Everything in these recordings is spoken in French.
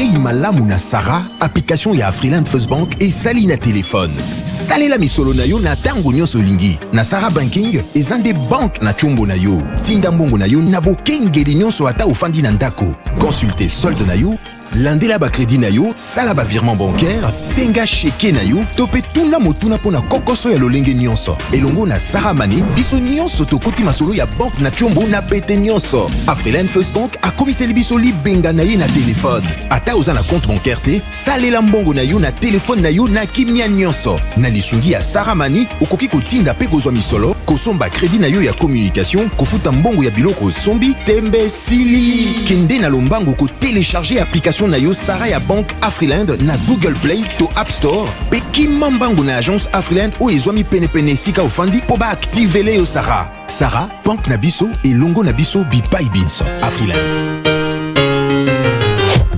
Yei malamu na Sarah, application ya Afriland First Bank et sali na téléphone. Salela misolo na yo na tango nyonso lingi. Na Sarah Banking, ezande bank na chombo na yo. Tinda mbongo na yo na bokengeli nyonso ata ofandi na ndako. Consultez solde na yo, landela ba crédit na yo, sala ba virement bancaire, senga cheke na yo, tope tuna motuna pona kokoso ya lolenge nyonso. Elongo na Sarah Money, biso nyonso tokoti masolo ya bank na chombo na pete nyonso. Afriland First Bank a komiseli biso libenga na ye na téléphone. Ata oza na compte bancaire te, salela mbongo na yo na téléphone na yo na kimia nyonso. Na lisungi ya Sarah Money, okoki kotinda pe kozwa misolo, kosomba crédit na yo ya communication, kofuta mbongo ya biloko sombi, tembe sili. Kende na lombango ko télécharger application na yo Sarah ya Bank Afriland na Google Play to App Store. Pe kimambango na agence Afriland o ezwami pene sika ofandi po ba activele yo Sarah. Sarah, Bank na biso et longo na biso bipai binso. Afriland.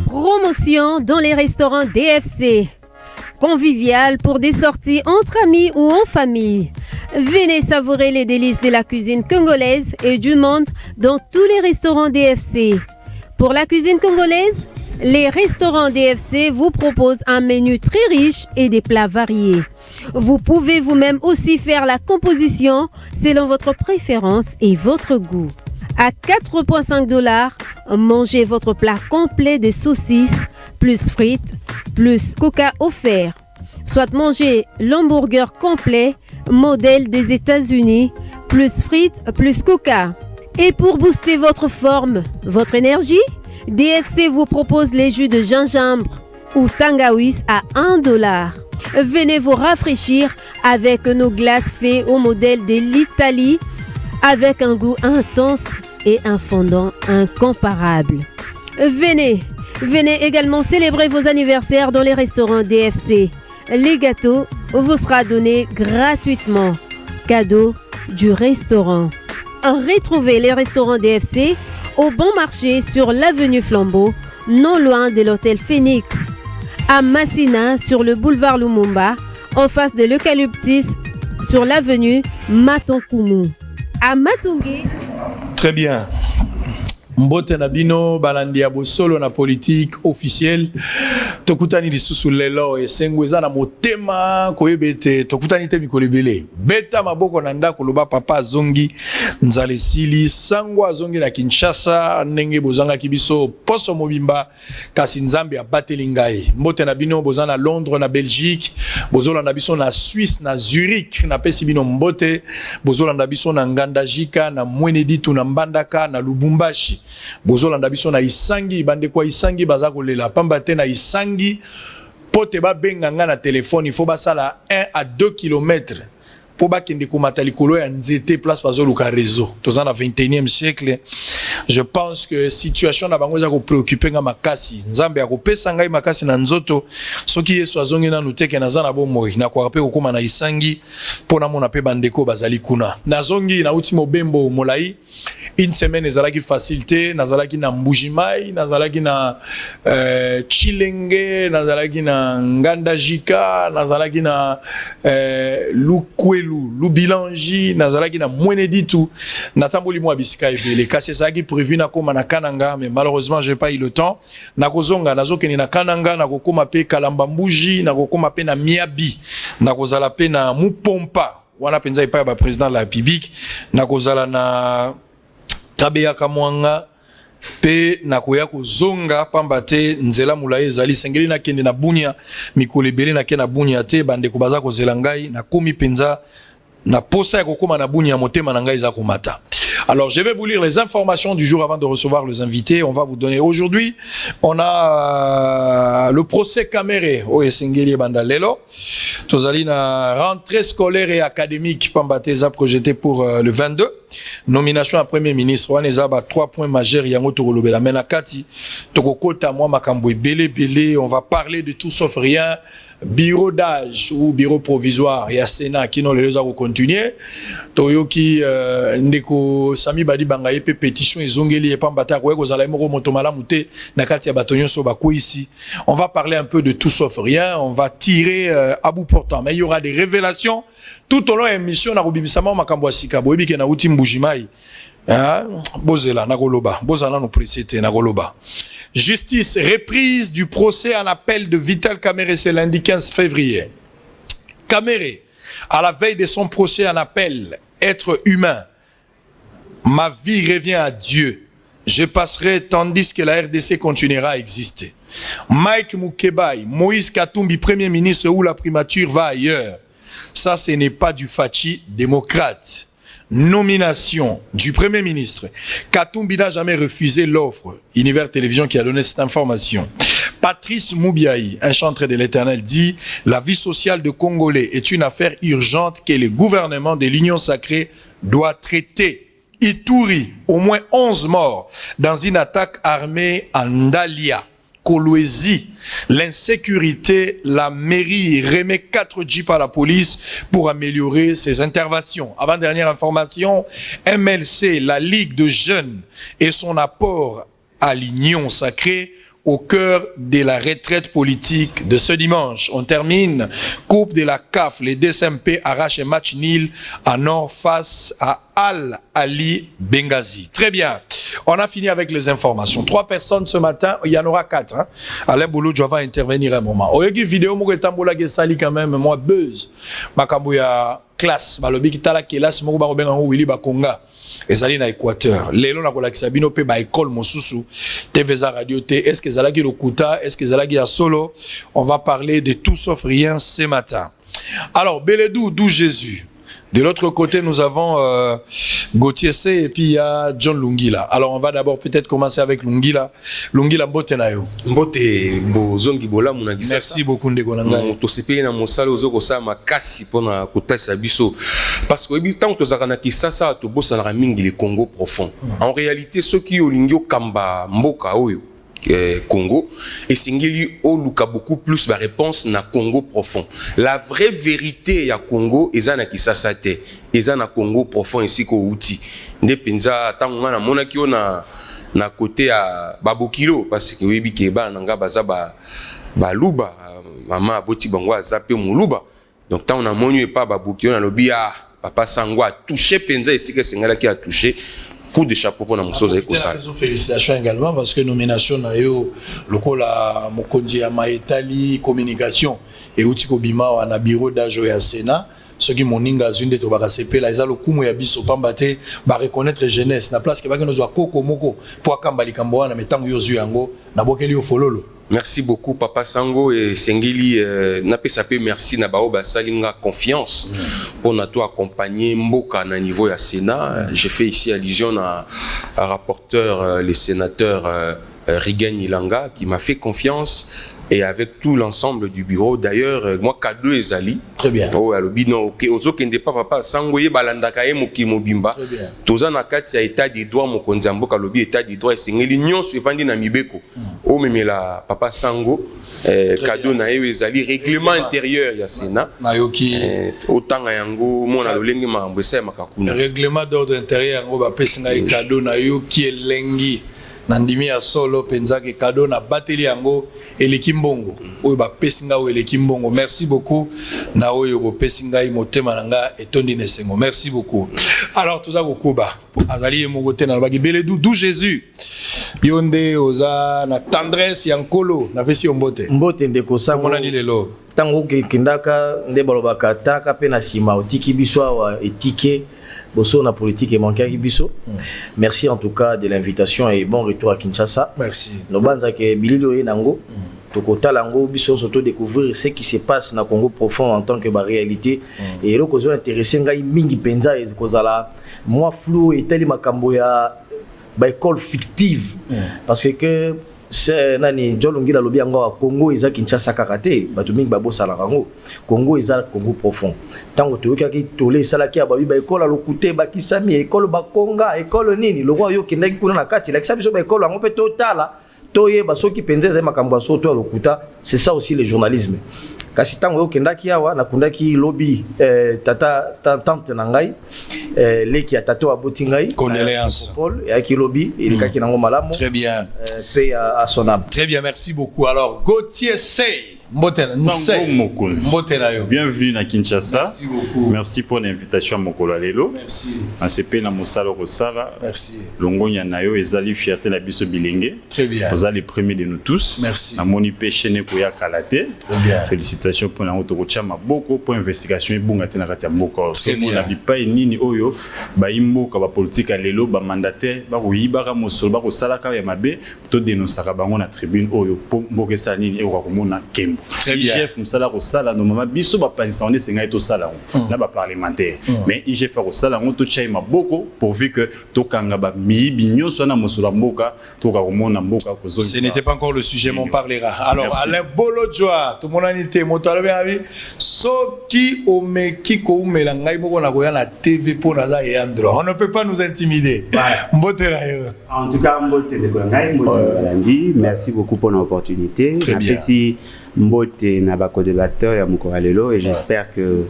Promotion dans les restaurants DFC. Convivial pour des sorties entre amis ou en famille. Venez savourer les délices de la cuisine congolaise et du monde dans tous les restaurants DFC. Pour la cuisine congolaise, les restaurants DFC vous proposent un menu très riche et des plats variés. Vous pouvez vous-même aussi faire la composition selon votre préférence et votre goût. À 4,5 $, mangez votre plat complet de saucisses, plus frites, plus coca offert. Soit mangez l'hamburger complet, modèle des États-Unis, plus frites, plus coca. Et pour booster votre forme, votre énergie, DFC vous propose les jus de gingembre ou tangawiz à 1 $. Venez vous rafraîchir avec nos glaces faites au modèle de l'Italie avec un goût intense et un fondant incomparable. Venez également célébrer vos anniversaires dans les restaurants DFC. Les gâteaux vous seront donnés gratuitement. Cadeau du restaurant. Retrouvez les restaurants DFC au Bon Marché sur l'avenue Flambeau, non loin de l'hôtel Phoenix. À Massina, sur le boulevard Lumumba, en face de l'Eucalyptus, sur l'avenue Matonkumu. À Matungé. Très bien. Mbote na bino balandi ya bosolo na politique officielle tokutani lisusu lelo esengweza na motema koyebete tokutani te mikolo ebele beta maboko na ndako loba papa zongi nzale sili sangwa zongi na Kinshasa ndenge bozanga kibiso poso mobimba kasi nzambe abateli ngai mbote na bino bozana na Londres na Belgique bozolanda biso na Suisse na Zurich na pesi bino mbote bozolanda biso na Ngandajika na Mweneditu na Mbandaka na Lubumbashi bozolanda biso na Isangi bande kwa Isangi baza kolela pamba te na Isangi pote ba benganga na telefone il faut basala 1 à 2 km pour ba kende komata likolo ya nzete place bazoluka réseau toza na 21e siècle. Je pense que situation na bango za ko préoccuper nga makasi nzambe ya kopesa ngai makasi na nzoto soki Yesu azongi na nuteke na zana bomoi na kwa pe kokoma na Isangi pona mona pe bandeko bazali kuna nazongi na ultimo bembo molai une semaine ezalaki facilité nazalaki na Mbujimai nazalaki na Chilenge nazalaki na Ngandajika nazalaki na Lukwelu Lubilangi nazalaki na Mweneditu natamboli mwa bisika ebele kasi ezalaki prévu na koma na Kananga mais malheureusement j'ai pas eu le temps nakozonga nazokeni na Kananga nakokoma pe Kalamba Mbuji nakokoma pe na Miabi nakozala pe na Mupompa wana penza epai ba président de la République nakozala na Tabeya Kamwanga pe nakoya kozonga pamba te nzela mulaye ezali sengeli na kende na Bunia mikolo ebele na kende na Bunia te bande ko baza kozela ngai na komi penza na posa ya kokoma na Bunia motema na ngai za komata. Alors, je vais vous lire les informations du jour avant de recevoir les invités. On va vous donner aujourd'hui, on a le procès Kamere au Esengeli Bandalelo. Tozali na rentrée scolaire et académique Pambateza projeté pour le 22. Nomination à Premier ministre. On a 3 points majeurs. Yango Togolobela Menakati. Togokota moi Makambo Bele. On va parler de tout sauf rien. Bureau d'âge ou bureau provisoire et à Sénat qui n'ont les deux à continuer. Toyoki ndeko Sami Badi Bangaye pe pétition et zongeli et pambata kwa kozala moko motomala mute na kati ya batonyo so bako ici. On va parler un peu de tout sauf rien, on va tirer à bout portant mais il y aura des révélations tout au long de l'émission na rubibisama makambo asika boyebi ke na uti Mbujimai. Bozela na goloba, bozala no précité na goloba. Justice, reprise du procès en appel de Vital Kamerhe, c'est lundi 15 février. Kamerhe, à la veille de son procès en appel, être humain, ma vie revient à Dieu. Je passerai tandis que la RDC continuera à exister. Mike Mukebai, Moïse Katumbi, Premier ministre où la primature va ailleurs. Ça, ce n'est pas du fachi démocrate. Nomination du Premier ministre. Katumbi n'a jamais refusé l'offre. Univers Télévision qui a donné cette information. Patrice Moubiaï, un chantre de l'Éternel, dit « La vie sociale de Congolais est une affaire urgente que le gouvernement de l'Union sacrée doit traiter. » Ituri, au moins 11 morts dans une attaque armée en Dalia. Kolwezi, l'insécurité, la mairie remet 4 jeeps à la police pour améliorer ses interventions. Avant-dernière information, MLC, la Ligue de jeunes et son apport à l'Union sacrée au cœur de la retraite politique de ce dimanche. On termine. Coupe de la CAF, les DSMP arrachent un match nul à Nord face à Al-Ali Benghazi. Très bien. On a fini avec les informations. 3 personnes ce matin, il y en aura 4. Hein? Alain Boulodjo va intervenir un moment. Oyegi vidéo mo ketambola ke sali quand même moi buzz. Makambo ya classe, balobi kitala kelas mo ba benga Willy Bakonga. Ezali na Équateur. Lelo na kolakisa bino pe ba école mosusu. TVza radio T. Est-ce que ezalaki lokuta? Est-ce que ezalaki ya solo? On va parler de tout sauf rien ce matin. Alors, Beledou, d'où Jésus. De l'autre côté, nous avons Gauthier C et puis il y a John Lungila. Alors, on va d'abord peut-être commencer avec Lungila. Lungila mbote na yo. Mbote bozongi bola munagisa. Merci beaucoup ndeko na ngai. To sepeli na mosala ozoko sa makasi pona kotasa biso. Parce que ebi tant to zakana ki sasa to bosa na mingi le Congo profond. En réalité, ceux qui olingi okamba mboka oyo Congo et singeli o luka beaucoup plus la réponse na Congo profond. La vraie vérité ya Congo ezana kisasa te, ezana Congo profond ici ko outil. Nde penza tango na monaki ona na côté ya babokilo parce que webi ke ba nanga baza ba luba mama aboti bango azape muluba. Donc tant on a monu pas babokilo na lobia papa Sango a touché penza ici que singala qui a touché. Coup de chapeau pour la moussosa et ça. Félicitations également parce que nomination na yo lokola mokonzi ya maitali communication et utiko bima na bureau d'agent ya Sénat ce qui moninga zunde to baka sepela ezalo kumu ya biso pambate ba reconnaître jeunesse na place ke ba keno zwa koko moko po akamba likambo wana metango yo zu yango na bokeli yo fololo. Merci beaucoup Papa Sango et Sengeli n'a pas sapé merci na bao ba salinga confiance pour na to accompagner Mboka na niveau ya Sénat. J'ai fait ici allusion à rapporteur le sénateur Rigen Ilanga qui m'a fait confiance et avec tout l'ensemble du bureau. D'ailleurs moi cadeau ezali très bien. Oh alobi non OK ozokende pas Papa Sango ye balandaka ye moki mobimba toza na kati ya état des droits mokonzi mboka lobi état des droits Sengeli nyonso evandi na mibeko o memela Papa Sango cadeau na yo ezali règlement intérieur ya Sénat na yoki autant yango mona lolengi mambo esa makakuna règlement d'ordre intérieur yango ba pesinga cadeau na yo ki elengi nandimi ya solo penza ke cadeau na bateli yango eleki mbongo oyo ba pesinga o eleki mbongo. Merci beaucoup na oyo bo pesinga motema nanga etondi nesengo. Merci beaucoup. Alors toza kokuba azali moko te na baki Beledou d'où Jésus yonde oza na tendresse ya nkolo na pesi mbote mbote ndeko sango mona ni lelo tango kindaka nde balobaka taka pe na sima otiki biso awa etike boso na politique et manquer biso. Merci en tout cas de l'invitation et bon retour à Kinshasa. Merci. No banza ke bililo e nango tokota lango biso surtout découvrir ce qui se passe na Congo profond en tant que réalité et le cause intéressé ngai mingi penza et kozala moi flou et teli makambo ya ba école fictive parce que c'est nani Jolongi la lobi yango Congo eza Kinshasa karaté bato mingi babosala rango Congo eza Congo profond tango toyokaki tole salaki ya babi ba école lokute bakisami école bakonga école nini le roi yo kindaki kuna na kati la kisabiso ba école yango pe totala toye basoki penze za makambo so to lokuta. C'est ça aussi le journalisme kasi tango yo kendaki awa nakundaki lobby tante nangai leki ya tato aboti ngai condoléances Paul et aki lobby il kaki nango malamu très bien paix à son âme. Très bien, merci beaucoup. Alors Gauthier Sey Sango Mokozi. Mbotela yo. Bienvenue à Kinshasa. Merci beaucoup. Merci pour l'invitation à Mokolo Lelo. Merci. En CP na Mosala Rosala. Merci. Longonya Nayo ezali fierté la biso bilenge. Très bien. Vous êtes les premiers de nous tous. Merci. Na moni pe chaîne ko ya kalaté. Très bien. Félicitations pour la route chama beaucoup pour investigation et bonga tena kati ya mboka. Très bien. Na bipa nini oyo ba imboka ba politique à lelo ba mandataire ba koyiba ka mosolo ba ko sala ka ya mabe to dénoncer ka bango na tribune oyo po mboka sa nini e ko mona kembo. Très bien. IGF musala ko sala no mama biso ba pensionné senga to sala na ba parlementaire. Mais IGF ko sala ngo to chai maboko pourvu que to kanga ba mibi nyonso na mosolo mboka to ka mona mboka ko zone. Ce n'était pas encore le sujet, mais on parlera. Alors, Merci. Alain Bolodjoa, tout le monde a été motalo bien avis. So qui omeki ko umela ngai moko na koya na TV pour naza et Andro. On ne peut pas nous intimider. Mbotela yo. En tout cas, Mbote de Koulangai, Mbote Balandi, merci beaucoup pour l'opportunité. Très bien. Merci Mbote Nabako débatteur et Mokora Lelo et j'espère que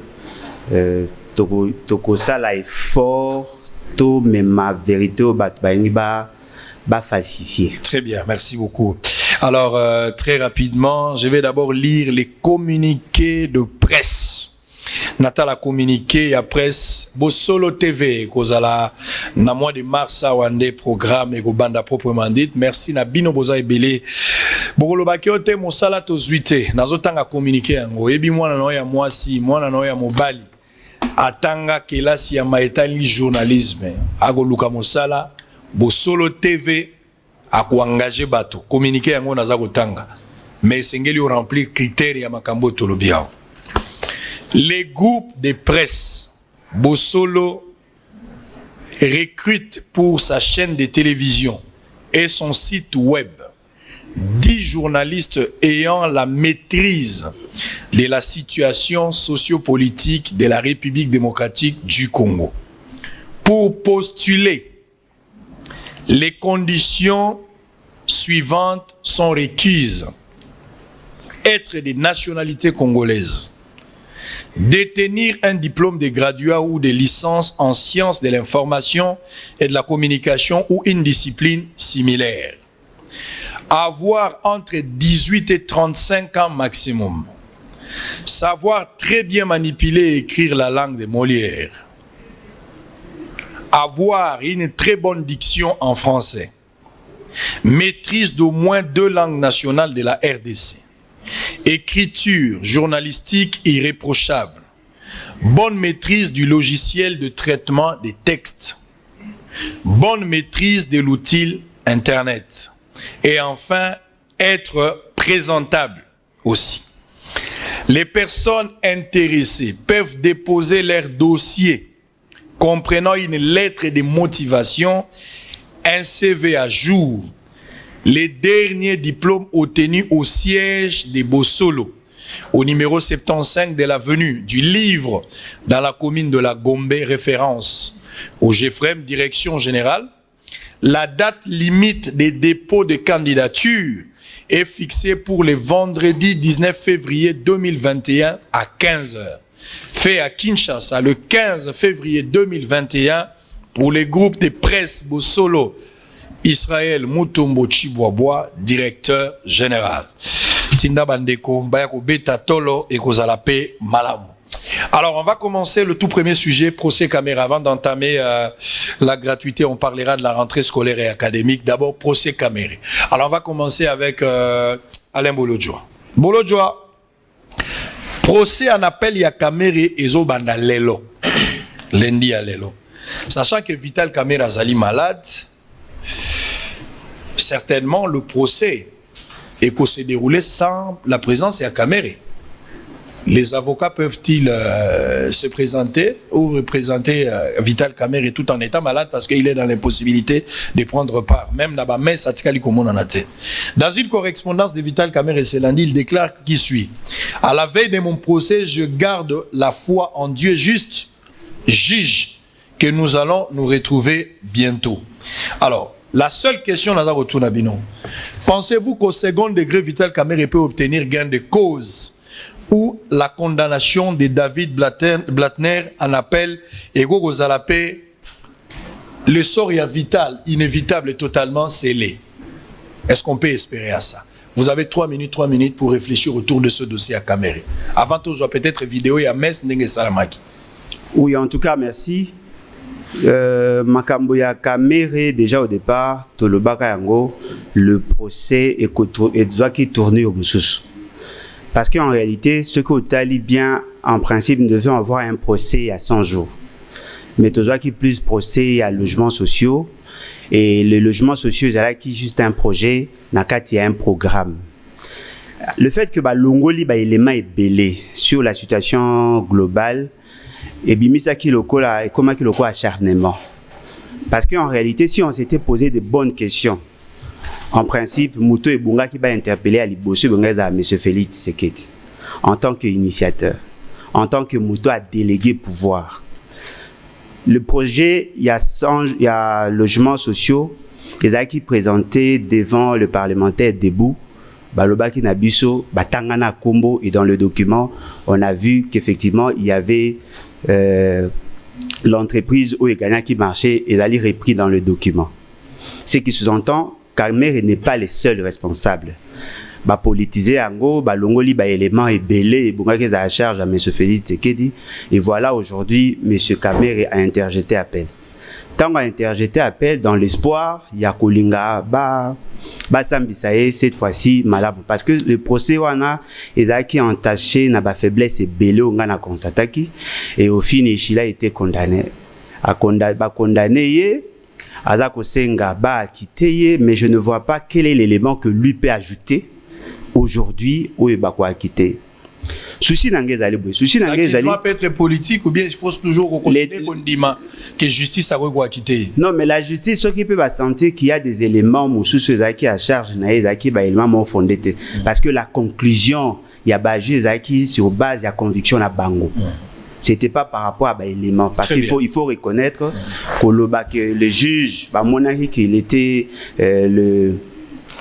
Toko Sala est fort, tout mais ma vérité au Batbaingiba va falsifier. Très bien, merci beaucoup. Alors, très rapidement, je vais d'abord lire les communiqués de presse. Natala communiqué à presse Bosolo TV kozala na mois de mars awande programme et banda proprement dit. Merci na bino boza ebele. Bokolo bakiote mosala tozuite nazotanga communiqué yango ebi mwana no ya mwasi mwana no ya mobali atanga kelasi ya maetali journalisme agoluka mosala Bosolo TV ako engager bato communiqué yango naza kotanga mais sengeli o remplir critères ya makambo tolobiao. Les groupes de presse Bosolo recrute pour sa chaîne de télévision et son site web 10 journalistes ayant la maîtrise de la situation sociopolitique de la République démocratique du Congo. Pour postuler, les conditions suivantes sont requises. Être de nationalité congolaise. Détenir un diplôme de graduat ou de licence en sciences de l'information et de la communication ou une discipline similaire. Avoir entre 18 et 35 ans maximum. Savoir très bien manipuler et écrire la langue de Molière. Avoir une très bonne diction en français. Maîtrise d'au moins 2 langues nationales de la RDC. Écriture journalistique irréprochable. Bonne maîtrise du logiciel de traitement des textes. Bonne maîtrise de l'outil Internet. Et enfin, être présentable aussi. Les personnes intéressées peuvent déposer leur dossier comprenant une lettre de motivation, un CV à jour, les derniers diplômes obtenus au siège de Bosolo, au numéro 75 de l'avenue du Livre, dans la commune de la Gombe, référence au GFREM, direction générale. La date limite des dépôts de candidature est fixée pour le vendredi 19 février 2021 à 15h. Fait à Kinshasa le 15 février 2021 pour les groupes de presse Bosolo, Israël Mutombo Chibwabwa, directeur général. Tinda Bandeko, Bayako Beta Tolo et Kozalape Malamu. Alors, on va commencer le tout premier sujet, procès caméra. Avant d'entamer la gratuité, on parlera de la rentrée scolaire et académique. D'abord, procès caméra. Alors, on va commencer avec Alain Bolodjoa. Bolodjoa, procès en appel ya Kamere ezo banda lelo. Lundi à lelo. Sachant que Vital Kamere Azali malade, certainement le procès est se dérouler sans la présence de Kamere. Les avocats peuvent-ils se présenter ou représenter Vital Kamere tout en étant malade parce qu'il est dans l'impossibilité de prendre part. Même là-bas, mais dans une correspondance de Vital Kamere ce lundi, il déclare qui suit. À la veille de mon procès, je garde la foi en Dieu juste, juge que nous allons nous retrouver bientôt. Alors, la seule question, pensez-vous qu'au second degré, Vital Kamere peut obtenir gain de cause ou la condamnation de David Blattner en appel et Gozalape, le sort est vital, inévitable et totalement scellé? Est-ce qu'on peut espérer à ça? Vous avez 3 minutes pour réfléchir autour de ce dossier à Kamere. Avant tout, je dois peut-être vidéo et à Metz Ndenge Salamaki. Oui, en tout cas, merci. Makambo ya Kamere, déjà au départ, Tolobaka Yango, le procès est qui tourne au Moussous. Parce qu'en réalité, ce que Otali bien, en principe, nous devions avoir un procès à 100 jours. Mais Tozoa qui plus procès à logements sociaux. Et le logement social, c'est qui juste un projet, il y a un programme. Le fait que Longoli élément est belé sur la situation globale, et bimisa qui lokola et comment qui lokola acharnement. Parce qu'en réalité, si on s'était posé de bonnes questions, en principe, Mouto et Bunga qui va interpeller à l'Ibosu à M. Félix Tshisekedi en tant qu'initiateur, en tant que Mouto a délégué pouvoir. Le projet, il y a logements sociaux, les a qui présentés devant le parlementaire debout, Balobaki Nabiso, Batangana Kombo, et dans le document, on a vu qu'effectivement, il y avait l'entreprise où Egana qui marchait, et elle est repris dans le document. Ce qui sous-entend, Kamere n'est pas les seuls responsables. Politiser Ango, Longoli, élément est belé, et Bungaki a à charge à M. Félix Tshisekedi. Et voilà, aujourd'hui, M. Kamere a interjeté appel. Tant a interjeté appel, dans l'espoir, il y a Kolinga, Sambisaye, cette fois-ci, malade. Parce que le procès, ils ont entaché, n'a pas faiblesse, et belé, on a constaté. Et au fin, il a été condamné. Condamné, Azako Senga, quitté, mais je ne vois pas quel est l'élément que lui peut ajouter aujourd'hui où il va quitter. Souci n'angezali boy. Souci n'angezali. Ça peut être politique ou bien il faut toujours continuer qu'on dit que justice a quoi quitter. Non, mais la justice, ce qui peut sentir qu'il y a des éléments moussous qui à charge naïzaki ba éléments fondés parce que la conclusion il y a basé zaki sur base il y a conviction à bango. C'était pas par rapport à l'élément parce qu'il faut reconnaître que le juge qu'il était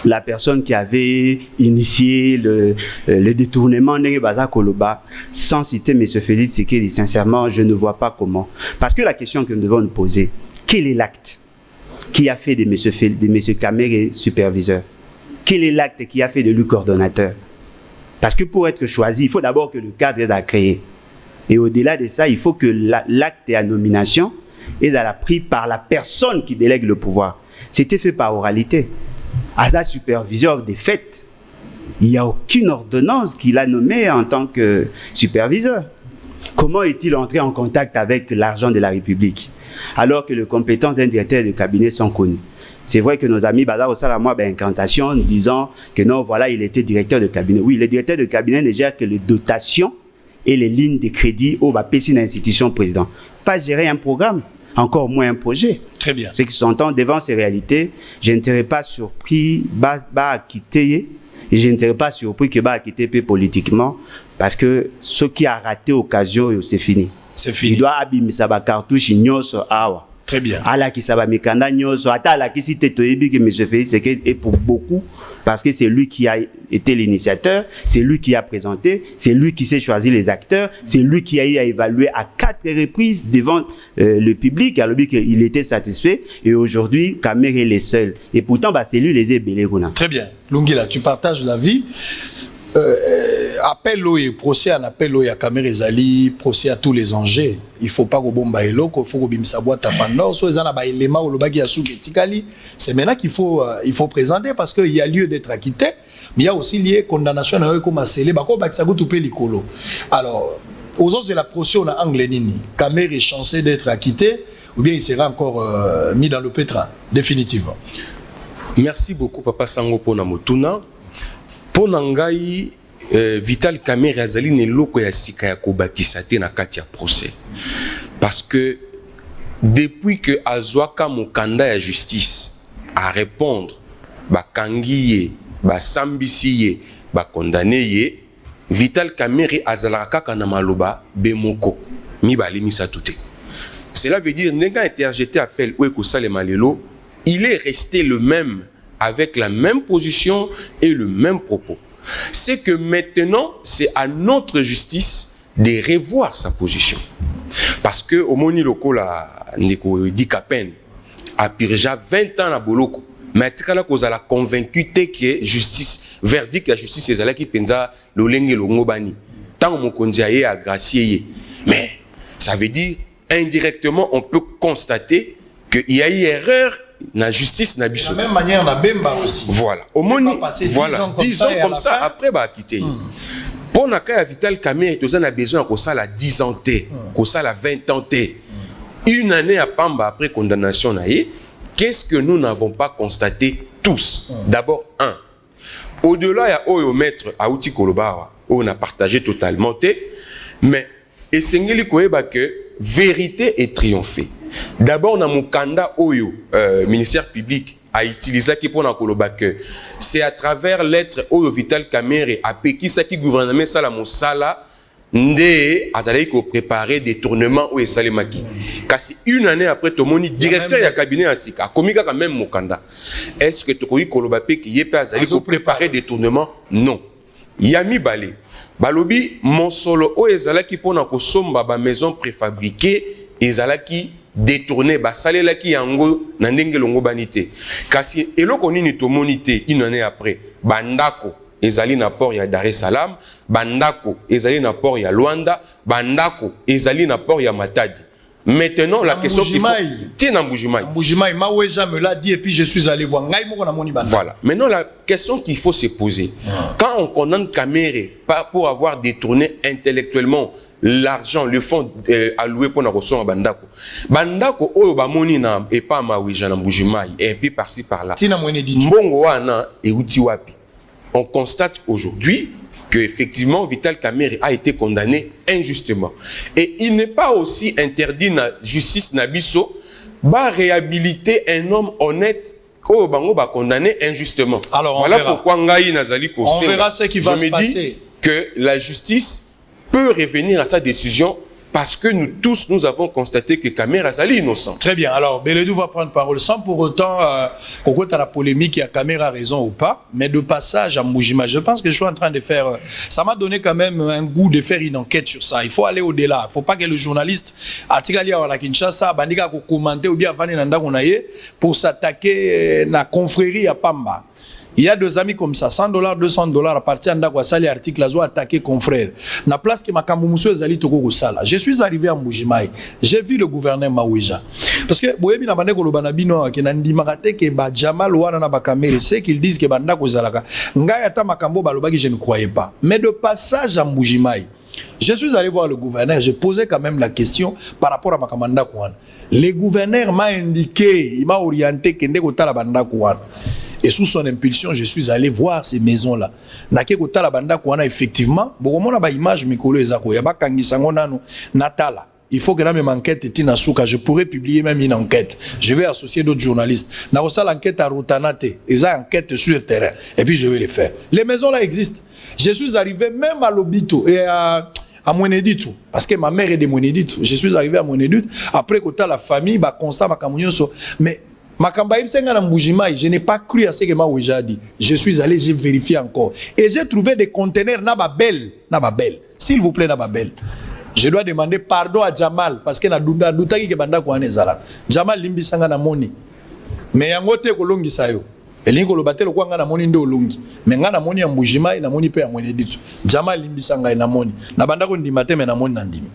la personne qui avait initié le détournement sans citer M. Félix Tshisekedi, sincèrement, je ne vois pas comment. Parce que la question que nous devons nous poser, quel est l'acte qui a fait de M. Kamere superviseur? Quel est l'acte qui a fait de lui coordonnateur? Parce que pour être choisi, il faut d'abord que le cadre soit créé. Et au-delà de ça, il faut que l'acte et la nomination est pris par la personne qui délègue le pouvoir. C'était fait par oralité. À sa superviseur des faits, il n'y a aucune ordonnance qu'il a nommé en tant que superviseur. Comment est-il entré en contact avec l'argent de la République alors que les compétences d'un directeur de cabinet sont connues? C'est vrai que nos amis Bazar au Salama incantation disant que non, voilà, il était directeur de cabinet. Oui, le directeur de cabinet ne gère que les dotations et les lignes de crédit au BAPC d'institution président. Pas gérer un programme, encore moins un projet. Très bien. Ce qui s'entend devant ces réalités, je ne serais pas surpris à quitter et je ne serais pas surpris que va quitter politiquement parce que ce qui a raté l'occasion, c'est fini. C'est fini. Il doit abîmer sa cartouche ignoce awa. Très bien. Ala qui saba mikanda nyoso ata ala qui cite toyebi que M. Félix Tshisekedi est pour beaucoup parce que c'est lui qui a été l'initiateur, c'est lui qui a présenté, c'est lui qui sait choisir les acteurs, c'est lui qui a eu à évaluer à 4 reprises devant le public alors qu'il était satisfait et aujourd'hui Kamere est le seul et pourtant c'est lui les ébélés. Très bien. Lungila, tu partages la vie. Appel au procès en appel au Kamere Zali, procès à tous les enjeux. Il faut pas que bomba eloko, il faut que bimsa boîte à pandore, soit ils en a ba élément ou le bagi asu tikali. C'est maintenant qu'il faut présenter parce qu'il y a lieu d'être acquitté, mais il y a aussi lié condamnation à comme scellé bako ba ça goûte likolo. Alors aux autres de la procès on a angle nini. Kamere est chancé d'être acquitté ou bien il sera encore mis dans le pétrin définitivement. Merci beaucoup papa Sango pour na motuna. Pour nangai Vital Kamere azali ne loko ya sika ya kobakisa te na kati ya procès parce que depuis que azwaka mokanda ya justice à répondre bakangiye basambisiye bakondamné Vital Kamere azalaka kaka na maloba bemoko mibale misatu te. Cela veut dire ndenga interjeté appel ou ekosalema lelo, il est resté le même avec la même position et le même propos. C'est que maintenant, c'est à notre justice de revoir sa position. Parce que au Moni Loko, la Ndeko dit qu'à peine, a déjà 20 ans à Boloko, mais tikala kozala convaincu que justice verdict ya justice ezalaki penza lolenge longo bani tant mokonzi aye agracier mais ça veut dire indirectement on peut constater que il y a eu erreur na justice na biso. De la même manière na Bemba aussi. Voilà. Au moins voilà 10 ans comme ça après ba quitter. Pour na ka Vital Kamerhe tu as besoin ko ça la 10 ans té, ko ça la 20 ans té. Une année à Pamba après condamnation na ye, qu'est-ce que nous n'avons pas constaté tous? D'abord au-delà ya oyo maître Aouti Kolobawa, on a partagé totalement té, mais esengeli koyeba que vérité est triomphée. D'abord, dans mon candidat Oyo, ministère public, a utilisé qui pour Koloba que c'est à travers lettre Oyo Vital Kamerhe a péki ça qui gouvernement ça la mosala ndé azali ko préparer détournement ou salemaki. Kasi une année après tout moni directeur ya cabinet asika komika quand même mon candidat. Est-ce que tokoyi Koloba pe qui yé azali ko préparer détournement? Non. Yami balé. Balobi mon solo o ezalaki pona ko somba ba maison préfabriquée ezalaki détourné basalela ki yango na ndenge longo banité kasi eloko nini to monité une année après bandako ezali na port ya Dar es Salaam bandako ezali na port ya Luanda bandako ezali na port ya Matadi. Maintenant la question qu'il faut tiens na Mbujimai Maweja me l'a dit et puis je suis allé voir ngai moko na moni bandako. Voilà, maintenant la question qu'il faut se poser quand on condamne Kamerhe pas pour avoir détourné intellectuellement l'argent, le fonds alloué pour la ressource bandako. Bandako oyo ba moni na et pas Maweja na Mbujimai et puis par-ci par-là. Mbongo wana e uti wapi. On constate aujourd'hui que effectivement Vital Kamerhe a été condamné injustement et il n'est pas aussi interdit na justice na biso ba réhabiliter un homme honnête oyo bango ba condamné injustement. Alors voilà pourquoi ngai nazali ko on verra ce qui va se passer. Que la justice peut revenir à sa décision parce que nous tous, nous avons constaté que Kamerhe est innocent. Très bien. Alors, Beledou va prendre parole sans pour autant qu'on la polémique, il y a Kamerhe a raison ou pas, mais de passage à Mbujimai, je pense que je suis en train de faire... Ça m'a donné quand même un goût de faire une enquête sur ça. Il faut aller au-delà. Il ne faut pas que le journaliste à Tigali à la Kinshasa, Bandika, commenter ou bien Fani Nanda pour s'attaquer à la confrérie à Pamba. Il y a deux amis comme ça, $100, $200 à partir de l'article, l'article a attaqué confrère. Na place que Makamboumoussou ezali toko sala. Je suis arrivé à Mbujimai. J'ai vu le gouverneur Maweja. Parce que boyebi na bande ko lobana bino ke na ndimaka ke ba Jamal wana na ba Kamerhe, c'est qu'ils disent que banda ko zalaka. Ngai ata makambo balobaki je ne croyais pas. Mais de passage à Mbujimai, je suis allé voir le gouverneur, j'ai posé quand même la question par rapport à Makamanda Kouane. Le gouverneur m'a indiqué, il m'a orienté que ndeko tala banda Kouane. Et sous son impulsion, je suis allé voir ces maisons-là. Nake kotala banda Kouane effectivement, bokomona ba image mikolo ezako ya ba kangisango nanu natala. Il faut que dans mes enquêtes etina souka, je pourrais publier même une enquête. Je vais associer d'autres journalistes. Na osala l'enquête à Rotanate, eza enquête sur le terrain et puis je vais les faire. Les maisons là existent. Je suis arrivé même à Lobito et à Mweneditu parce que ma mère est de Mweneditu. Je suis arrivé à Mweneditu après que la famille ba constat ba kamunyoso mais Makambaïm Senga na Mbujimai, je n'ai pas cru à ce que Maweja a dit. Je suis allé, j'ai vérifié encore. Et j'ai trouvé des conteneurs Nababel. S'il vous plaît, Nababel. Je dois demander pardon à Jamal parce que na douta ki banda ko anezala. Jamal limbi sanga na moni. Mais yangote ko longi sayo. Elingo lo batelo ko nga na moni ndo longi. Mais nga na moni ya Mbujimai na moni pe ya Mweneditu. Jamal limbi sanga na moni. Na banda ko ndima te mais na moni na ndimi.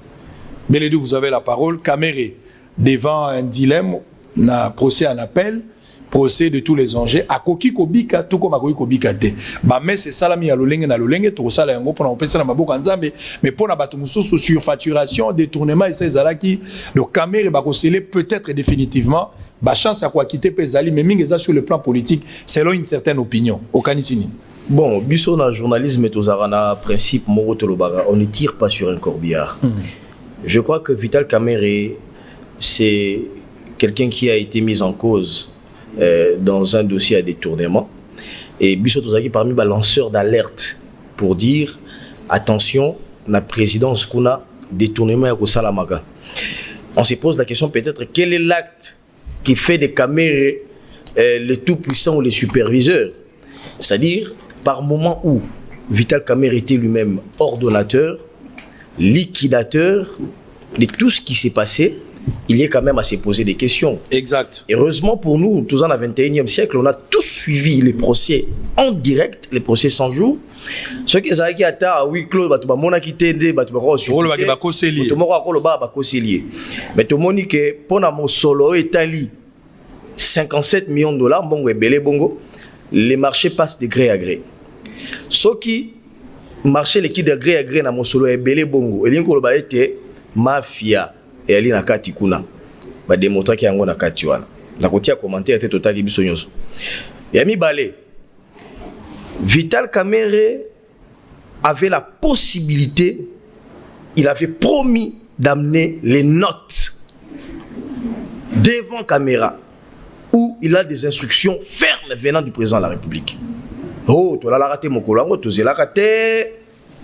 Beledou, vous avez la parole. Kamerhe devant un dilemme. Na procès en appel, procès de tous les enjeux. A koki kobika, tout comme a koki kobika te. Ba mais c'est salami à l'olenge na l'olenge, tout ça là yango pour empêcher na maboka nzambe, mais pour na batu mususu surfacturation, détournement et ces alaki, le Kamerhe ba ko sceller peut-être définitivement, ba chance à quoi quitter Pezali, mais mingeza sur le plan politique, selon une certaine opinion. Au Kanisini. Bon, biso na journalisme tozarana principe moro tolobara, on ne tire pas sur un corbillard. Je crois que Vital Kamerhe c'est quelqu'un qui a été mis en cause dans un dossier à détournement. Et Bissot Ozaki parmi les lanceurs d'alerte pour dire attention, la présidence qu'on a détournement au Salamaga. On se pose la question peut-être quel est l'acte qui fait de Kamerhe le tout-puissant ou le superviseur. C'est-à-dire par moment où Vital Kamerhe était lui-même ordonnateur, liquidateur de tout ce qui s'est passé. il y a quand même à se poser des questions. Exact. Heureusement pour nous, tous en 21e siècle, on a tous suivi les procès en direct, les procès 100 jours. Ce qui est à huis clos, bah tu vas mona quitter des bah tu vas recevoir bah koseli. Tu vas recevoir bah koseli. Mais tu moni que pour na mo solo Italie 57 millions de dollars bongo et belé bongo, les marchés passent de gré à gré. Ce qui marché les qui de gré à gré na mo solo et belé bongo, et l'inko ba été mafia et ali na kati kuna. Ba démontrer qu'il y a un kati wana. Na kotia commentaire était total biso nyonso. Et ami balé Vital Kamerhe avait la possibilité, il avait promis d'amener les notes devant caméra où il a des instructions fermes venant du président de la République. Oh, tu l'as raté mon colango, tu l'as raté.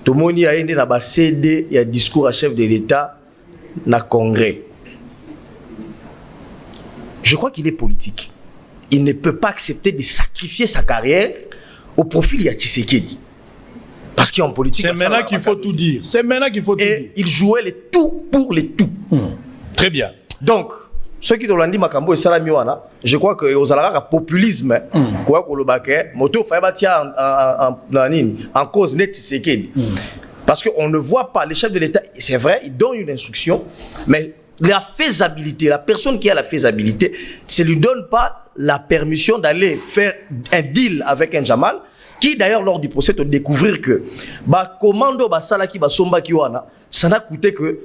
Tout le monde a été dans le CD, il y a un discours à chef de l'État dans le Congrès. Je crois qu'il est politique. Il ne peut pas accepter de sacrifier sa carrière au profil de Tshisekedi. Parce qu'en politique... C'est maintenant qu'il faut tout dire. C'est maintenant qu'il faut tout dire. Il jouait les tout pour les tout. Très bien. Donc, ceux qui ont dit Makambo et Salamiwana, je crois que aux alara populisme, quoi que le baquet, moto faïbatia en cause net Tshisekedi. Parce qu'on ne voit pas les chefs de l'État, c'est vrai, ils donnent une instruction, mais la faisabilité, la personne qui a la faisabilité, ça ne lui donne pas la permission d'aller faire un deal avec un Jamal, qui d'ailleurs lors du procès a découvert que bah commando bah salaki bah somba kiwana, ça n'a coûté que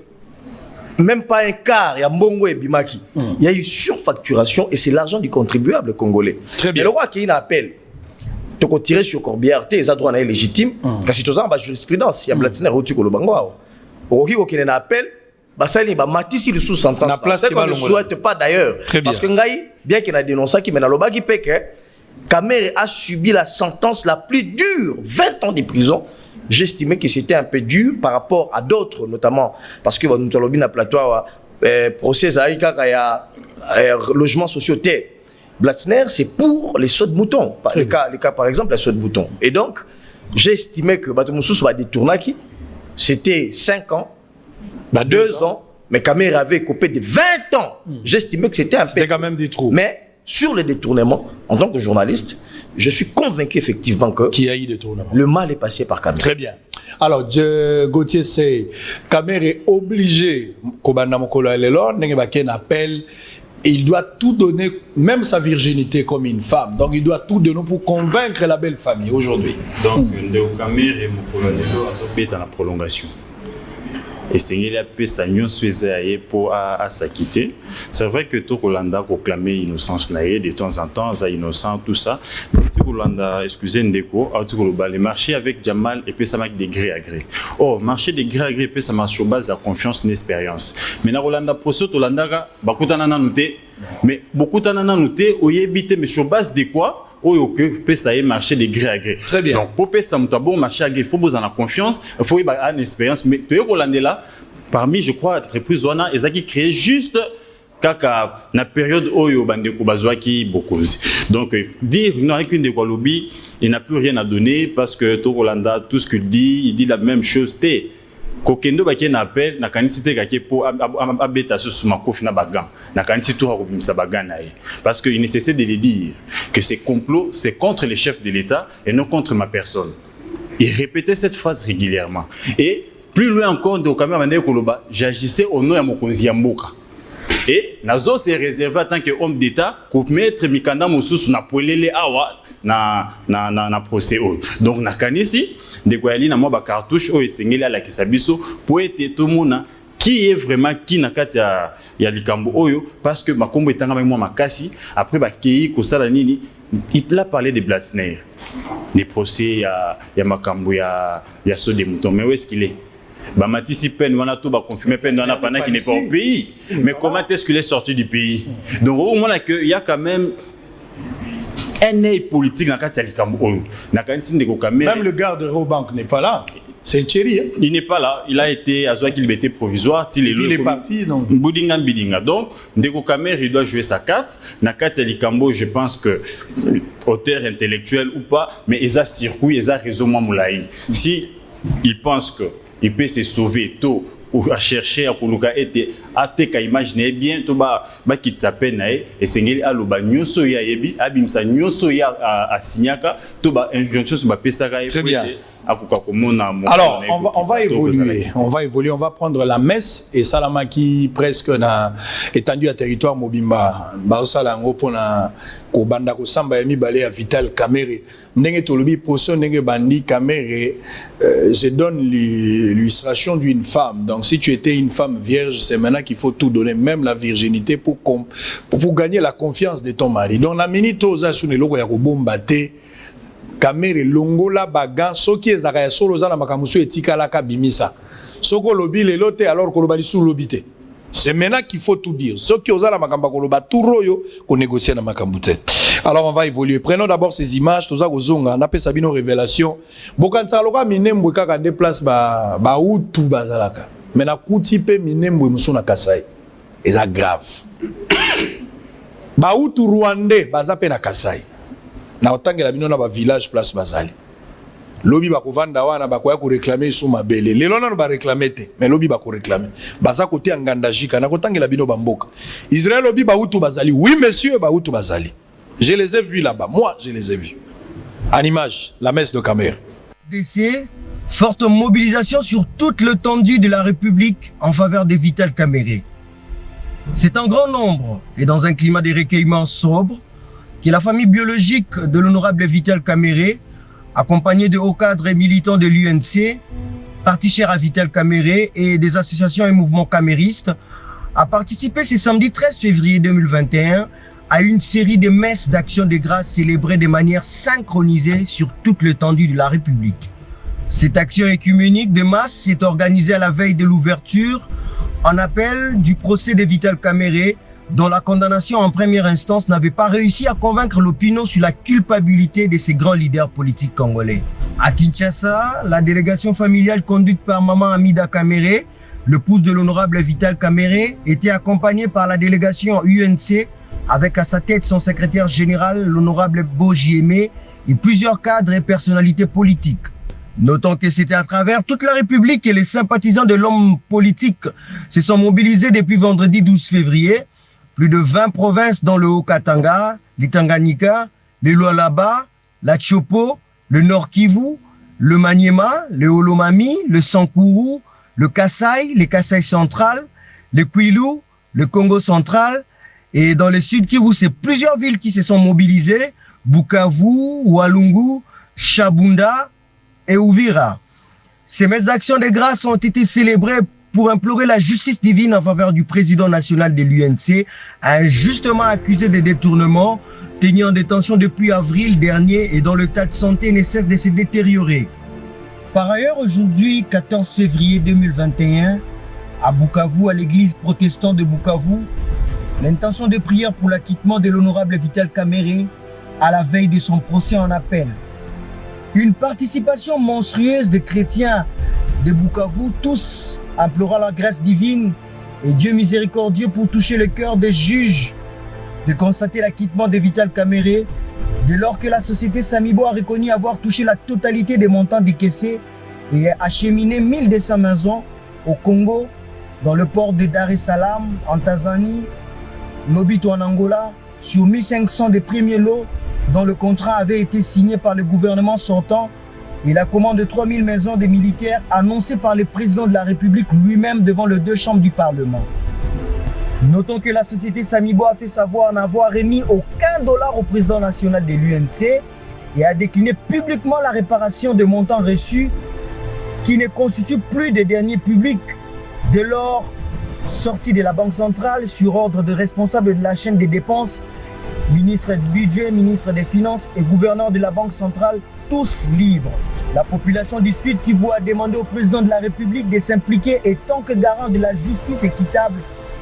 même pas un quart, il y a Mbongo et Bimaki. Il y a eu surfacturation et c'est l'argent du contribuable congolais. Très bien. Et le roi qui a un appel, tu peux tirer sur Corbière, tu es droit légitime, parce que tu as une jurisprudence, il y a Blatiner au Tuko le Bango. Au qui a un appel, Basali ba matisi le sous-sentence. C'est qu'on ne souhaite pas d'ailleurs. Parce que Ngaï, bien qu'il a dénoncé qui mène à l'Oba qui paie que Kamerhe a subi la sentence la plus dure, 20 ans de prison. J'estimais que c'était un peu dur par rapport à d'autres, notamment parce que nous avons un plateau procès à logement sociaux. Blatner, c'est pour les sauts de moutons. Les cas par exemple, les sauts de moutons. Et donc, j'ai estimé que Batomoussou soit détourné. C'était 5 ans. 2 ans, mais Kamerhe avait coupé de 20 ans. J'estimais que c'était un peu... C'était quand même des trous. Mais sur le détournement, en tant que journaliste, je suis convaincu effectivement que... Qu'il y a eu détournement. Le mal est passé par Kamerhe. Très bien. Alors, Gauthier, c'est Kamerhe est obligé, il doit tout donner, même sa virginité comme une femme. Donc, il doit tout donner pour convaincre la belle famille aujourd'hui. Donc, Kamerhe et Mokolo Lelo dans la prolongation. Et c'est il a pu s'agir pour s'acquitter. C'est vrai que tout le monde a proclamé innocence de temps en temps, ça innocent tout ça. Mais tout le monde a excusé Ndeko, les marchés avec Jamal et puis ça marche des gré à gré. Oh, marché des gré à gré puis ça marche sur base de confiance et d'expérience. Mais dans Rolanda procès tout le monde a beaucoup d'anana noté, mais beaucoup d'anana noté, au yébité mais sur base de quoi? Oh, que ça ait marché de gré à gré. Très bien. Donc, pour que ça bon marché à gré, il faut vous en la confiance, il faut avoir une expérience. Mais tu es Hollandais là, parmi, je crois, entreprises, ils ont créé juste kaka na période où il y a qui beaucoup. Donc, dire non avec une lobby, il n'a plus rien à donner parce que tout Hollanda, tout ce qu'il dit, il dit la même chose. Kokendo baki na appel na kanisite kake po abeta sur ma kofi na bagan na kanisite tout sa bagan na ye parce que il nécessite de le dire que ces complots c'est contre les chefs de l'État et non contre ma personne. Il répétait cette phrase régulièrement et plus loin encore de Kamerhe Mandé Koloba j'agissais au nom de Mokonzi ya Mboka. Et Nazo s'est réservé en tant qu'homme d'État pour mettre Mikanda Moussus na polele awa na procès. Donc na kanisi de Guayali na moba cartouche o esengeli ala kisabiso pour être tout le monde qui est vraiment qui na kati ya likambo oyo parce que makombo etanga avec moi makasi après ba kei ko sala nini il a parlé de Blatner des procès ya makambo ya saut des moutons mais où est-ce qu'il est? Matisi Pen, on a tout confirmé Pen pendant qu'il n'est pas au pays. Mais comment est-ce qu'il est sorti du pays? Donc au moment qu'il y a quand même un œil politique dans le Cameroun. Même le garde de Robank n'est pas là. C'est Thierry. Hein? Il n'est pas là. Il a été à Zoa liberté provisoire. Il est parti. Donc, Boudinga Bidinga. Donc, Ndeko Kamerhe, il doit jouer sa carte. Nakati Alikambo, je pense que auteur intellectuel ou pas, mais il a circuit, il a raison Moulaï. Si il pense que il peut se sauver tôt à chercher à koluka ete ateka imaginer bien to ba kitsa pena et sengeli aloba nyoso ya yebi abimsa nyoso ya asinyaka to ba injonction ba pesaka Très bien. Alors, on va évoluer. On va prendre la messe et Salama qui presque na étendu à territoire Mobimba. Baosalango pour na kobanda ko samba yami balé à Vital Kamere. Ndenge tolobi poso ndenge bandi Kamere. Je donne l'illustration d'une femme. Donc si tu étais une femme vierge, c'est maintenant qu'il faut tout donner, même la virginité pour gagner la confiance de ton mari. Donc la minute oza sunelo ko ya ko bombate Kamere longola bagan soki ezaka ya solo za na makamusu etikalaka bimisa soko lobi lelo te alors ko lobali sous lobité. C'est maintenant qu'il faut tout dire. Soki oza na makamba ko loba tout royo ko négocier na makambu te. Alors on va évoluer. Prenons d'abord ces images toza ko zonga na pesa bino révélation. Bokansa loka minembwe kaka de place ba utu bazalaka. Mais na kuti pe minembwe musuna Kasai. Eza grave. Ba utu Rwandais baza pe na Kasai. Na otangela bino na ba village place bazali lobi ba kovanda wana ba koya ko réclamer sous mabele lelo na ba réclamer te mais lobi ba ko réclamer baza côté nganda jika na kotangela bino bamboka Israël lobi ba utu bazali oui monsieur ba utu bazali je les ai vus là-bas moi je les ai vus en image la messe de Kamere. DC, forte mobilisation sur toute l'étendue de la République en faveur de Vital Kamere. C'est un grand nombre et dans un climat de recueillement sobre que la famille biologique de l'honorable Vital Kamere, accompagnée de hauts cadres et militants de l'UNC, parti cher à Vital Kamere et des associations et mouvements caméristes, a participé ce samedi 13 février 2021 à une série de messes d'action de grâce célébrées de manière synchronisée sur toute l'étendue de la République. Cette action écuménique de masse s'est organisée à la veille de l'ouverture en appel du procès de Vital Kamere, dont la condamnation en première instance n'avait pas réussi à convaincre l'opinion sur la culpabilité de ces grands leaders politiques congolais. À Kinshasa, la délégation familiale conduite par Maman Amida Kamere, l'épouse de l'honorable Vital Kamere, était accompagnée par la délégation UNC avec à sa tête son secrétaire général, l'honorable Boji Aimé, et plusieurs cadres et personnalités politiques. Notons que c'était à travers toute la République et les sympathisants de l'homme politique se sont mobilisés depuis vendredi 12 février. Plus de 20 provinces dans le Haut-Katanga, les Tanganyika, les Lualaba, la Chopo, le Nord Kivu, le Maniema, le Olomami, le Sankuru, le Kasaï, les Kasaï central, le Kwilu, le Congo central. Et dans le Sud Kivu, c'est plusieurs villes qui se sont mobilisées, Bukavu, Walungu, Shabunda et Uvira. Ces messes d'action de grâce ont été célébrées pour implorer la justice divine en faveur du président national de l'UNC, injustement accusé de détournement, tenu en détention depuis avril dernier et dont l'état de santé ne cesse de se détériorer. Par ailleurs, aujourd'hui, 14 février 2021, à Bukavu, à l'église protestante de Bukavu, l'intention de prière pour l'acquittement de l'honorable Vital Kamere à la veille de son procès en appel. Une participation monstrueuse de chrétiens de Bukavu, tous implorant la grâce divine et Dieu miséricordieux pour toucher le cœur des juges, de constater l'acquittement de Vital Kamere, dès lors que la société Samibo a reconnu avoir touché la totalité des montants décaissés et acheminé 1200 maisons au Congo, dans le port de Dar es Salaam, en Tanzanie, Lobito en Angola, sur 1500 des premiers lots dont le contrat avait été signé par le gouvernement sortant, et la commande de 3000 maisons des militaires annoncée par le président de la République lui-même devant les deux chambres du Parlement. Notons que la société Samibo a fait savoir n'avoir remis aucun dollar au président national de l'UNC et a décliné publiquement la réparation des montants reçus qui ne constituent plus des derniers publics dès lors sortis de la Banque centrale sur ordre de responsables de la chaîne des dépenses, ministre du budget, ministre des finances et gouverneur de la Banque centrale, tous libres. La population du Sud Kivu a demandé au président de la République de s'impliquer et tant que garant de la justice équitable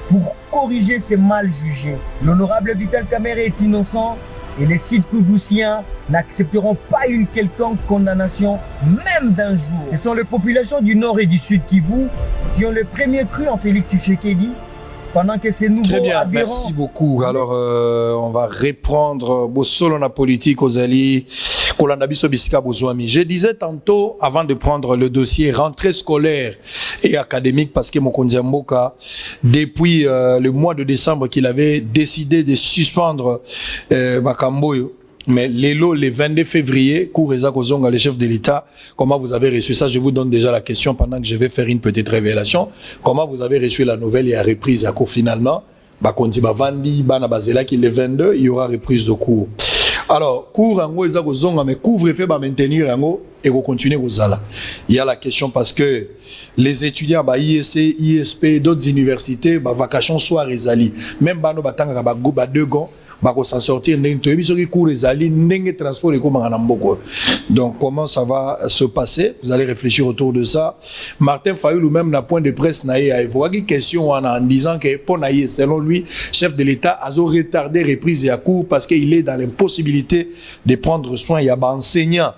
pour corriger ces mal jugés. L'honorable Vital Kamere est innocent et les Sud Kivusiens n'accepteront pas une quelconque condamnation, même d'un jour. Ce sont les populations du Nord et du Sud Kivu qui ont le premier cru en Félix Tshisekedi, pendant que ces nouveaux Très bien, adhérents... merci beaucoup. Alors, on va reprendre Bossolo na politique aux alliés. kolanda biso bisika bozwami. Je disais tantôt, avant de prendre le dossier rentrée scolaire et académique, parce que Mokonzi Mboka, depuis le mois de décembre qu'il avait décidé de suspendre Makamboyo, mais le 22 février, Koureza Kozonga, le chef de l'État, comment vous avez reçu ça? Je vous donne déjà la question pendant que je vais faire une petite révélation. Comment vous avez reçu la nouvelle et la reprise à cours finalement? Bakonti Bavandi, Bana Bazela, qui le 22, il y aura reprise de cours. Alors, cours en gros, Kozonga, mais couvre-feu va maintenir en gros et va continuer aux ala. Il y a la question parce que les étudiants, bah, ISC, ISP, d'autres universités, bah, vacation soir et zali. Même Bano Batanga, bah, go, bah, 2 gants. S'en sortir donc comment ça va se passer? Vous allez réfléchir autour de ça. Martin Fayulu même n'a point de presse n'a évoqué question en disant que Ponaïe, selon lui, chef de l'État a retardé reprise à cours parce qu'il est dans l'impossibilité de prendre soin. Il y a des enseignants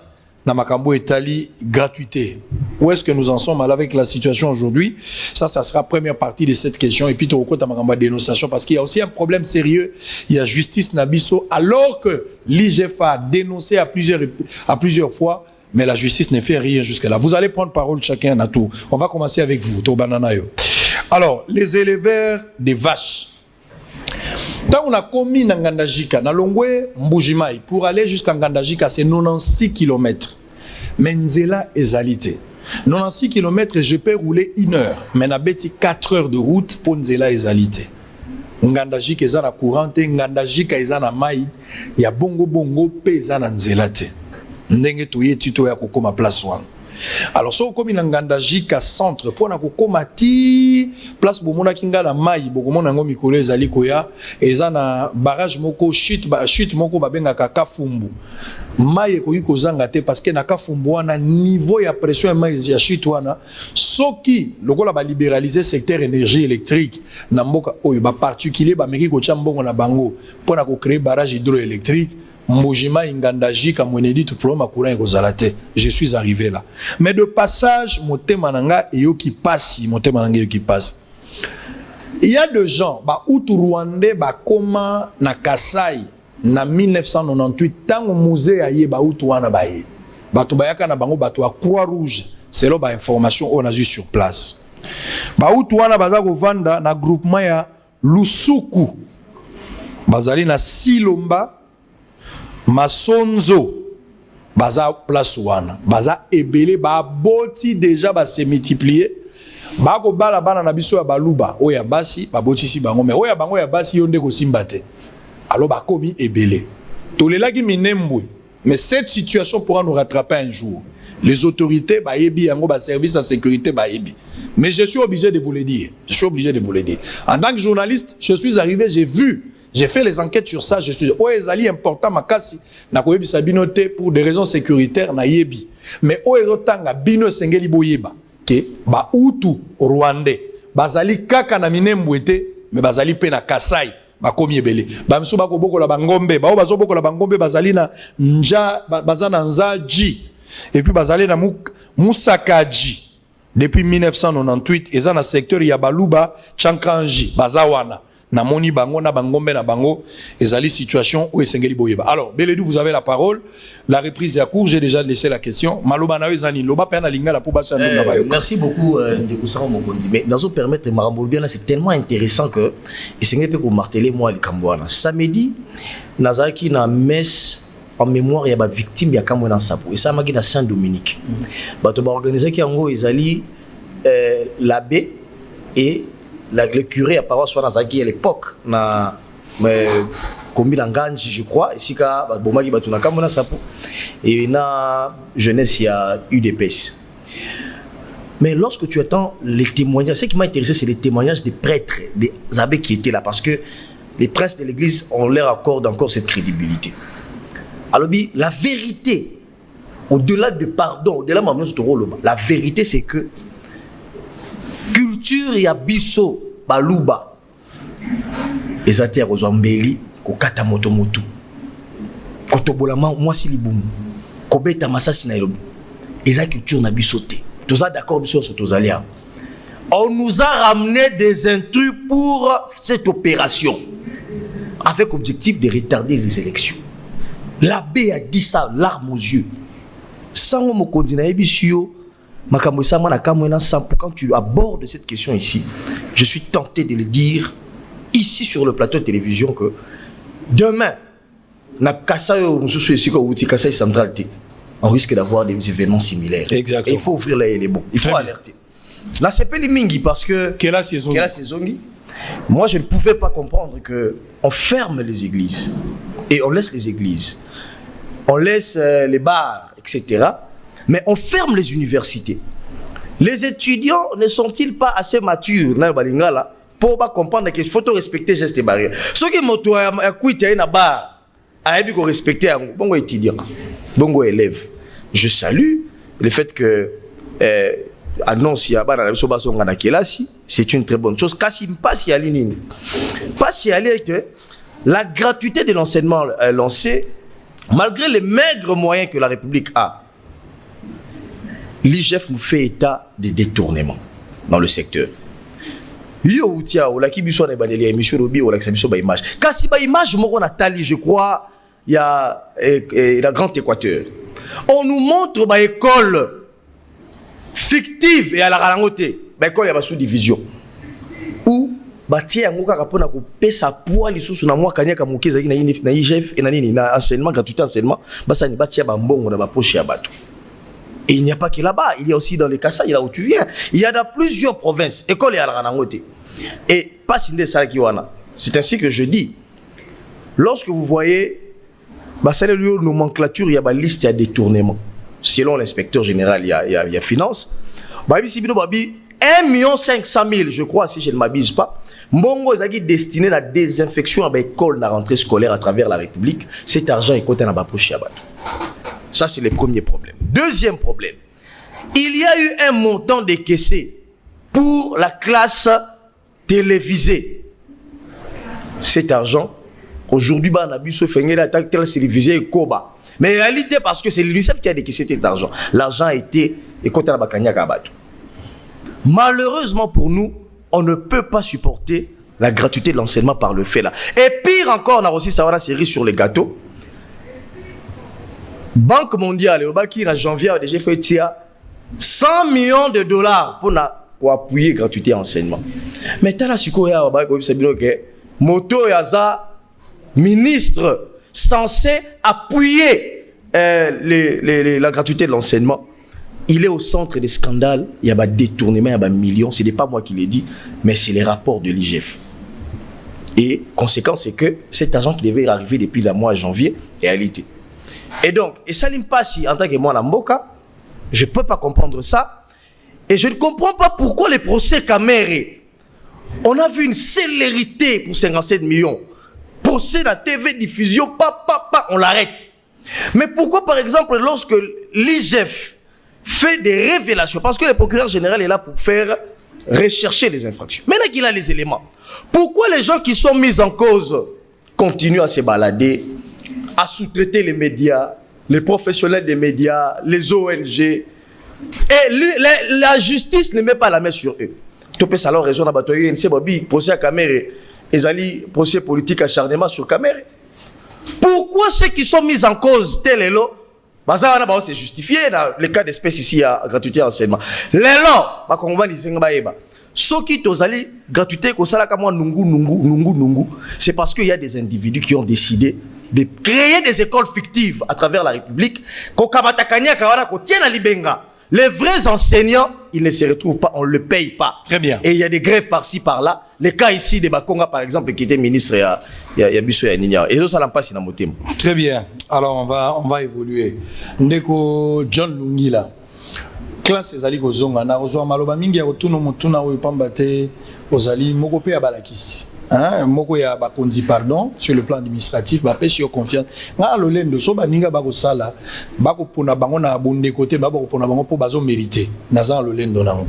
dans Makambo Italie gratuité. Où est-ce que nous en sommes avec la situation aujourd'hui? Ça sera la première partie de cette question. Et puis, tu as Makambo dénonciation parce qu'il y a aussi un problème sérieux. Il y a justice Nabiso, alors que l'IGF a dénoncé à plusieurs fois, mais la justice ne fait rien jusque-là. Vous allez prendre parole chacun à tout. On va commencer avec vous, Tobananayo. Alors, les éleveurs des vaches. Quand on a commis dans Ngandajika, dans Longwe, Mbujimai, pour aller jusqu'à Ngandajika, c'est 96 km. Mais Nzela est alité. 96 km, je peux rouler 1 heure. Mais na beti 4 heures de route pour Nzela est alité. Ngandajika est na courante, Ngandajika est na maï, il y a bongo pe est na Nzela te. Ndenge touye tito ya kokoma place wana. Alors, si vous avez un Ngandajika centre, pour na ti place bomona kinga na mai, bokomona ngo mikolo ezali koya, eza na barrage moko chute moko babenga Kafumbu. Mai ekoki kozanga te parce que na Kafumbu wana niveau ya pression mai ya chute wana, soki lokola ba libéraliser secteur énergie électrique na mboka oyo ba particulier ba meki ko chambongo na bango pour na ko créer barrage hydroélectrique. Mbujima Ngandajika mwenedi tout problème à courant ekozalate. Je suis arrivé là. Mais de passage, motema nanga eyo qui passe, motema nanga eyo qui passe. Il y a des gens, bah outu Rwandais, bah koma na Kasai na 1998 tango musée aye ba outu wana baye. Bato bayaka na bango bato a Croix-Rouge, c'est là ba information on a eu sur place. Ba outu wana baza ko vanda na groupement ya Lusuku. Bazali na Silomba Masonzo baza place wana baza ebele ba boti déjà ba se multiplier ba ko bala bana na biso ya baluba oya basi ba botisi bango mais oya bango ya basi yonde ko simbate alors ba komi ebele tolelaki minembwe mais cette situation pourra nous rattraper un jour. Les autorités ba yebi yango ba service de sécurité ba yebi, mais je suis obligé de vous le dire, en tant que journaliste je suis arrivé, j'ai fait les enquêtes sur ça, je suis dit, oh, ezali important makasi na koyebi sa binote pour des raisons sécuritaires na yebi. Mais oh ezotanga bino sengeli boyeba ke ba utu Rwandais bazali kaka na minembwete mais bazali pe na Kasai ba komi ebele. Ba mso ba ko bokola bangombe, ba bazo bokola bangombe bazali na nja bazana nzaji et puis bazali na Musakaji depuis 1998 eza na secteur ya Baluba Chankanji bazawana. Na moni bango na bangombe na bango ezali situation où esengeli boyeba. Alors Beledou, vous avez la parole. La reprise est à court, j'ai déjà laissé la question. Maloba na ezani loba pena lingala pour basa na bayo. Merci beaucoup de Kusama Mokondi. Mais dans permettre Marambolbia là c'est tellement intéressant que esengeli peut ko marteler moi le Kambwana. Samedi nazaki na messe en mémoire ya ba victime ya Kambo na Sapo. Et ça maki na Saint-Dominique. Bato ba organiser ki yango ezali l'abbé et le curé à paroisse soit dans à l'époque na commis l'Anganji je crois ici ka bomaki batuna kamona sapo et na jeunesse il y a eu des pèses. Mais lorsque tu attends les témoignages, ce qui m'a intéressé c'est les témoignages des prêtres, des abbés qui étaient là parce que les princes de l'église on leur accorde encore cette crédibilité. Alors la vérité au-delà de pardon, au-delà de la vérité c'est que culture ya biso baluba ezati ya kozwa mbeli kokata moto kotobola mwasi libumu kobeta masasi na elobi eza culture na biso te toza d'accord biso so tozali. On nous a ramené des intrus pour cette opération avec objectif de retarder les élections. L'abbé a dit ça, larmes aux yeux. Sans mon continent, quand tu abordes cette question ici, je suis tenté de le dire ici sur le plateau de télévision que demain, on risque d'avoir des événements similaires. Exactement. Et il faut ouvrir les bons. Il faut alerter. Là, c'est pas les mingi parce que. Quelle a saison? Moi, je ne pouvais pas comprendre qu'on ferme les églises et on laisse les églises, on laisse les bars, etc. Mais on ferme les universités. Les étudiants ne sont-ils pas assez matures pour comprendre qu'il faut respecter les gestes et barrières? Ceux qui m'ont quitté un bar, il faut respecter un bon étudiant, bon élève. Je salue le fait que annonce c'est une très bonne chose. La gratuité de l'enseignement lancé, malgré les maigres moyens que la République a, l'IGF nous fait état de détournement dans le secteur. Je crois il y a la Grande Équateur. On nous montre une école fictive et à la ralangote, école il y a sous-division. Où batia yango kaka pona ko pesa poids lisusu na mwa kanyaka mukeza na IGF et na enseignement gratuit enseignement basani batia ba mbongo na ba poche ya bato. Et il n'y a pas que là-bas, il y a aussi dans les Kassai, là où tu viens. Il y a dans plusieurs provinces, école et à la ralangote. Et pas si c'est ainsi que je dis. Lorsque vous voyez nomenclature, il y a une liste de détournement. Selon l'inspecteur général, il y a finance. 1,5 million, je crois, si je ne m'abuse pas. Mbongo est destiné à la désinfection à l'école, à la rentrée scolaire à travers la République. Cet argent est côté dans la poche. Ça, c'est le premier problème. Deuxième problème. Il y a eu un montant décaissé pour la classe télévisée. Cet argent, aujourd'hui, on a vu ce phénomène d'attaque télévisée et Koba. Mais en réalité, parce que c'est l'UNICEF qui a décaissé cet argent. L'argent a été écouté à la Bakanya Kabatou. Malheureusement pour nous, on ne peut pas supporter la gratuité de l'enseignement par le fait là. Et pire encore, on a aussi savoir la série sur les gâteaux. Banque mondiale, au Baki, en janvier, a déjà fait 100 millions de dollars pour appuyer la gratuité d'enseignement. Mais tu as la sukoya, moto yaza ministre censé appuyer la gratuité de l'enseignement. Il est au centre des scandales, il y a des détournements, il y a des millions, ce n'est pas moi qui l'ai dit, mais c'est les rapports de l'IGF. Et conséquence, c'est que cet argent qui devait arriver depuis le mois de janvier est réalité. Et donc, et Salim Passi, en tant que moi, Namboka, je ne peux pas comprendre ça. Et je ne comprends pas pourquoi les procès Kamere, on a vu une célérité pour 57 millions. Procès de la TV diffusion, on l'arrête. Mais pourquoi, par exemple, lorsque l'IGF fait des révélations, parce que le procureur général est là pour faire rechercher les infractions. Maintenant qu'il a les éléments, pourquoi les gens qui sont mis en cause continuent à se balader, à sous-traiter les médias, les professionnels des médias, les ONG, et la justice ne met pas la main sur eux. Tu peux alors raison à batailler, procès à Kamere, et procès politique acharnement sur Kamere. Pourquoi ceux qui sont mis en cause, tel et l'autre, c'est justifié dans le cas d'espèce ici à gratuité enseignement. Les lots, ceux qui tozali gratuité c'est parce qu'il y a des individus qui ont décidé de créer des écoles fictives à travers la République. Les vrais enseignants, ils ne se retrouvent pas, on ne le paye pas. Très bien. Et il y a des grèves par-ci, par-là. Les cas ici de Bakonga, par exemple, qui était ministre, il y a Bissou et Nina. Et ça n'a pas si Très bien. Alors, on va évoluer. Ndeko John Lungila. Classe ezali kozonga na kozwa maloba mingi ya kotuno mutuna oyo pambate ozali moko pe ya balakisi. Moko ya bakondi pardon sur le plan administratif ba pesi yo confiance. Nga lolendo so baninga bakosala bakopona bango na bonde côté bakopona bango po bazo mériter. Naza lolendo nango.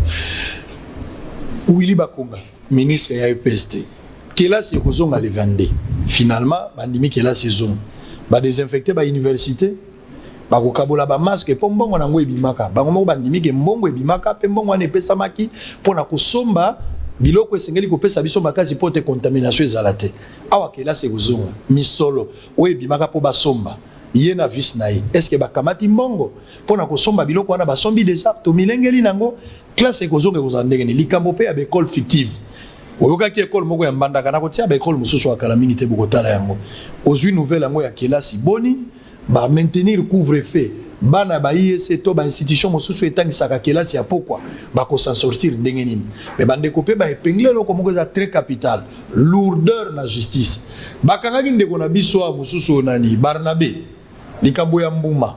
Willy Bakonga, ministre ya EPST. Kela se kozonga le 22. Finalement, bandimi kela saison. Ba désinfecter ba université. Bako kabola ba masque po mbongo nango ebimaka bango moko bandimi ke mbongo ebimaka pe mbongo ane pesa maki pona kosomba biloko esengeli kopesa biso makasi pote contamination ezala te awa kela se kozonga misolo o ebimaka po basomba ye na vis na ye est-ce que bakamati mbongo pona kosomba biloko wana basombi déjà to milengeli nango classe ekozonga kozala ndenge ni likambo pe ya école fictive oyokaki école moko ya mbandaka na kotia ba école mosusu akala mingi te bokotala yango ozwi nouvelle yango ya kelasi boni ba maintenir couvre-feu bana ba IEC to ba institution mosusu etangisaka kelasi ya pokwa bako s'en sortir ndenge nini mais bande kopé ba épingler loko moko za très capital lourdeur na justice bakangaki ndeko na biso a mosusu nani Barnabé likambo ya mbuma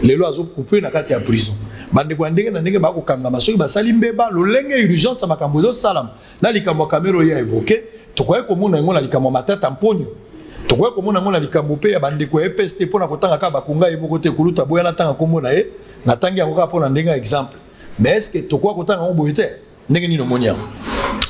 lelo azo couper na kati ya prison bande kwa ndenge na ndenge bako kangama soki basali mbeba lolenge urgence makambo zo salam na likambo kamero ya évoqué tokoye komona ngo na likambo matata mponyo tokoye komona ngo na likambo pe ya bande kwa EPST pona kotanga ka bakunga yeboko te kuluta boya na tanga komona na tangi yango ka pona ndenge exemple mais est-ce que tokoye kotanga ngo boyete ndenge nino monia.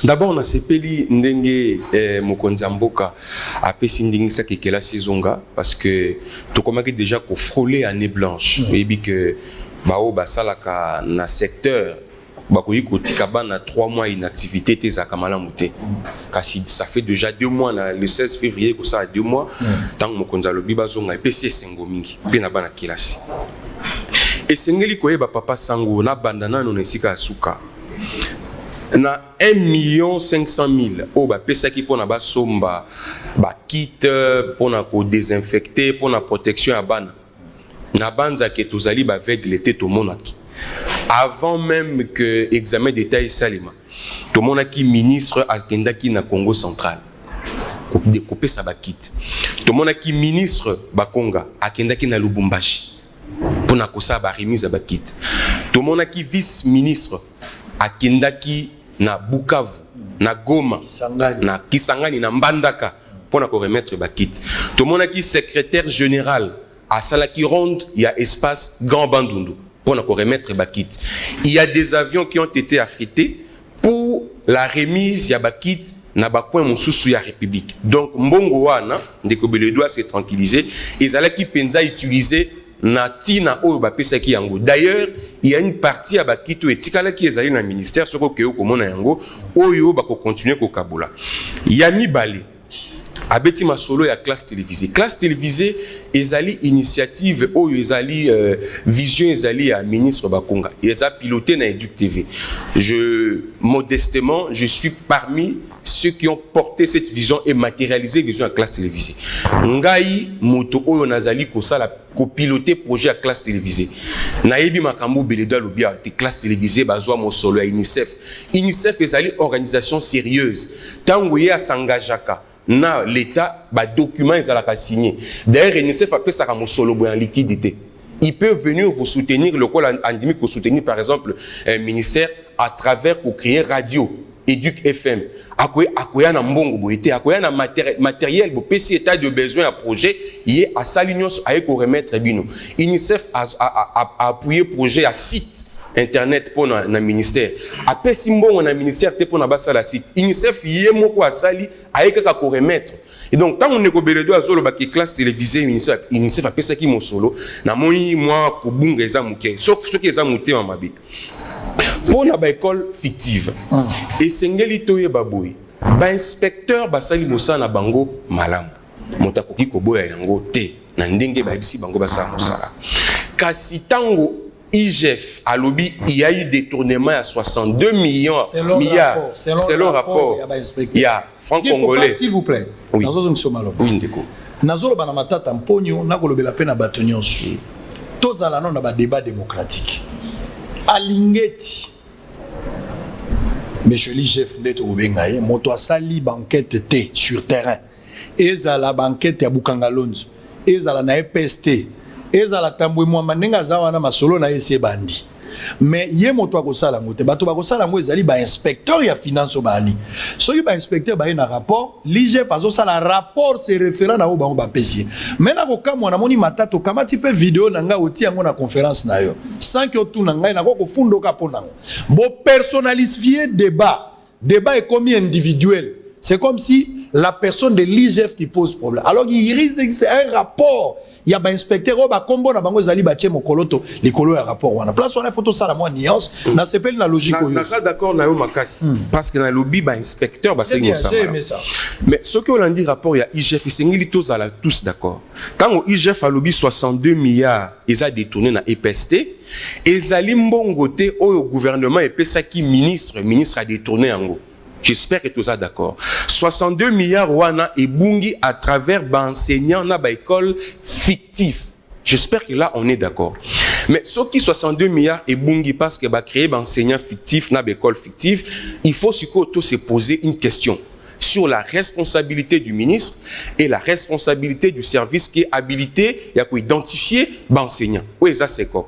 D'abord on a sepeli ndenge mokonzi mboka apesi ndingisa kekela saisonga parce que tokomaki déjà ko frôler année blanche et bi que bao basalaka na secteur bakoyi kotika bana 3 mois inactivité te za kamala muté kasi ça fait déjà 2 mois le 16 février ko ça 2 mois tant mokonzi lobi bazonga epesi sengo mingi pe na bana kilasi et sengeli koyeba papa sango na bandana no nesika suka na 1,500,000 o ba pesa ki pona ba somba ba kit pona ko désinfecter pona protection ya bana na banza ke tozali ba aveugle te to monaki avant même que examen d'état salima to monaki ministre akendaki na Congo central ko découper sa ba kit to monaki ministre bakonga akendaki na Lubumbashi pona ko sa ba remise ba kit to monaki vice ministre akendaki na Bukavu, na Goma, na Kisangani, na Mbandaka, pour na remettre ba kit. Tout le monde qui secrétaire général à Salaki Ronde, il y a espace Grand Bandundu pour na remettre ba kit. Il y a des avions qui ont été affrétés pour la remise ya ba kit na ba coin mosusu ya République. Donc mbongo wana ndeko bele doit se tranquilliser et Salaki penza utiliser na tina oyo bapesa ki yango. D'ailleurs, il y a une partie à bakito etikala ki ezali na ministère soko ke okomona yango oyo bako continuer ko kabola. Ya mibale abeti masolo ya classe télévisée. Classe télévisée ezali initiative oyo ezali vision ezali ya ministre Bakonga. Il a piloté na Educ TV. Modestement, je suis parmi ceux qui ont porté cette vision et matérialisé la vision à classe télévisée. Ngai moto oyo nazali ko sala ko piloter projet à classe télévisée. Nayebi makambo beledo lobia te classe télévisée bazwa mo solo ya UNICEF. UNICEF ezali organisation sérieuse. Tango ye asangajaka na l'état ba document ezalaka signé. D'ailleurs UNICEF a pesa ka mo solo en liquidité. Il peut venir vous soutenir le col endémique pour soutenir par exemple un ministère à travers pour créer radio Educ FM. Akoya na mbongo boité, akoya na matériel bo PC état de besoin à projet, il est à Salignos à ko remettre bino. UNICEF a appuyé projet à site internet pour na ministère. A pesi mbongo na ministère te pour na basa la site. UNICEF yé moko a sali a ko remettre. Et donc tant on est ko beledo azolo ba ki classe télévisée UNICEF a pesa ki mo solo na moni moi ko bunga eza muke. Sauf ceux qui eza muté en mabi. Pour la école fictive et sengeli toye baboy ba inspecteur basali mosala bango malamu motakoki koboya yango te na ndenge ba bisi bango basala mosala kasi tango IGF alobi il y a eu détournement à 62 milliards selon rapport il y a franc congolais s'il vous plaît oui oui ndeko nazolo bana matata mponyo nakolobela pe na bato nyonso tozala na ba débat démocratique alingeti monsieur l'IGF ndeto obengaye moto asali banquette te sur terrain ezala banquette ya Bukangalonzo ezala na EPST ezala tambwe mwa mandenga zawa na masolo na ese bandi mais ye moto akosala ngote bato bakosala ngo ezali ba inspecteur ya finance bani soki ba inspecteur ba na rapport l'IGF azosala rapport se référant na obango ba pesi mais na kokamwa na moni matato kamati pe vidéo na nga oti yango na conférence na yo sans que otu na ngai na ko fundoka ponango bo personnalifier débat est comme individuel c'est comme si la personne de l'IGF qui pose problème. Alors il risque d'exister un rapport. Il y a un inspecteur, il y a un bango zali bache mokoloto, les colos un rapport. On a place on a photo ça la moins nuance. Na s'appelle la logique. Na ça d'accord na yo makasi parce que na lobby ba inspecteur ba c'est ça. Mais ce que on dit rapport il y a IGF sengili tous d'accord. Quand IGF a lobby 62 milliards ils a détourné na EPST et zali mbongote au gouvernement et pesa qui ministre a détourné en. J'espère que tout ça d'accord. 62 milliards wana et bungi à travers enseignants na ba école fictif. J'espère que là on est d'accord. Mais ce qui 62 milliards et bungi parce que ba créer enseignants fictifs na ba école fictive, il faut surtout se poser une question sur la responsabilité du ministre et la responsabilité du service qui est habilité et à identifier l'enseignant. Oui, ça c'est quoi?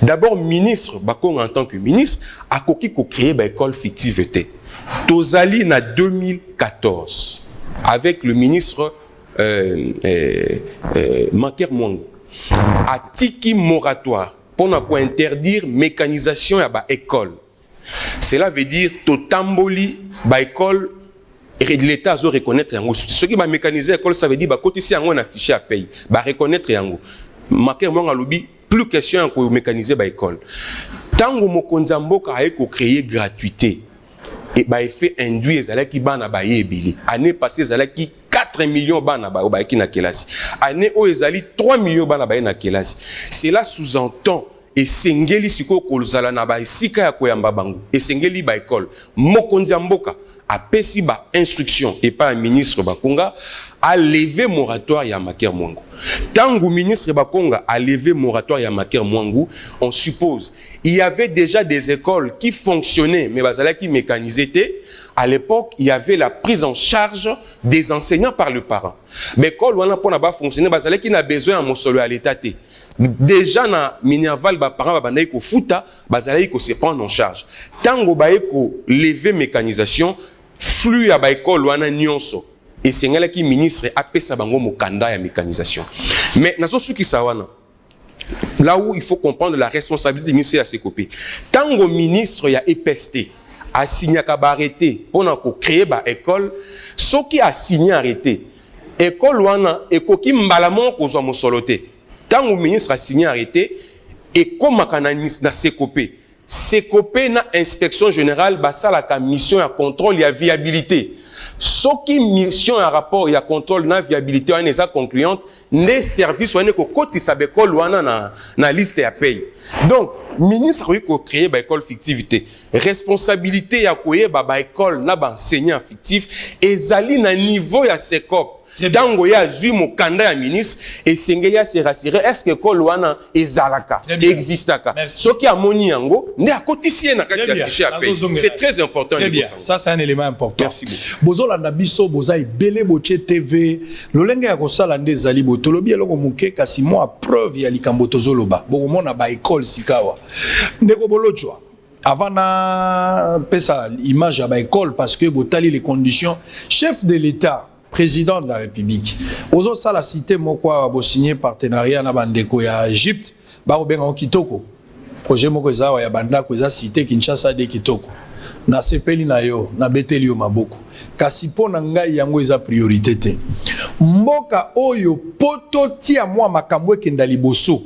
D'abord, ministre, en tant que ministre, a créé une école fictive. Tozali na 2014 avec le ministre Manker Mwangu a tiki moratoire pour interdire mécanisation à l'école. Cela veut dire totamboli ba école et l'État doit reconnaître yango. Ce qui va mécaniser l'école, ça veut dire bah côté si yango un affiché à payer, bah reconnaître yango. Manker Mwangu a lobby plus question de mécaniser ba école. Tango mokonza mboka a créé gratuité. Et bah effet induit ezala ki bana ba yebili. Année passée ezala ki 4 millions bana ba ki na kelasi. Année o ezali 3 millions bana ba na kelasi. Cela sous-entend et sengeli siko kolzala na ba sika ya koyamba bango. Et sengeli ba école mokonzi mboka a pesi ba instruction et pas un ministre Bakonga a levé moratoire ya Manker Mwangu. Tango ministre Bakonga a levé moratoire ya Manker Mwangu, on suppose il y avait déjà des écoles qui fonctionnaient mais bazala qui mécanisaient. À l'époque, il y avait la prise en charge des enseignants par le parent. Mais l'école wana pona ba fonctionner bazala qui n'a besoin en mosolo à l'état. Déjà na Minerval ba parents ba bandai ko futa bazala ko se prendre en charge. Tango ba ko lever mécanisation flux à ba école wana nyonso. Et c'est là qui ministre a pesa bango mokanda ya mécanisation. Mais nazo suki sawana. Là où il faut comprendre la responsabilité du ministère à ses copies. Tango ministre ya EPST a signé à arrêté pour créer ba école, ce qui a signé arrêté. École wana ekoki mbalamon ko zo mosoloté. Tango ministre a signé arrêté et comme makananis na sekopé. Sekopé na inspection générale basa la mission à contrôle et viabilité. Ce qui mission à rapport et à contrôle na viabilité on est concluante les services on est ko koti sa école wana na liste à paye. Donc ministre ko créer ba école fictivité responsabilité ya koye ba école na ba enseignant fictif ezali na niveau ya sekop. Tango ya zui mokanda ya ministre et sengeli a se rassurer est-ce que école wana ezalaka existaka. Ce qui a moni yango ne a cotisé na kati ya fichier à paye. C'est très important. Très bien. Ça c'est un élément important. Merci beaucoup. Bozola na biso bozai belé boche TV lolenge ya kosala ndezali botolobi eloko muke kasi mo a preuve ya likambo tozoloba. Bokomona ba école sikawa. Ndeko bolojwa. Avant na pesa image à ba école parce que botali les conditions chef de l'État président de la République. Ozo ça la cité moko a signé partenariat na bandeko ya Égypte ba obenga kitoko. Projet moko za ya banda ko za cité Kinshasa de kitoko. Na sepeli na yo na beteli yo maboko. Kasi pona ngai yango eza priorité te. Mboka oyo poto tia mwa makambo ekenda liboso.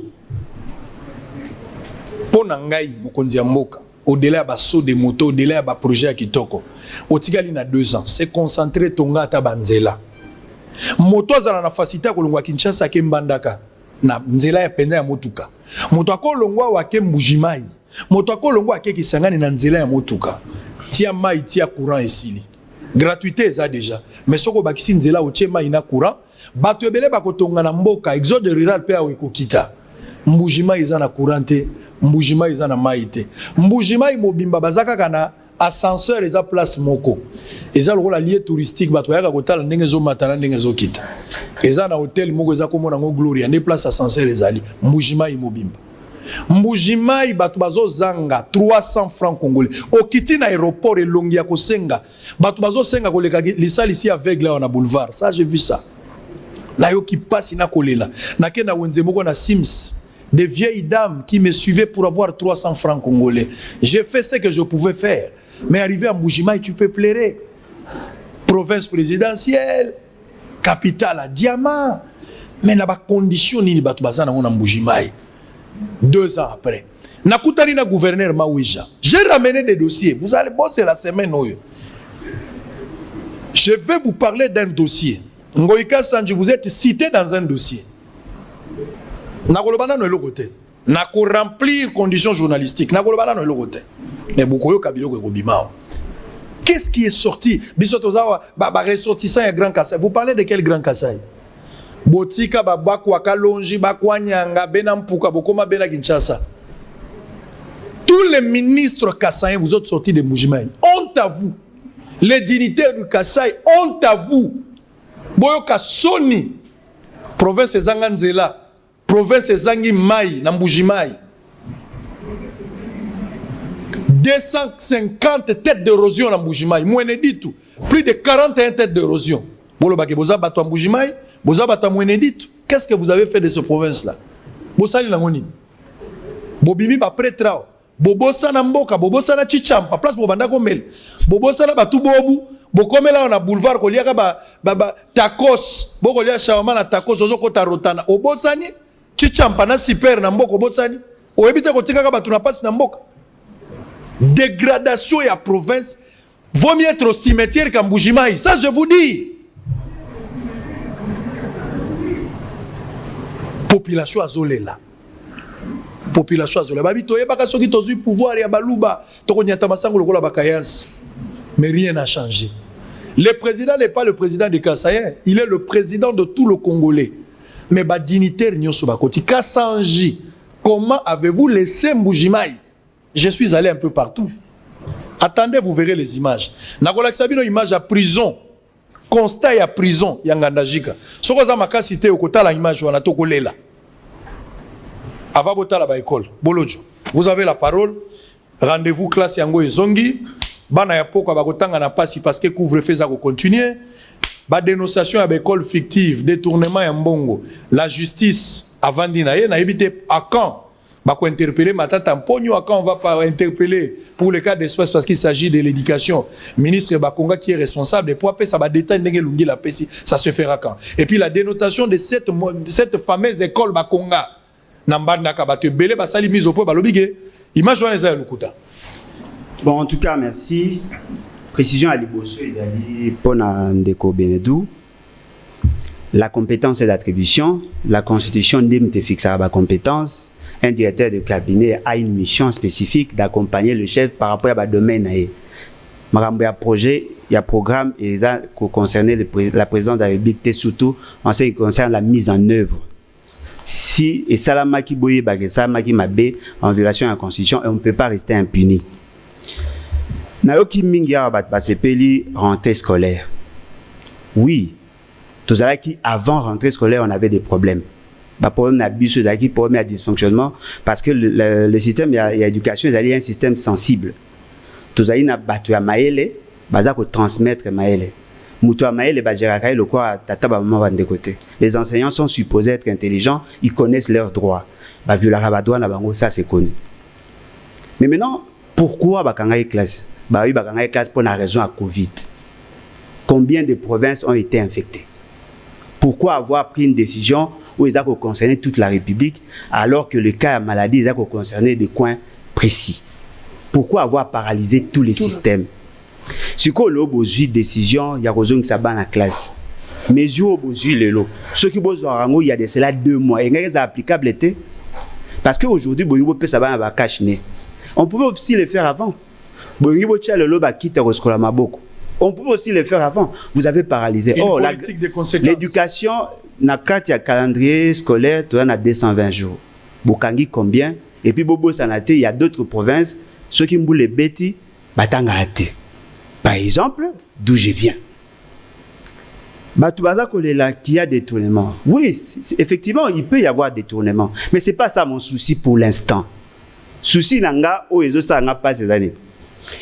Pona ngai mokonzi ya mboka au-delà ya baso de moto au-delà ya ba projet ya kitoko. Otigali na 2 ans, c'est concentré tonga ta banzela. Moto azala na facilité ko longwa Kinshasa ke mbandaka na nzela ya penda ya motuka. Moto akolongwa wake mbujimai. Moto akolongwa ke kisangani na nzela ya motuka. Tia mai tia courant esili. Gratuité eza déjà. Mais soko bakisi nzela otie mai na courant, bato ebele bakotonga na mboka exode rural pe awe kokita. Mbujimai eza na courant te, mbujimai eza na mai te. Mbujimai mobimba bazaka kana ascenseur eza place moko eza lokola lieu touristique bato yaka kotala ndenge zo matana ndenge zo kita eza na hôtel moko eza komona ngo Gloria ne place ascenseur ezali mbujimai mobimba mbujimai bato bazo zanga 300 francs congolais okiti na aéroport elongi ya kosenga bato bazo senga koleka lisali ici aveugle na boulevard ça j'ai vu ça la yo qui passe na kolela na kena wenze moko na Sims des vieilles dames qui me suivaient pour avoir 300 francs congolais j'ai fait ce que je pouvais faire. Mais arrivé à Mbujimai, tu peux pleurer. province présidentielle, capitale à diamant. Mais na ba condition ni batu bazana ngona Mbujimai. 2 ans après. Nakutani na gouverneur Maouija. J'ai ramené des dossiers. Vous allez bosser la semaine. Je vais vous parler d'un dossier. Ngoïka Sanji, vous êtes cité dans un dossier. Nakolobana no elokote. Nako remplir conditions journalistiques. Nakolobana no elokote. Mais Bukoyo Kabilo ko bimao. Qu'est-ce qui est sorti? Bisotozawa ba ressortissant ya Grand Kassai. Vous parlez de quel Grand Kassai? Botika babakwa kalonji bakwanyanga benampuka bokoma bena Kinshasa. Tous les ministres kassaïens, vous êtes sortis de Mbujimai. Honte à vous. Les dignitaires du Kassai, honte à vous. Boyoka Soni, province Zanganzela, province Zangi Mai, Mbujimai. 250 têtes d'érosion dans Mbujimai. Moueneditu. Plus de 41 têtes d'érosion. Bolobake boza bato Mbujimai, boza bato Moueneditu. Qu'est-ce que vous avez fait de cette province-là? Bosali langoni. Bobimi ba prêtre. Bobosa na mboka, bobosa na chichampa, place bobanda komel. Bobosa na batu bobu, bokomela na boulevard koliaka ba tacos. Bokolia shawarma na tacos ozo kota rotana. Obosani chichampa na super na mboko obosani. Oebite kotika ka batu na passe na mboka. Dégradation ya province. Vaut mieux être au cimetière qu'à Mbujimai. Ça je vous dis. Population azolela. Population azolela. Babi toye baka soki tozu pouvoir ya baluba. Toko nyata masango lokola bakayas. Mais rien n'a changé. Le président n'est pas le président de Kassaïen. Il est le président de tout le Congolais. Mais ba dignitaire nyoso bakoti. Kassanji, comment avez-vous laissé Mbujimai? Je suis allé un peu partout. Attendez, vous verrez les images. Nakola Sabino image à prison. Constat à prison Yanganda Jika. Sokoza makasite okota la image wana tokolela. Avabota la ba école. Bolojo. Vous avez la parole. Rendez-vous classe yango ezongi. Bana ya poko bakotanga na pasi parce que couvre-feu za ko continuer. Ba dénonciation à école fictive, détournement ya mbongo. La justice avant dinaye na ebité à quand bako interpeller matata mponyo à quand on va pas interpeller pour le cas d'espèce parce qu'il s'agit de l'éducation. Ministre Bakonga qui est responsable et pour appeler ça ba détail ndenge lungi la pesi, ça se fera quand. Et puis la dénotation de cette fameuse école Bakonga. Nambanda kabate belé basali mise au point balobige. Image wana za lukuta. Bon, en tout cas, merci. Précision à Liboso, ils ont dit pour Ndeko Benedou. La compétence et l'attribution, la Constitution te fixe la compétence. Un directeur de cabinet a une mission spécifique d'accompagner le chef par rapport à la domaine. Il y a projet, il y a programme et ça concerne la présidence de la République, surtout en ce qui concerne la mise en œuvre. Si et Salama qui boye Salama qui mabé en violation de la Constitution, et on ne peut pas rester impuni. Nayoki mingia basepeli rentrée scolaire. Oui, tout ça qui avant rentrée scolaire on avait des problèmes. Bah problème d'abus, d'aki problème de dysfonctionnement parce que le système d'éducation il y a un système sensible. Tout ça na batu ya maele, baza ko transmettre maele. Mutu ya maele ba géraka le quoi tata ba maman de côté. Les enseignants sont supposés être intelligents, ils connaissent leurs droits. Ba viola ba droit na bango ça c'est connu. Mais maintenant pourquoi ba kanga classe? Bah oui, bah classe pour la raison à Covid. Combien de provinces ont été infectées? Pourquoi avoir pris une décision où ils ont concerné toute la République alors que le cas de maladie ils ont concerné des coins précis? Pourquoi avoir paralysé tous les systèmes? Si on a besoin de décision, il y a besoin de ça dans la classe. Mais je besoin de l'eau. Ce qui besoin il y a de cela 2 mois. Et est applicable l'été? Parce qu'aujourd'hui, on pouvait aussi le faire avant. On pouvait aussi le faire avant. Vous avez paralysé. Oh, l'éducation, na carte il y a calendrier scolaire, tu en as 220 jours. Bokangi combien? Et puis Bobo Sanate, il y a d'autres provinces, ceux qui m'boulent les bêtis, batanga até. Par exemple, d'où je viens. Batubaza Kolela qui a détournement. Oui, effectivement, il peut y avoir détournement. Mais c'est pas ça mon souci pour l'instant. Souci nanga, oh, ils ont pas ces années.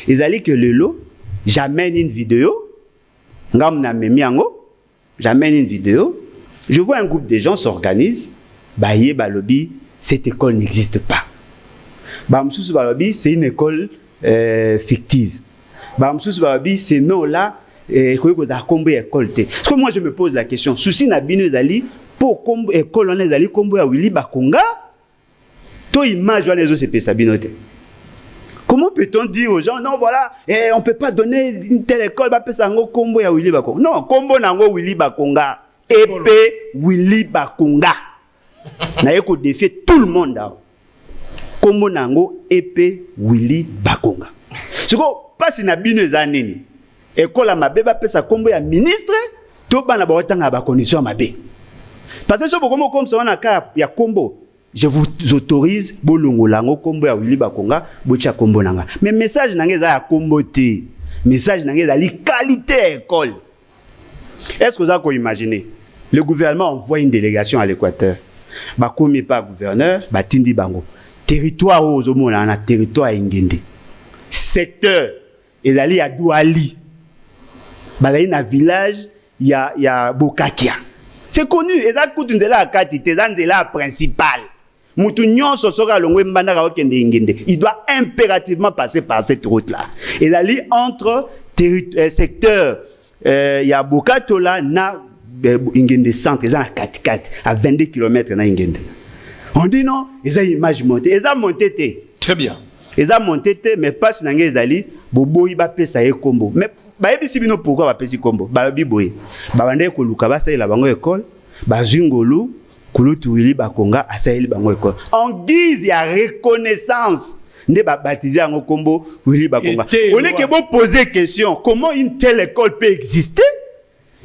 Ils allaient que le lot, j'amène une vidéo, j'amène une vidéo, je vois un groupe de gens s'organisent, baye balobi, cette école n'existe pas. Bamsous balobi, c'est une école fictive. Bamsous balobi, ces noms-là, kombo école te. Parce que moi je me pose la question, souci na bino ezali pour kombo école on ezali kombo ya Willy Bakonga to image wana ezo sepesa bino te. Comment peut-on dire aux gens non voilà on peut pas donner une telle école ba pesa ngo kombo ya Willy Bakonga. Non, kombo nango Willy Bakonga épée Willy Bakonga. Na yeko défier tout le monde là. Kombo nango épée Willy Bakonga. Siko pasi na bino ezanini. École mabe ba pesa kombo ya ministre to bana ba otanga ba condition mabe. Parce que so bokomo comme ça on a ka ya kombo, je vous autorise bolongolango kombo ya Willy Bakonga bocha kombo nanga. Mais message nanga za ya kombo te. Message nanga za li qualité école. Est-ce que vous avez imaginé le gouvernement envoie une délégation à l'Équateur. Ba komi pas gouverneur, ba tindi bango. Territoire aux omona na territoire ingende. Secteur ezali à Douali. Balayi na village ya Bokakia. C'est connu, eza kutunzela akati tezandela principal. Mutu nyonso soka longwe mbanda ka okende ingende. Il doit impérativement passer par cette route là. Ezali entre secteur ya Bokatola na ingende centre, eza na 4x4 à 22 km na ingende. On dit non, eza image montée, eza monté te. Très bien. Eza monté te mais passe na ngezali boboyi ba pesa ye kombo. Mais ba yebi sibino pourquoi ba pesi kombo? Ba bi boye. Ba bande ko luka ba sa ila bango école, ba zingolu kulutu Willy Bakonga asaili bango école. En guise ya reconnaissance, ne ba baptiser en kombo Willy Bakonga. On est que bon poser question, comment une telle école peut exister?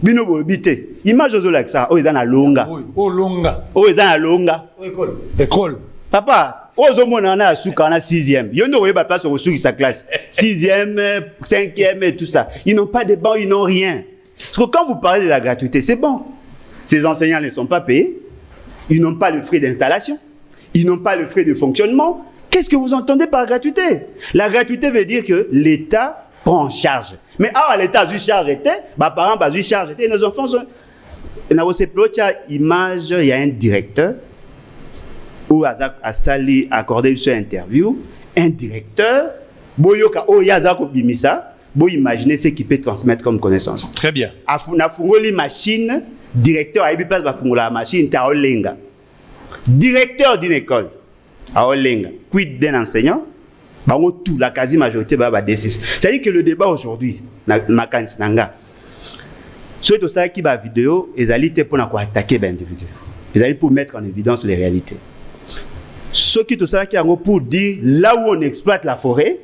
Bino bobité. Image aux like ça, oh ils en a longa. Oh longa. Oh ils en a longa. École. École. Papa, Ozomona na suka na 6e. Yo no ba place au suki sa classe. 6e, 5e et tout ça. Ils n'ont pas de bancs, ils n'ont rien. Parce que quand vous parlez de la gratuité, c'est bon. Ces enseignants ne sont pas payés. Ils n'ont pas le frais d'installation. Ils n'ont pas le frais de fonctionnement. Qu'est-ce que vous entendez par gratuité? La gratuité veut dire que l'État prend en charge. Mais l'État a eu charge était, bah parents pas eu charge était, nos enfants sont. Dans ces image, il y a un directeur où a sali accordé une interview, un directeur, boyoka o yazako bimisa, bo imaginer ce qu'il peut transmettre comme connaissance. Très bien. Afuna fungoli machine, directeur a pas ba fungola machine ta olenga. Directeur d'une école a olenga. Quid d'un enseignant? Bango tout la quasi majorité ba D6. C'est-à-dire que le débat aujourd'hui na makansi nanga. Soit tout ça qui va vidéo, ezali te pour na ko attaquer ben individu. Ezali pour mettre en évidence les réalités. Ce qui tout ça qui est pour dire là où on exploite la forêt,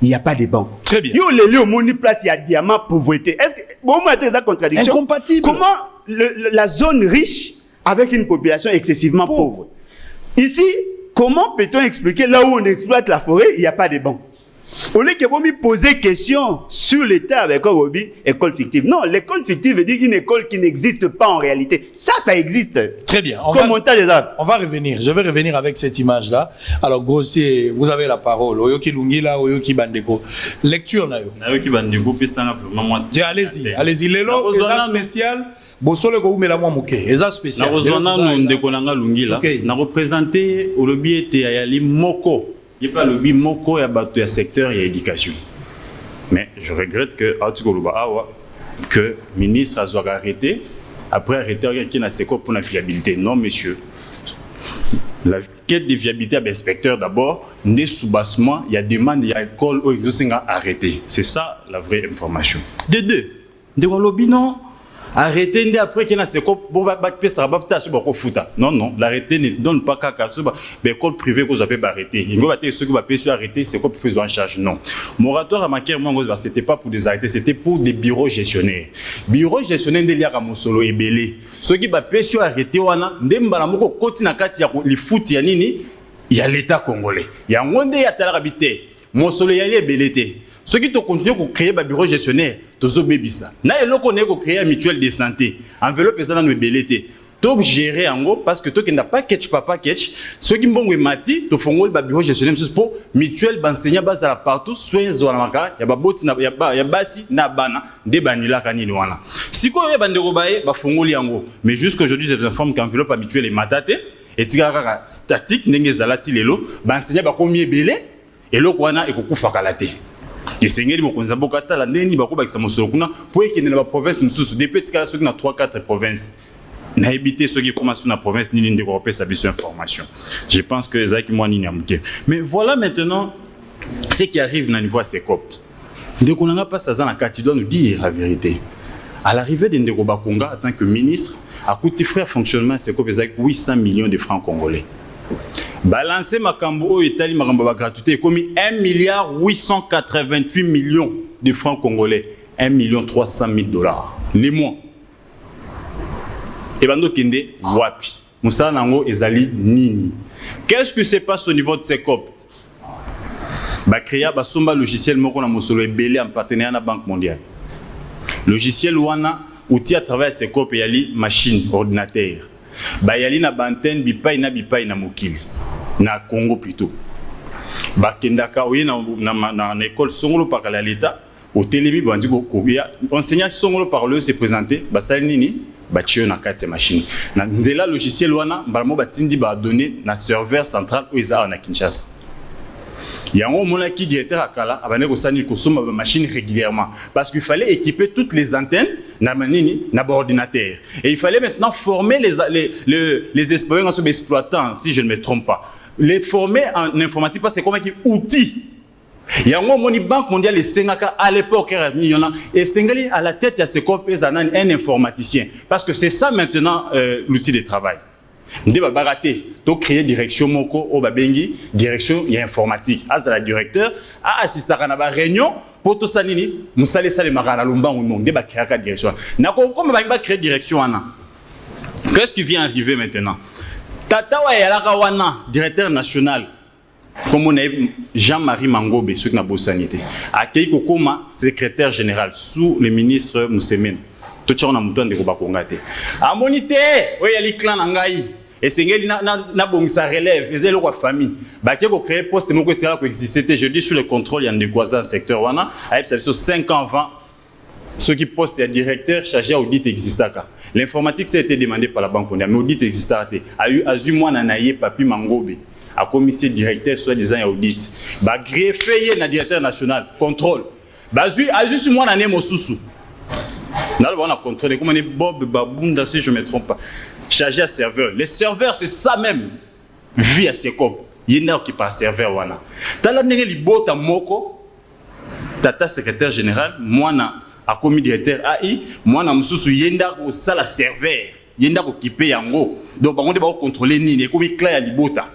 il n'y a pas de banque. Très bien. Yo les lieux moni place il y a diamant pauvreté. Est-ce que bon moi c'est la contradiction? Incompatible. Comment la zone riche avec une population excessivement pauvre. Ici, comment peut-on expliquer là où on exploite la forêt, il n'y a pas de banque? Au lieu que vous me posez question sur l'État avec Obi, école fictive. Non, l'école fictive veut dire une école qui n'existe pas en réalité. Ça existe. Très bien. On va revenir. Je vais revenir avec cette image-là. Alors, Grossier, vous avez la parole. Oyoki Lungila, Oyoki Bandeko. Lecture, Nayo. Oyoki Bandeko, allez-y. Allez-y. Lélo, eza spécial. Bosole ko umela mwa muke. Eza spécial. Na rozwana ndeko nanga Lungila. Na représenter Olobi ete ayali moko. Il n'y a pas le bi moko ya bato ya secteur et éducation. Mais je regrette que le ministre a arrêté, après arrêter qui n'a quoi pour la fiabilité. Non, monsieur. La quête de viabilité à l'inspecteur d'abord, né sous-bassement, il y a demande, il y a école où ils ont arrêté. C'est ça la vraie information. De deux, non. Arrêtez après qu'il y a ce non, l'arrêté ne donne pas qu'à l'école privée que vous avez arrêté. Il y a ceux qui vont arrêter, c'est quoi pour faire en charge. Non. Moratoire à Macaire, ce n'était pas pour des arrêtés, c'était pour des bureaux gestionnaires. Bureaux gestionnaires, il y a un solo et belé. Ceux qui vont arrêter, il y a l'État congolais. Il y a un monde qui a habité. Mon solo est belé. Ceux qui ont continué à créer un bureau gestionnaire, tous bébisa. Na elo qu'on est créer un mutuelle de santé. Enveloppe ça dans le belleté. Top gérer en gros parce que toi qui n'a pas catch papa catch. Ceux qui m'ont mati, to fongo le bureau gestionnaire pour mutuelle d'enseignants bas à partout soins zonamaka. Ya baboti na ya basi na bana de banila kanini wana. Si quoi bandeko baé ba fongo li yango. Mais jusqu'aujourd'hui je vous informe qu'enveloppe mutuelle est matate et tigara statique ndenge zalati lelo ba enseignant ba combien belé et lo kwana e kokufa kalate. esengeli mokonzi mboka atala ndeni bakobakisa mosolo kuna po ekende na baprovince mosusu depuis etikala soki na 3-4 provinces na éviter ceux qui commencent sur la province ni de repérer sa information. Je pense que Zaki moi ni amké. Mais voilà maintenant ce qui arrive dans le niveau CECOP. Dès qu'on n'a pas ça dans la carte, il doit nous dire la vérité. À l'arrivée de Ndeko Bakonga en tant que ministre, a coûté frère fonctionnement CECOP avec 800 millions de francs congolais. Balancer Makambo Italie Makambo ba gratuité comme 1 milliard 888 millions de francs congolais, 1 million 300 000 dollars les mois. Et bando kende wapi musala nango ezali nini. Qu'est-ce qui se passe au niveau de CECOP? Ba créa ba somba logiciel moko na mosolo ebele en partenariat na Banque mondiale. Logiciel wana outil à travers CECOP yali machine ordinateur. Ba yali na bantenne bipai na mokili na Congo plutôt. Ba kendaka oye na école songolo par la l'état au télébi bandi ko enseignant songolo parleur se présenter ba sali nini batio na kati machine na nzela logiciel wana mbalamo batindi ba donner na serveur central oiza na Kinshasa. Yango mona ki directeur akala abane ko sani ko soma ba machine régulièrement parce qu'il fallait équiper toutes les antennes na manini na ordinateur et il fallait maintenant former les exploitants si je ne me trompe pas, les former en informatique parce que c'est comme un outil. Yango moni Banque mondiale et Sengaka à l'époque et Sengali à la tête de CECOP un informaticien parce que c'est ça maintenant l'outil de travail. Ndé ba baraté to créer direction moko o ba bengi direction ya informatique as la directeur a assisté à ba réunion pour tout ça nini musale sale makana lumbangu non ndé ba créer ka direction na ko comme ba créer direction wana. Qu'est-ce qui vient arriver maintenant? Tata wa yalaka wana directeur national comme on est Jean-Marie Mangobe ceux qui na bosanité akei kokoma secrétaire général sous le ministre Moussemen. Tout ça on a monté de Bakonga te. A monité, oui yali clan nangai. Et sengeli na bongisa relève, faisait le famille. Ba ke ko créer poste moko tsala ko exister, je dis sous le contrôle ya ndekwaza secteur wana, avec ça 5 ans avant ceux qui poste ya directeur chargé audit existaka. L'informatique ça a été demandé par la Banque mondiale, mais audit existaka a eu azu mwana naye papi Mangobe. A commissaire directeur soit disant audit. Ba greffer na directeur national, contrôle. Ba azu sur mwana né mosusu. On a contrôlé comme on est Bob Babunda si je ne me trompe pas. Chargé à serveur. Les serveurs, c'est ça même. Via CECOP. Il y en a qui par serveur. Tala nenge libota moko. Tata secrétaire général. Moi a commis directeur AI. Moi na mususu yenda ko sala serveur. Yenda ko kipe yango. Donc on va contrôler ni. Comme il clair libota.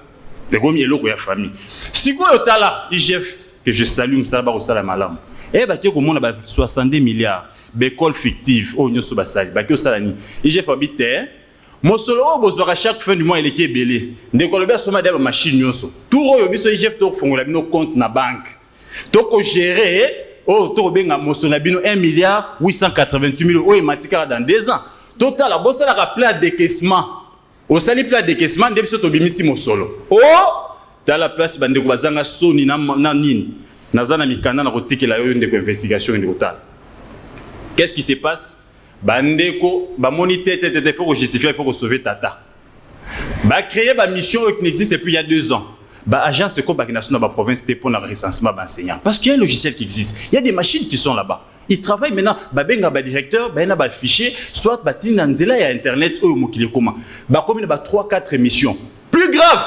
C'est comme il est ya famille. Si quoi tala IGF que je salue msala ba sala malam. Eh ba ko mona ba 70 milliards. Bécole fictive, oh nyoso basali, bakio salani. IGF habite, mosolo bozwaka chaque fin du mois il est belé. Ndekolo be soma de machine nyoso. Tout oyo biso IGF to fongola bino compte na banque. To ko gérer, oh to benga mosolo bino 1 milliard 888 millions oh matika dans 2 ans. Total la bossa la rappelé à décaissement. Au sali plat décaissement de biso to bimisi mosolo. Oh, dans la place bandeko bazanga soni na nini. Nazana mikanda na kotikela yo ndeko investigation ndeko tal. Qu'est-ce qui se passe? Bandeko, ba monité, il faut justifier, il faut sauver Tata. Ba créer ba mission qui n'existe depuis il y a 2 ans. Ba agence comme ba national ba province pour le recensement d'enseignants. Parce qu'il y a un logiciel qui existe. Il y a des machines qui sont là-bas. Ils travaillent maintenant. Ba benga ba directeur, ba na ba fichier, soit ba tinanzela ya internet ou mokili comment. Ba comme ba 3-4 émissions. Plus grave,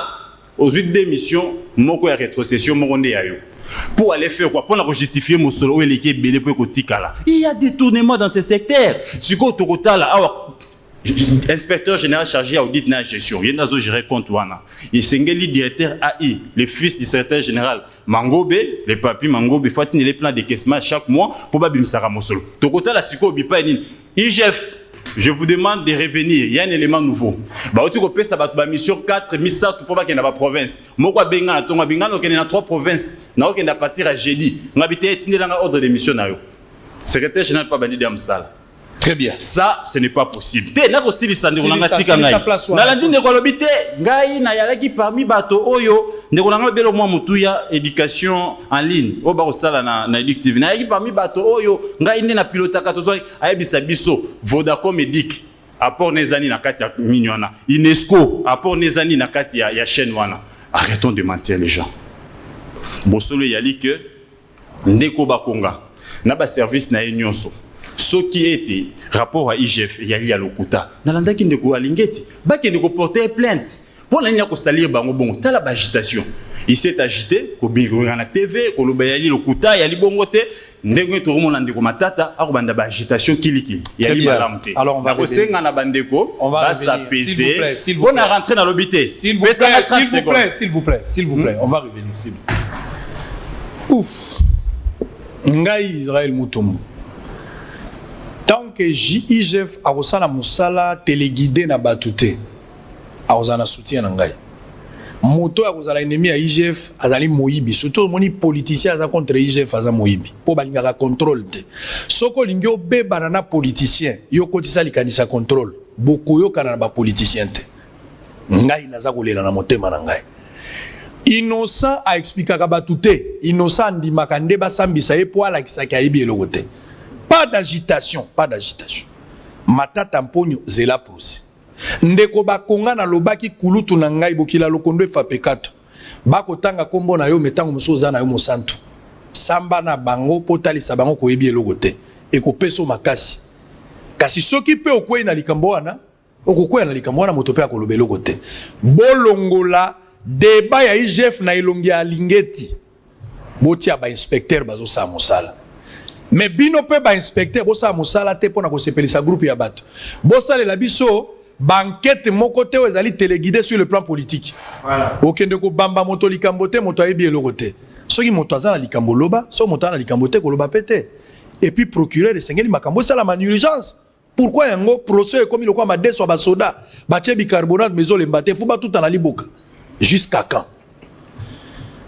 aux 8 missions, moko ya rétrocession, moko nde ya yo. Pour aller faire quoi? Pour justifier mon solo, il y a détournement dans ce secteur. Si vous inspecteur général chargé d'audit et de gestion, il y a un gérer compte. Il y a un directeur AI, le fils du secrétaire général Mangobe, les papis Mangobe, il faut tenir les plans de caissement chaque mois pour ne pas faire mon solo. IGF, je vous demande de revenir. Il y a un élément nouveau. Ça va mission 4 misatu pour pas qu'il n'y ait pas province. Moko benga tonga benga no qu'il y a 3 provinces. Na qu'il y a partir à jeudi. Ngabite etinde langa ordre de mission na yo. Secrétaire général pas bandi d'amsala. Très bien. Ça ce n'est pas possible. Te na ko silisa ndeko langa tika ngai. Na landi ndeko lobite ngai na yalaki parmi bato oyo ndeko langa belo mwa mutuya éducation en ligne. O ba ko sala na éducative. Na yalaki parmi bato oyo ngai ndi na pilotaka tozo ayebisa biso Vodacom Edic apport nezani na kati ya minyona. UNESCO apport nezani na kati ya chaîne wana. Arrêtons de mentir les gens. Bosolo yali que ndeko bakonga na ba service na nyonso soki ete rapport à IGF yali ya lokuta nalandaki ndeko alingeti bakende ko porter plainte pour la nya ko salir bango bongo tala ba agitation il s'est agité ko bingo na TV ko loba yali lokuta yali bongo te ndenge to romona ndeko matata akobanda ba agitation kilikili yali malamte alors on va kosenga na bandeko ba s'apaiser on a rentré dans l'obité s'il vous plaît on va revenir s'il vous plaît ouf ngai Israël Mutombo tant que IGF a osala musala téléguidé na batute a osana soutien na ngai moto a kozala ennemi ya IGF azali moyibi surtout moni politicien aza contre IGF aza moyibi po balingaka contrôle te soko lingi obebana na politicien yo kotisa likanisa contrôle beaucoup yo kana na ba politicien te ngai naza kolela na motema na ngai innocent a expliqué batute innocent ndimaka nde basambisa ye po alakisaki ayebi eloko te pas d'agitation matata mponyo zela procès ndeko bakonga na lobaki kulutu na ngai bokila lokondo efapekato bakotanga kombo na yo metango mosoza na yo mosantu samba na bango potalisa bango koyebi eloko te ekopeso makasi kasi soki pe okwei na likambo wana okokwei na likambo wana moto pe akoloba eloko te bolongola débat ya IGF na elongi ya lingeti botia ba inspecteur bazosala mosala mais bino pe ba inspecteur bosala mosala te pona ko sepelisa groupe ya bato bosalela biso banquette moko te ezali téléguidé sur le plan politique voilà okende ko bamba moto likambo te moto ayebi eloko te soki moto azala likambo loba so moto ana likambo te ko loba pete et puis procureur esengeli makambo sala man urgence pourquoi yango procès comme il ko ma deso ba soda ba tie bicarbonate mezo lembate fuba tout en liboka jusqu'à quand?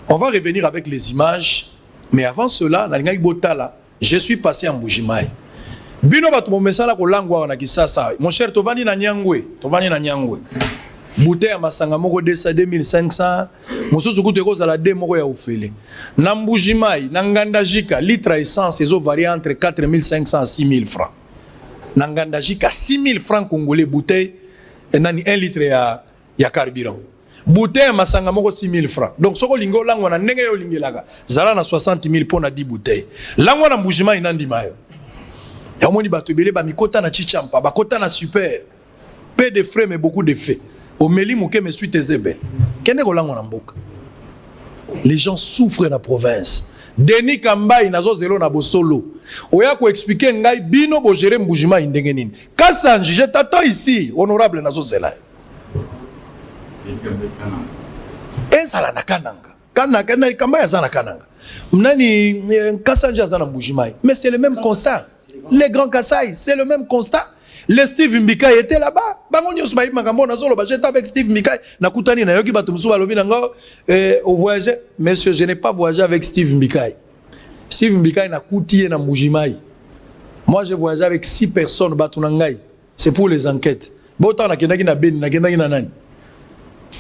On va revenir avec les images mais avant cela na ngai botala je suis passé en Mbujimai. Bino batu momesala ko langwa wana kisasa. Mon cher tovani na Nyangwe. Bouteille ya masanga moko desa 2500. Mosusu kutu ko zala de moko ya ofele. Na Mbujimai, na Ngandajika, litre essence ezo varie entre 4500 et 6000 francs. Na Ngandajika 6000 francs congolais bouteille et nani 1 litre ya carburant. Bouteille ya masanga moko 6000 francs. Donc soko lingo langwa na ndenge yo lingelaka. Zala na 60 000 pour na 10 bouteilles. Langwa na Mbujimai nandi mayo. Ya moni bato belé ba mikota na chichampa, ba kota na super. Peu de frais mais beaucoup de faits. Au meli mouke me suite ezebe. Kende ko langwa na mboka. Les gens souffrent dans la province. Denis Kambai nazo zelo na bosolo. Oya ko expliquer ngai bino bo gérer Mbujimai ndenge nini. Kasanji, je t'attends ici, honorable nazo zela. Ezala na kananga. Kana Kambai azana kananga. Mnani Kasanji azana Mbujimai. Mais c'est le même constat. Les grands Kassai, c'est le même constat. Le Steve Mbika était là-bas. Bango nyos bayi makambo na zolo ba j'étais avec Steve Mbika na kutani na yoki bato musu balobi nanga au voyage. Monsieur, je n'ai pas voyagé avec Steve Mbika. Steve Mbika na kutiye na Mbujimai. Moi j'ai voyagé avec 6 personnes bato na ngai. C'est pour les enquêtes. Bota na kendaki na Beni na kendaki na nani.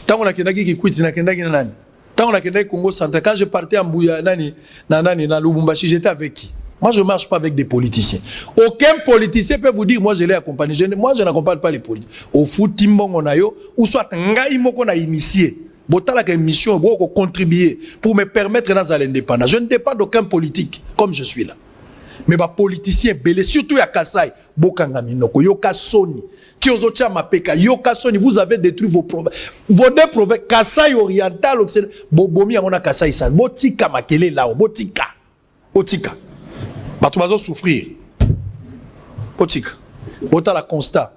Tango na kendaki Kikwiti na kendaki na nani. Tango na kendaki Congo Central quand je partais en Mbuya nani na Lubumbashi, j'étais avec qui? Moi, je ne marche pas avec des politiciens. Aucun politicien peut vous dire, moi, je l'ai accompagné. Moi, je n'accompagne pas les politiciens. Au foot, ou soit on a initié. Botala une mission pour contribuer, pour me permettre dans l'indépendance. Je ne dépends d'aucun politique, comme je suis là. Mais les politiciens, surtout à Kassai, Bokanga Minoko, Yoka Soni, Tiozocha Mapeka, Yoka Soni, vous avez détruit vos provinces. Vos 2 provinces, Kassai oriental, Occident, Bobomi, on a Kassai San, Botika Makele là, Botika. Bato bazo souffrir. Botika. Bota la constat.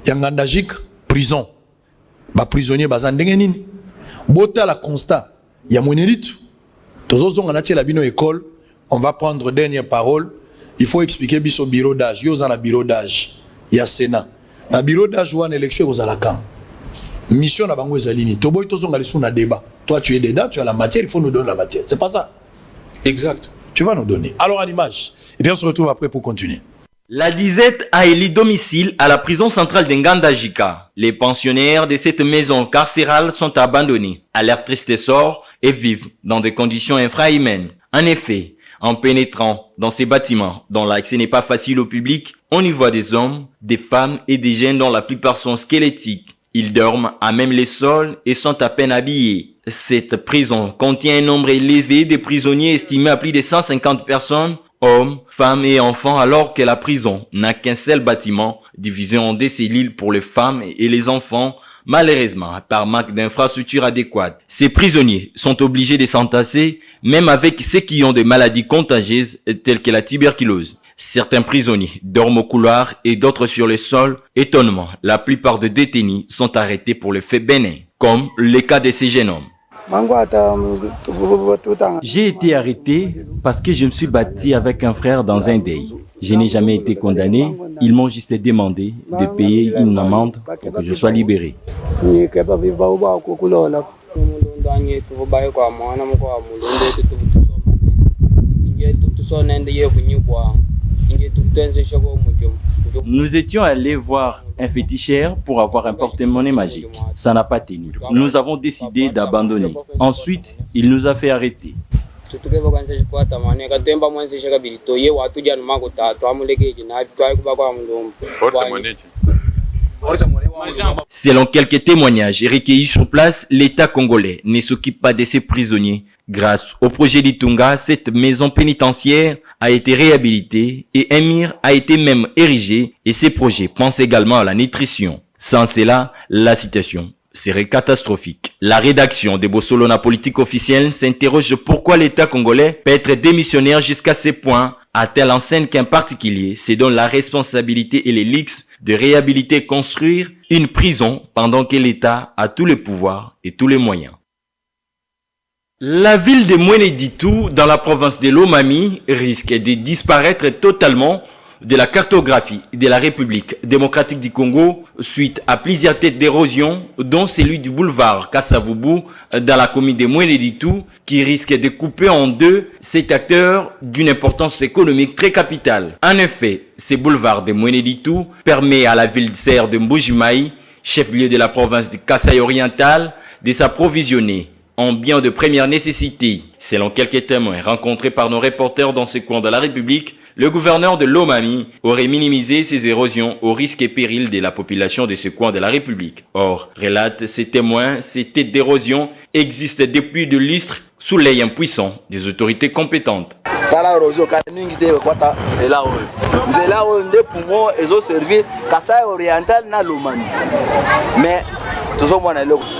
Yangandajik, prison. Ba prisonnier bazandenge nini. Bota la constat. Ya mwenelitu. Tozo zonga na la bino école. On va prendre dernière parole. Il faut expliquer biso bureau d'âge. Yo zana bureau d'âge. Ya Sénat. Na bureau d'âge ou en élection aux alakan. Mission na bango ezalini. Toboy tozo nga lesu na débat. Toi tu es dedans, tu as la matière, il faut nous donner la matière. C'est pas ça. Exact. Tu vas nous donner. Alors à l'image. Et bien on se retrouve après pour continuer. La disette a élu domicile à la prison centrale d'Ngandajika. Les pensionnaires de cette maison carcérale sont abandonnés à leur triste sort et vivent dans des conditions infrahumaines. En effet, en pénétrant dans ces bâtiments dont l'accès n'est pas facile au public, on y voit des hommes, des femmes et des jeunes dont la plupart sont squelettiques Ils dorment à même les sols et sont à peine habillés. Cette prison contient un nombre élevé de prisonniers estimé à plus de 150 personnes, hommes, femmes et enfants, alors que la prison n'a qu'un seul bâtiment divisé en 2 cellules pour les femmes et les enfants, malheureusement par manque d'infrastructures adéquates. Ces prisonniers sont obligés de s'entasser, même avec ceux qui ont des maladies contagieuses telles que la tuberculose. Certains prisonniers dorment au couloir et d'autres sur le sol. Étonnement, la plupart des détenus sont arrêtés pour le fait bénin, comme le cas de ces jeunes hommes. J'ai été arrêté parce que je me suis battu avec un frère dans un deuil. Je n'ai jamais été condamné. Ils m'ont juste demandé de payer une amende pour que je sois libéré. Nous étions allés voir un féticheur pour avoir un porte-monnaie magique. Ça n'a pas tenu. Nous avons décidé d'abandonner. Ensuite, il nous a fait arrêter. Selon quelques témoignages recueillis sur place, l'État congolais ne s'occupe pas de ses prisonniers. Grâce au projet d'Itunga, cette maison pénitentiaire a été réhabilitée et un mur a été même érigé et ces projets pensent également à la nutrition. Sans cela, la situation serait catastrophique. La rédaction de Bossolona Politique Officielle s'interroge pourquoi l'État congolais peut être démissionnaire jusqu'à ce point, à telle enseigne qu'un particulier se donne la responsabilité et les leaks de réhabiliter et construire une prison pendant que l'État a tous les pouvoirs et tous les moyens. La ville de Mweneditu, dans la province de Lomami, risque de disparaître totalement de la cartographie de la République démocratique du Congo suite à plusieurs têtes d'érosion, dont celui du boulevard Kassavubu dans la commune de Mweneditu, qui risque de couper en deux cet acteur d'une importance économique très capitale. En effet, ce boulevard de Mweneditu permet à la ville serre de Mbujimayi, chef-lieu de la province de Kasaï oriental, de s'approvisionner en biens de première nécessité. Selon quelques témoins rencontrés par nos reporters dans ce coin de la République, le gouverneur de Lomami aurait minimisé ces érosions au risque et péril de la population de ce coin de la République. Or, relatent ces témoins, ces têtes d'érosion existent depuis de lustres sous l'œil impuissant des autorités compétentes.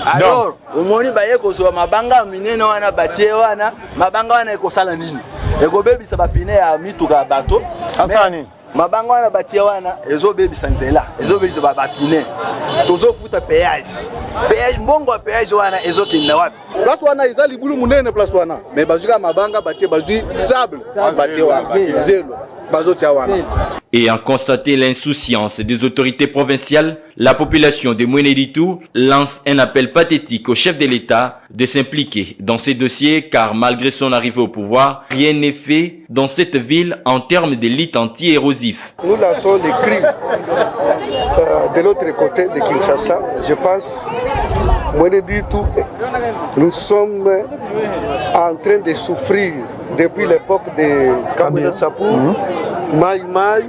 Alors, omoni baye kozwa mabanga minene wana batie wana mabanga wana ekosala nini ekobebisa bapine ya mituka bato asani mabanga wana batie wana ezobebisa nzela ezobebisa bapine tozofuta péage mbongo ya péage wana ezokenda wapi place wana eza libulu munene place wana mais bazuka mabanga batie bazui sable batie wana zelo. Ayant constaté l'insouciance des autorités provinciales, la population de Mweneditu lance un appel pathétique au chef de l'État de s'impliquer dans ces dossiers car malgré son arrivée au pouvoir, rien n'est fait dans cette ville en termes de lutte anti-érosif. Nous lançons les cris de l'autre côté de Kinshasa. Je pense, Mweneditu, nous sommes en train de souffrir depuis l'époque de Kamina Sapou, Maï Maï,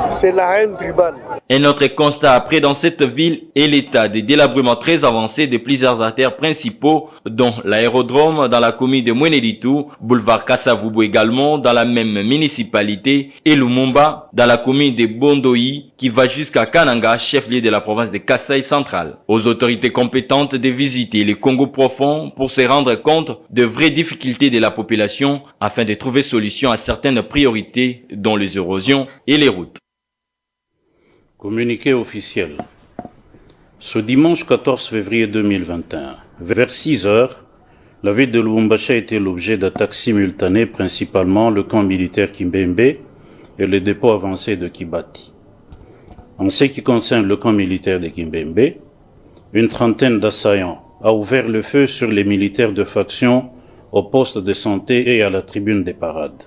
c'est la haine tribale. Un autre constat après dans cette ville est l'état de délabrement très avancé de plusieurs artères principaux, dont l'aérodrome dans la commune de Mweneditu, boulevard Kassavubu également dans la même municipalité, et Lumumba dans la commune de Bondoyi qui va jusqu'à Kananga, chef-lieu de la province de Kasaï centrale. Aux autorités compétentes de visiter le Congo profond pour se rendre compte de vraies difficultés de la population afin de trouver solution à certaines priorités dont les érosions et les routes. Communiqué officiel. Ce dimanche 14 février 2021, vers 6 heures, la ville de Lubumbashi a été l'objet d'attaques simultanées, principalement le camp militaire Kimbembe et le dépôt avancé de Kibati. En ce qui concerne le camp militaire de Kimbembe, une trentaine d'assaillants a ouvert le feu sur les militaires de faction au poste de santé et à la tribune des parades.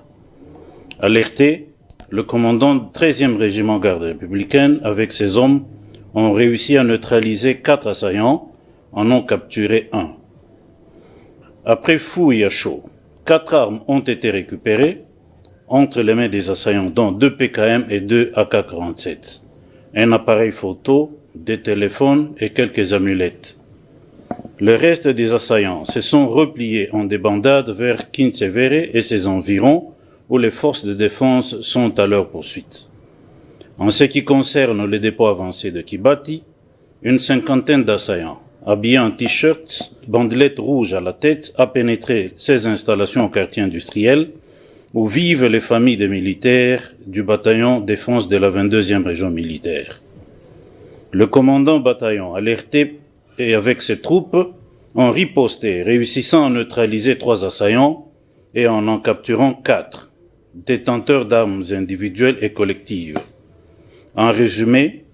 Alerté, le commandant du 13e régiment garde républicaine avec ses hommes ont réussi à neutraliser 4 assaillants, en ont capturé 1. Après fouille à chaud, 4 armes ont été récupérées entre les mains des assaillants, dont 2 PKM et 2 AK-47, un appareil photo des téléphones et quelques amulettes. Le reste des assaillants se sont repliés en débandade vers Kintsevere et ses environs, où les forces de défense sont à leur poursuite. En ce qui concerne les dépôts avancés de Kibati, une cinquantaine d'assaillants, habillés en t-shirts, bandelettes rouges à la tête, a pénétré ces installations au quartier industriel, où vivent les familles des militaires du bataillon défense de la 22e région militaire. Le commandant bataillon, alerté et avec ses troupes, ont riposté, réussissant à neutraliser 3 assaillants et en capturant 4, détenteurs d'armes individuelles et collectives. En résumé,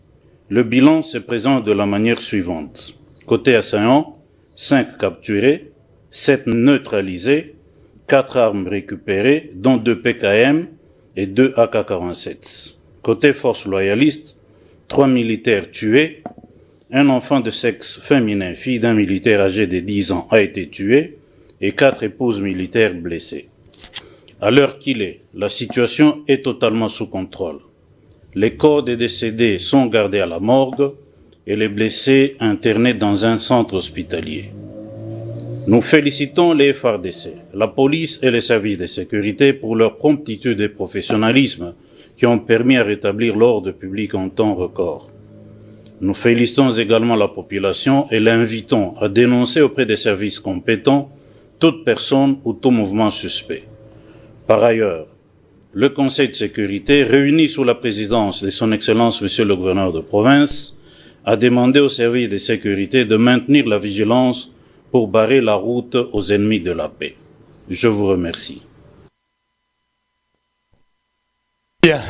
le bilan se présente de la manière suivante. Côté assaillant, 5 capturés, 7 neutralisés, 4 armes récupérées, dont 2 PKM et 2 AK-47. Côté force loyaliste, 3 militaires tués, un enfant de sexe féminin, fille d'un militaire âgé de 10 ans, a été tué et 4 épouses militaires blessées. À l'heure qu'il est, la situation est totalement sous contrôle. Les corps des décédés sont gardés à la morgue et les blessés internés dans un centre hospitalier. Nous félicitons les FARDC, la police et les services de sécurité pour leur promptitude et professionnalisme qui ont permis à rétablir l'ordre public en temps record. Nous félicitons également la population et l'invitons à dénoncer auprès des services compétents toute personne ou tout mouvement suspect. Par ailleurs, le Conseil de sécurité, réuni sous la présidence de son Excellence Monsieur le Gouverneur de province, a demandé aux services de sécurité de maintenir la vigilance pour barrer la route aux ennemis de la paix. Je vous remercie. Bien.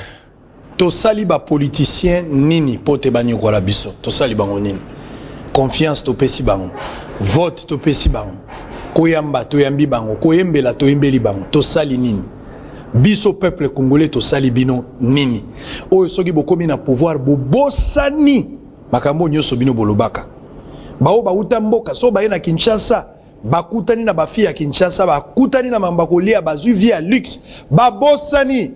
Tosali ba politicien nini pote banyo la biso. Tosali bango nini. Confiance to pesi bango. Vote to pesi bango. Koyamba to yambi bango. Koyembela to yembeli bango. Tosali nini. Biso peuple congolais tosali bino nini. Oyo soki bokomi na pouvoir bobosani. Makambo nyoso bino bolobaka. Bao bauta mboka so baye na Kinshasa. Bakutani na bafi ya Kinshasa. Bakutani na mambakolia bazu via luxe. Babosani.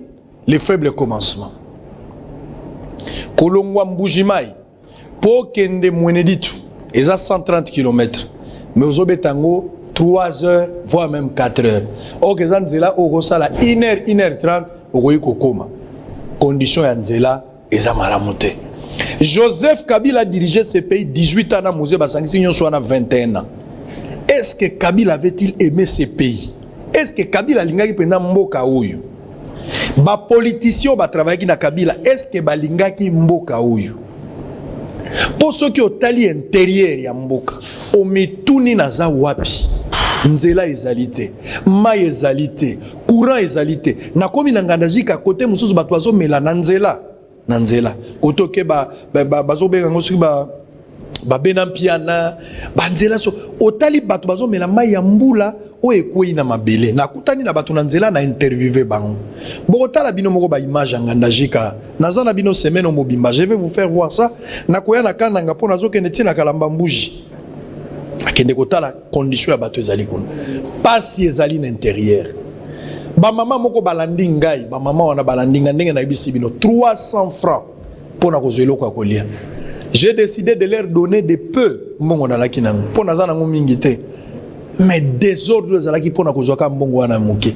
Les faibles commencements. Kolongwa Mbujimai po kende Mweneditu eza 130 km mais ozobetango 3 heures voire même 4 heures. Ok za nzela okosala 1h30 okoyi kokoma. Condition ya nzela eza malamu te. Joseph Kabila a dirigé ce pays 18 ans na musée basangisi nyonso na 21 ans. Est-ce que Kabila avait-il aimé ce pays? Est-ce que Kabila lingaki pena mboka oyo? Ba politicien ba travailler na Kabila est-ce que balingaki mboka oyo? Pour ceux qui ont tali intérieur ya mboka o mituni na za wapi? Nzela ezalité, mai ezalité, courant ezalité. Na komi na ngandajika côté mususu ba toazo mela na nzela. Otoke bazo benga ngosuki ba benampiana ba nzela so otali bato bazo mela mai ya mbula o ekwei na mabele na kutani na bato na nzela na interviewer bango bokotala bino moko ba image nganda jika nazana bino semaine o mobimba. Je vais vous faire voir ça na koya na kananga pona zokende tina kalamba mbuji akende kotala condition ya bato ezali kuna pasi ezali na intérieur. Ba mama moko balandi ngai ba mama wana balandi ndenge na ibisi bino 300 francs pona kozwelo kwa kolia. J'ai décidé de leur donner de peu mbongo na laki nango pona za nango mingi te. Mais désordre zalaki pona kozwaka mbongo wana muke.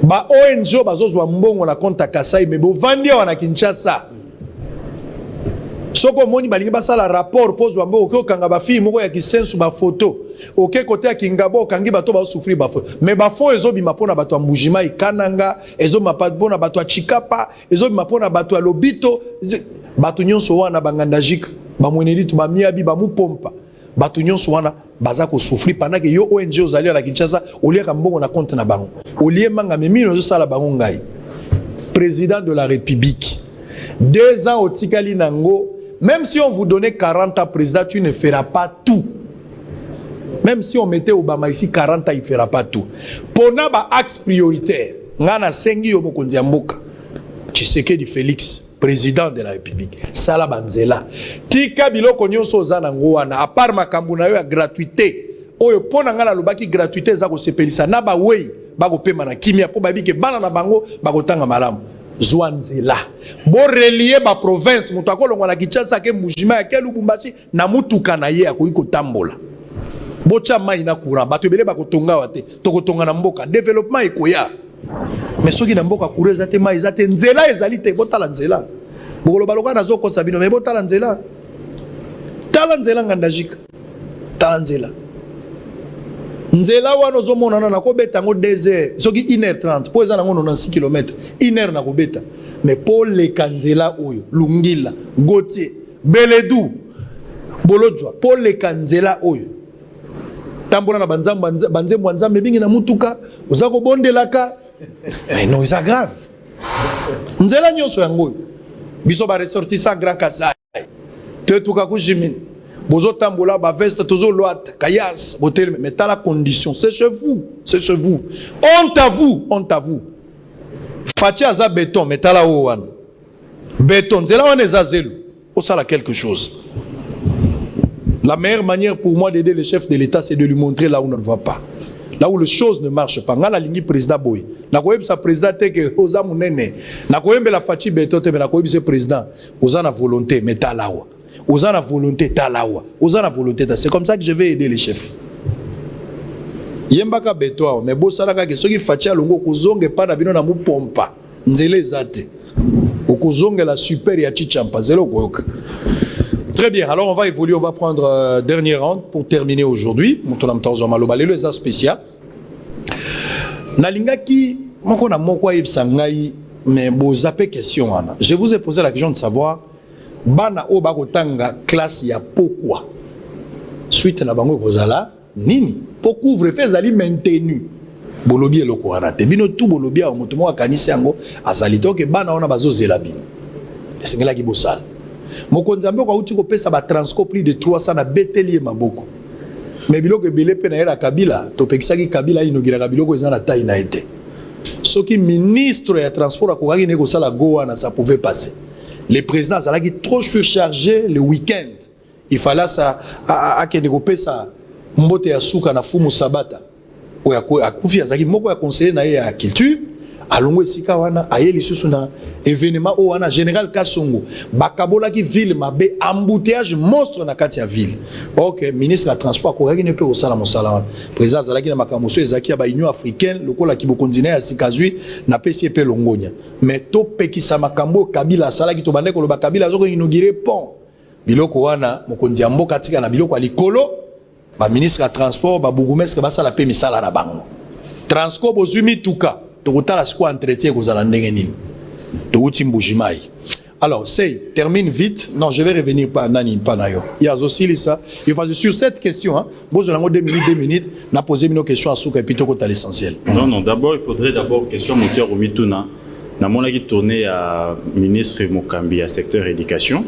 Ba ONG bazozwa mbongo na konta Kasai mais bo vandi wana Kinshasa. Soko moni balingi basala rapport pose wambo okyo kanga ba fille moko ya kisensu ba photo. OK côté ya Kingabo kangi bato ba souffrir ba photo. Mais ba fo ezo bima pona bato ya Mbujima ikananga, ezo mapa bona bato ya Chikapa, ezo bima pona bato ya Lobito, bato nyonso wana bangandajika, ba Mweneditu ba miabi ba mupompa. Bato nyonso wana baza ko souffrir pendant que yo ONG ozali na Kinshasa oliaka mbongo na compte na bango. Olie manga memino zo sala bango ngai. Président de la République. 2 ans au Tikali nango. Même si on vous donnait 40 ans président, tu ne feras pas tout. Même si on mettait Obama ici 40 ans, il ne fera pas tout. Pour nous, axe prioritaire, ngana sengi yo mokonzi ya mboka. Tshisekedi Félix, président de la République. Sala banzela. Tika biloko nyonso ozana ngwana, à part makambu na yo ya gratuité. Oyo pona ngana lobaki gratuité za ko sepelisa na ba wei, ba ko pema na kimia po babike bana na bango ba ko tanga malamu. Zwanzela. Bo relier ba province mutu akolongwa na Kinshasa ke Mujima ya ke Lubumbashi na mutuka na ye akoki kotambola. Bo tia mai na courant bato ebele bakotonga wate tokotonga na mboka développement ekoya. Mais soki na mboka courant ezate mai ezate nzela ezali te botala nzela. Bokolo baloka na zoko sabino mais botala nzela. Tala nzela ngandajika. Tala nzela. Nzela wana ozomona na kobeta ngo 2 heures soki 1h30 po eza nango 96 km 1 heure na kobeta mais po leka nzela oyo Lungila Gautier Beledu Bolojwa po leka nzela oyo tambola na banzembo nzambe bingi na mutuka oza kobondelaka mais non c'est grave nzela nyonso yango biso ba ressortissant Grand Kasai te tuka ku Jimine bozo tambola ba veste tozo loate kayas botel mais ta la condition c'est chez vous honte à vous Fati aza béton mais ta la ouane béton zela wana ezazelu au sala quelque chose. La meilleure manière pour moi d'aider le chef de l'État c'est de lui montrer là où on ne va pas, là où les choses ne marchent pas. Ngala lingi président boy na koyebi sa président te que oza munene na koyembe la Fati béton te mais na koyebi ce président oza na volonté mais ta la oza na volonté talawa oza na volonté ta. C'est comme ça que je vais aider les chefs. Yembaka beto mais bo salaka ke soki Fati alongo kozonge pa na bino na mupompa nzele zate okozonge la super ya chichampa zelo koyoka. Très bien, alors on va évoluer, on va prendre dernier round pour terminer aujourd'hui. Montonam tazo maloba le za spécial. Nalingaki moko na moko yebsangai mais bo zape question ana. Je vous ai posé la question de savoir bana o bakotanga classe ya pourquoi suite na bango kozala nini po couvre-feu ezali maintenu bolobi eloko wana te bino tout bolobi a moto mo akanisi yango azali to ke bana ona bazozela bino esengela ki bosala mokonzi amboko auti ko pesa ba transco plus de 300 na betelier maboko mais biloko ebele pe na era Kabila to pekisaki Kabila inogira biloko ezana taille na été soki ministre ya transport akokaki ne kosala go wana ça pouvait passer. Le président a trop surchargé le week-end. Il fallait ça à ça mbote ya suka na fumu sabata. Oya akufi azaki moko ya conseiller na ya culture alongo esika wana ayeli susu na événement o wana général Kasongo bakabola ki ville mabe embouteillage monstre na kati ya ville. OK, ministre de transport ko ngaki ne pe osala mosala. Président azalaki na makamoso ezaki ba union africaine lokola ki bokonzina ya sikazui na PCP longonya. Mais to pekisa makambo Kabila salaki to bande ko lo ba Kabila azoko inaugurer pont. Biloko wana mokonzi ya mboka tika na biloko alikolo ba ministre de transport ba bourgmestre ba sala pe misala na bango. Transco bozumi tuka tokotala siko entretien kozala ndenge nini. Alors, c'est termine vite. Non, je vais revenir pas nani pas nayo. Il y a aussi ça. Il pense sur cette question hein. Vous avez 2 minutes, n'a posé une question à Souka et puis tout à l'essentiel. Non, d'abord il faudrait question moteur au mituna. Na mona qui tourner à ministre Mokambi à secteur éducation.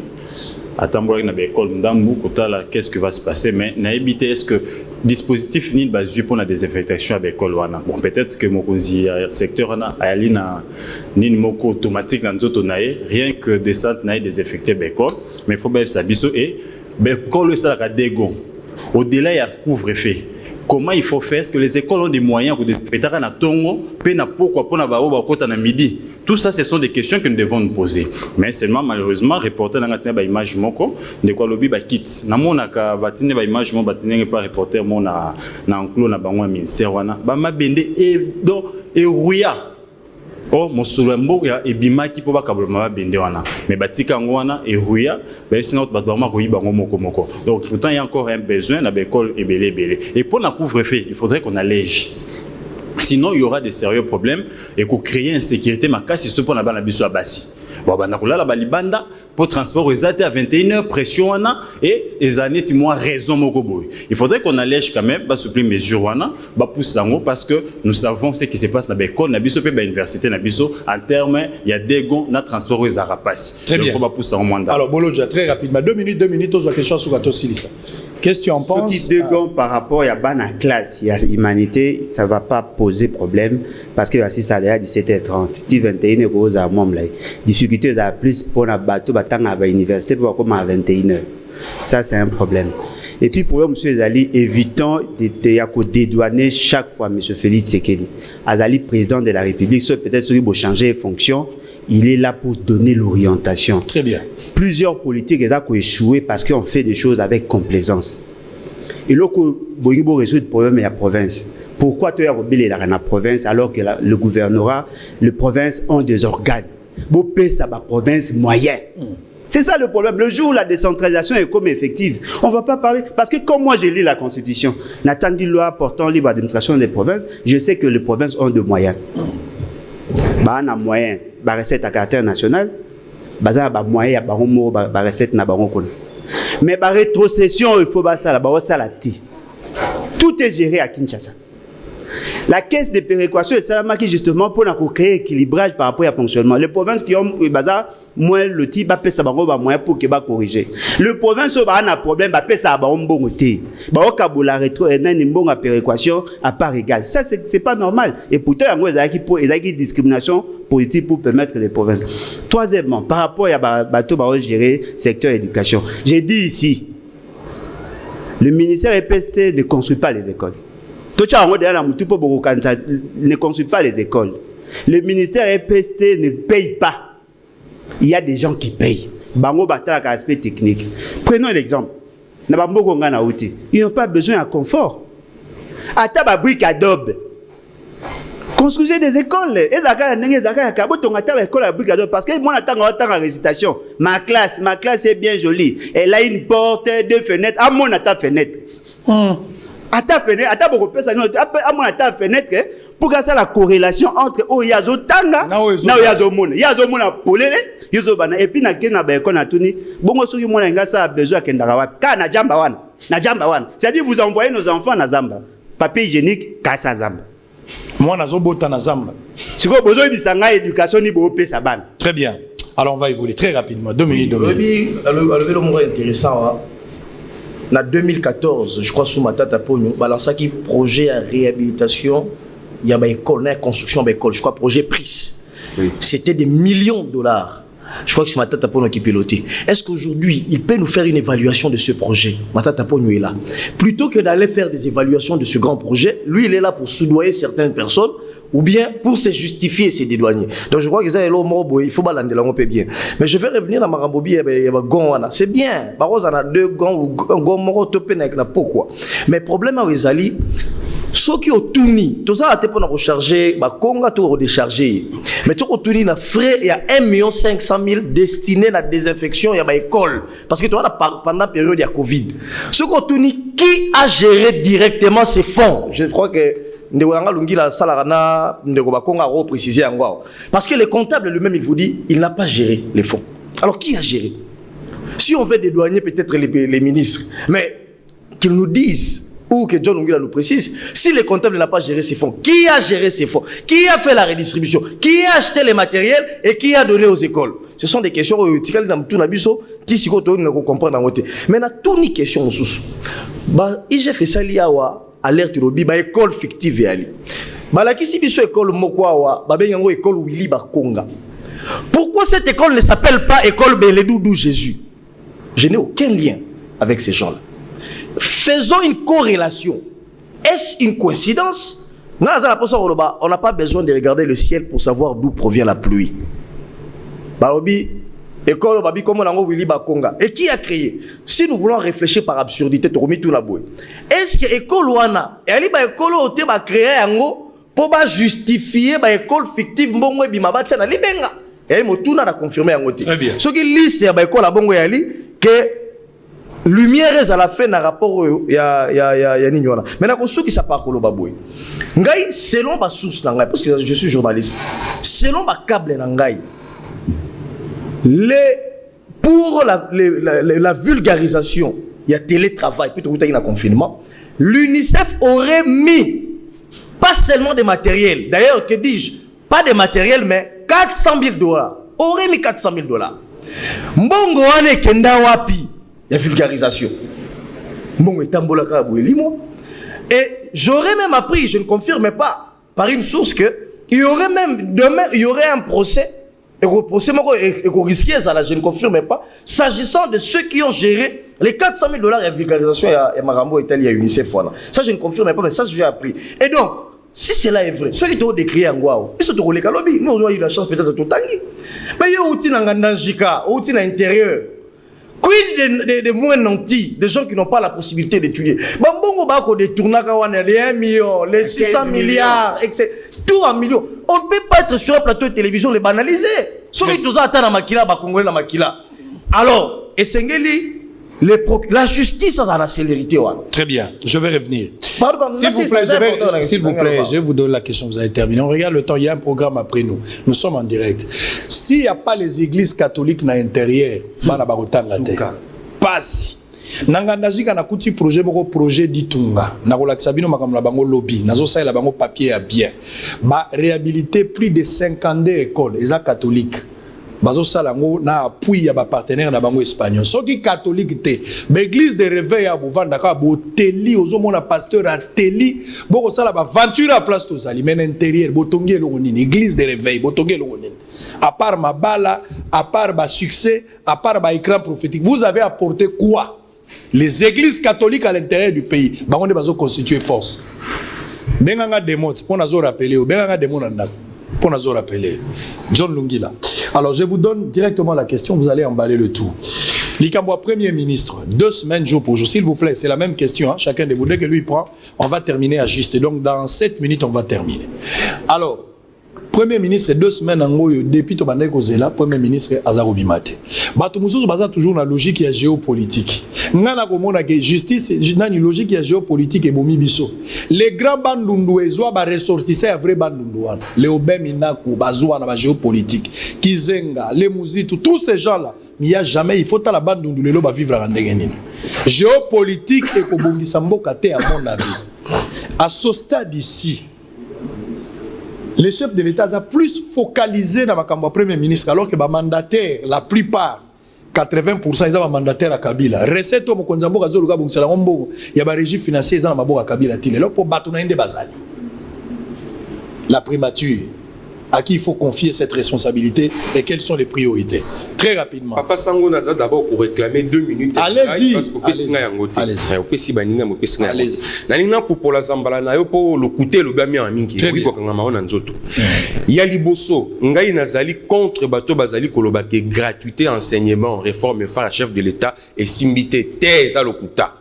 Attends, na école ndambu kotala qu'est-ce qui va se passer mais na éviter est-ce que dispositif ni basé pour la désinfection à l'école wana. Bon peut-être que mon secteur wana ayali na ni moko automatique dans nzoto nae rien que descente nae désinfecter l'école mais il faut bien ça biso et l'école ça la dégon au-delà il y a couvre-feu. Comment il faut faire? Est-ce que les écoles ont des moyens pour désinfecter na tongo pe na pourquoi pour na ba kota na midi? Tout ça, ce sont des questions que nous devons nous poser. Mais seulement, malheureusement, reporter dans la image moko, de quoi lobby quitte. Na mona ka batine ba image mo batine pas reporter mo na enclos na bango ministère wana. Ba mabende et do et rouya. Oh mon solembo ya ebima ki po ba kaboma bende wana. Mais batika ngo wana et rouya, ba sinon ba ba ko yiba ngo moko. Donc pourtant il y a encore un besoin na école et belé. Et pour la couvre-feu, il faudrait qu'on allège. Sinon, il y aura des sérieux problèmes et qu'on crée insécurité. Ma casse, c'est pour la bande à Bassi. Bon, la balibanda pour transport aux à 21h, pression et les années, moi, raison, il faudrait qu'on allège quand même, supprimer mesures, parce que nous savons ce qui se passe dans l'école, dans l'université, en termes, il y a des gonds, dans transport aux Arapassi. Très bien. Alors, Bolodja, très rapidement, 2 minutes, aux questions sur Gato Silissa. Qu'est-ce que tu en penses? Ce qui dégonne par rapport à la classe, il y a l'humanité, ça ne va pas poser problème parce que si ça est à 17h30, 21h, vous avez difficulté à plus pour un bateau, à l'université, pour comme à 21h. Ça, c'est un problème. Et puis pour M. Ezali, évitons de dédouaner chaque fois M. Félix Tshisekedi. Azali, président de la République, peut-être qu'il va changer de fonction, il est là pour donner l'orientation. Très bien. Plusieurs politiques ont échoué parce qu'on fait des choses avec complaisance. Et là, il faut résoudre le problème de la province. Pourquoi tu as oublié la province alors que le gouvernorat, les provinces ont des organes? Vous payez ça, la province moyenne. C'est ça le problème. Le jour où la décentralisation est comme effective, on ne va pas parler. Parce que comme moi, je lis la Constitution, n'attendant une loi portant libre administration des provinces, je sais que les provinces ont des moyens. On a moyen, la recette à caractère national, on a moyen, la recette na baron. Mais la rétrocession, il faut ça, tout est géré à Kinshasa. La caisse de péréquation est ça qui justement pour créer équilibrage par rapport au fonctionnement. Les provinces qui ont moins le type va payer ça moyen pour que va corriger. Le province où a un problème va payer ça bon côté. Ba au kabula rétro et nan bon péréquation à part égale. Ça c'est pas normal et pourtant il y a une discrimination positive pour permettre les provinces. Troisièmement, par rapport à bateau ba gérer secteur éducation. J'ai dit ici le ministère EPST ne construit pas les écoles. Ne construit pas les écoles. Le ministère EPST ne paye pas. Il y a des gens qui payent. Bango batala aspect technique. Prenons l'exemple. Ils n'ont pas besoin de confort. Ataba brique adobe. Construisez des écoles. Parce que moi attends en récitation. Ma classe est bien jolie. Elle a une porte, deux fenêtres. À mon fenêtre. À ta fenêtre pour que ça la corrélation entre Oyazo Tanga na Oyazo Mona. Yazo Mona polele, Yazo Bana. Et puis na kena ba ekona tuni. Bongo soki mona ngasa a besoin kendara wa. Ka na jamba wana. Na jamba wana. C'est-à-dire vous envoyez nos enfants na Zamba. Papier hygiénique kasa Zamba. Moi na zobota na Zamba. Siko besoin bisanga éducation ni bo pesa ban. Très bien. Alors on va évoluer très rapidement. 2 minutes. Alors le mot intéressant. En 2014, je crois, sous Matata Pogno, balança qui projet à réhabilitation, il y a une école, une construction d'école, je crois, projet PRIS. Oui. C'était des millions de dollars. Je crois que c'est Matata Pogno qui pilotait. Est-ce qu'aujourd'hui, il peut nous faire une évaluation de ce projet? Matata Pogno est là. Plutôt que d'aller faire des évaluations de ce grand projet, lui, il est là pour soudoyer certaines personnes ou bien pour se justifier et se dédouaner. Donc je crois que ça, il faut balander la peu bien. Mais je vais revenir dans Marambobi, c'est bien. Par contre, on a deux gants ou gants moro topé avec la pourquoi. Mais le problème avec Zali, ceux qui ont tout mis, tout ça a été pour recharger, Conga tout redécharger. Mais tout ont mis na frais, il y a 1 500 000 destinés à la désinfection, il y a une école. Parce que tu vois, pendant la période, il y a Covid. Ceux qui ont tout mis, qui a géré directement ces fonds? Je crois que parce que le comptable lui-même, il vous dit, il n'a pas géré les fonds. Alors qui a géré? Si on veut dédouaner peut-être les ministres, mais qu'ils nous disent, ou que John Ongila nous précise, si le comptable n'a pas géré ses fonds, qui a géré ses fonds? Qui a fait la redistribution? Qui a acheté les matériels et qui a donné aux écoles? Ce sont des questions qui mais on a toutes les questions. Il fait ça liawa. Alerte lobi ba école fictive ali balaki si biso école mokwawa ba benyango école Willy Bakonga. Pourquoi cette école ne s'appelle pas école Beledoudou Jésus? Je n'ai aucun lien avec ces gens-là. Faisons une corrélation. Est-ce une coïncidence? On n'a pas besoin de regarder le ciel pour savoir d'où provient la pluie. Baobi école babi comme on Willy Bakonga. Et qui a créé? Si nous voulons réfléchir par absurdité, est-ce que l'école wana et ali ba école ote ba créer yango pour ba justifier ba école fictive mbongo bima ba tana libenga et motuna da confirmer yango te. Ce qui liste ya ba école abongo yali que lumière est à la fin na rapport ya nini wana. Maintenant ko soki ça pas ko lo baboy. Ngai selon ba source na ngai parce que je suis journaliste. Selon ba câble na ngai. Pour la vulgarisation, il y a télétravail, plutôt qu'il y a un confinement, l'UNICEF aurait mis pas seulement des matériels, d'ailleurs, que dis-je, pas de matériel, mais 400 000 $. Aurait mis 400 000 $. Mbongo ane kenda wapi, il y a vulgarisation. Mbongo etambola kaboueli moi. Et j'aurais même appris, je ne confirme pas, par une source que il y aurait même demain, il y aurait un procès. Et je ne confirme pas, s'agissant de ceux qui ont géré les 400 000 $ de vulgarisation et Marambo Italie à UNICEF. Voilà. Ça, je ne confirme pas, mais ça, j'ai appris. Et donc, si cela est vrai, ceux qui ont décrit en Guao, ils sont tous les Kalobi. Nous avons eu la chance peut-être de tout tanguer. Mais il y a aussi dans Ngandajika, aussi dans l'intérieur. Quid des moins nantis, des gens qui n'ont pas la possibilité d'étudier. Bambongo Bako des tournakawana, les 1 million, les 600 milliards, etc. Tout en millions. On ne peut pas être sur un plateau de télévision les banaliser. Ceux qui ont atteint la maquila, Bakongolais la maquila. Alors, et Sengeli, la justice a la célérité. Très bien, je vais revenir. Pardon, s'il vous plaît, je vous donne la question, vous avez terminé. On regarde le temps, il y a un programme après nous. Nous sommes en direct. S'il n'y a pas les églises catholiques dans l'intérieur, pas si. Nangandajika na kuti projet ditunga na kolakisa bino makambo na bango lobby nazo sa la bango papier ya bien ba réhabiliter plus de 52 écoles eza catholiques bazo sala ngo na appui ya ba partenaire na bango espagnol soki catholique te l'église de réveil ya bovanda ka boteli ozomona pasteur ateli boko sala ba venture à place tozali mais intérieur botongi eloko nini église de réveil botongi eloko nini à part mabala à part ba succès à part ba écran prophétique vous avez apporté quoi? Les églises catholiques à l'intérieur du pays, on est constitué force. Benganga démon, pour nous rappeler, Benganga démon pour nous rappeler. John Lungila. Alors je vous donne directement la question, vous allez emballer le tout. Likambo Premier ministre, 2 semaines jour pour jour, s'il vous plaît, c'est la même question, hein, chacun de vous, dès que lui prend, on va terminer à juste. Donc dans 7 minutes, on va terminer. Alors, Premier ministre, 2 semaines en haut, depuis que Zela, Premier ministre Azaro Bimate. Batumoussou basa toujours dans la logique et géopolitique. Nana komona que justice, dans une logique et géopolitique et bomi biso. Les grands bandundu ezwa ba ressortissent à vrai bandundu. Les Obeminaku, bazwa na ba géopolitique. Kizenga, les Muzitu, tous ces gens-là. Il n'y a jamais, il faut à la bandundu le ba vivre en degeni. Géopolitique et kobongisa mboka te à mon avis. À ce stade ici, les chefs de l'État ont plus focalisé dans le Premier ministre, alors que les mandataires, la plupart, 80%, ils ont mandataire à Kabila. Recette au Mokonzambo, il y a un régime financier, ils ont à Kabila. Alors pour battre des bazali. La primature, à qui il faut confier cette responsabilité et quelles sont les priorités? Très rapidement. Papa Sango Naza d'abord pour réclamer 2 minutes. Allez-y. Allez-y. Nalina pour la Zambala na yo pour le côté le bami en mingi. Oui ko kanga maona nzoto. Ya liboso ngai nazali contre bato bazali koloba ke gratuité enseignement réforme phare chef de l'État et simbité teza lokuta.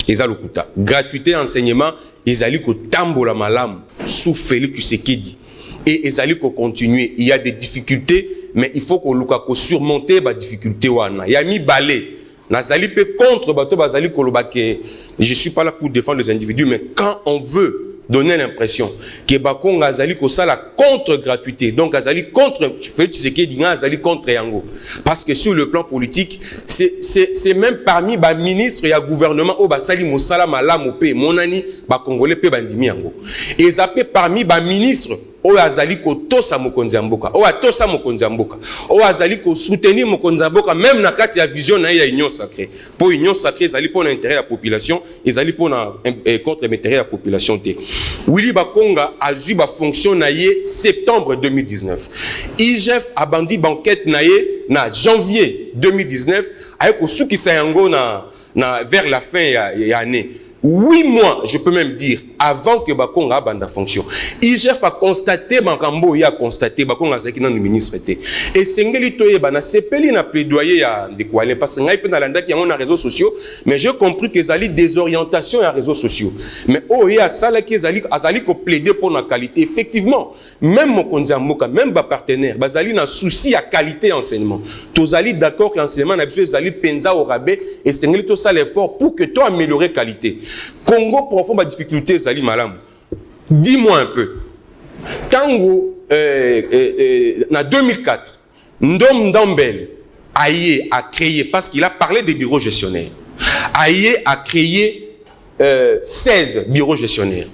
Eza lokuta. Gratuité enseignement ezali ko tambola malamu sous Félix Tshisekedi. Et ezali ko continuer, il y a des difficultés mais il faut qu'on surmonter les difficultés wana. Il y a mis balai. Nazali pe contre bato bazali kolobake. Je suis pas là pour défendre les individus mais quand on veut donner l'impression que Bakonga azali ko sala contre gratuité. Donc azali contre Félix Tshisekedi azali contre yango. Parce que sur le plan politique, c'est même parmi ba ministres et gouvernement au basali mosala malamu pe monani ba congolais pe bandimi yango. Et zappé parmi ba ministres o azali ko tosa mokonzi mboka o atosa mokonzi mboka o azali ko soutenir mokonzi mboka même na kati ya vision na ya union sacrée pour union sacrée ezali pour l'intérêt de la population ezali pour na contre l'intérêt de la population te Willy Bakonga a eu ba fonction na ye septembre 2019 IGF a bandi banquette na ye na janvier 2019 avec ko sukisa yango na vers la fin ya année 8 mois, je peux même dire, avant que Bakonga a banda fonction. IGF a constaté, Bankambo a constaté, Bakonga a été ministre. Et Sengeli Toye, na sepeli na plaidoyer à décoaler, parce que n'a pas qui a réseaux sociaux, mais j'ai compris que Zali désorientation à réseaux sociaux. Mais oh, il y a ça là qui Zali ko plaider pour la qualité. Effectivement, même mon konzamoka, même ba partenaire, Zali na souci à qualité enseignement. Tozali d'accord que l'enseignement n'a besoin Zali penza au rabais et Sengeli to ça l'effort pour que toi améliorer qualité. Congo profond ma difficulté Zali Malam. Dis-moi un peu. Tango en 2004, Ndom Ndambel Aïe a créé parce qu'il a parlé des bureaux gestionnaires. Aïe a créé 16 bureaux gestionnaires.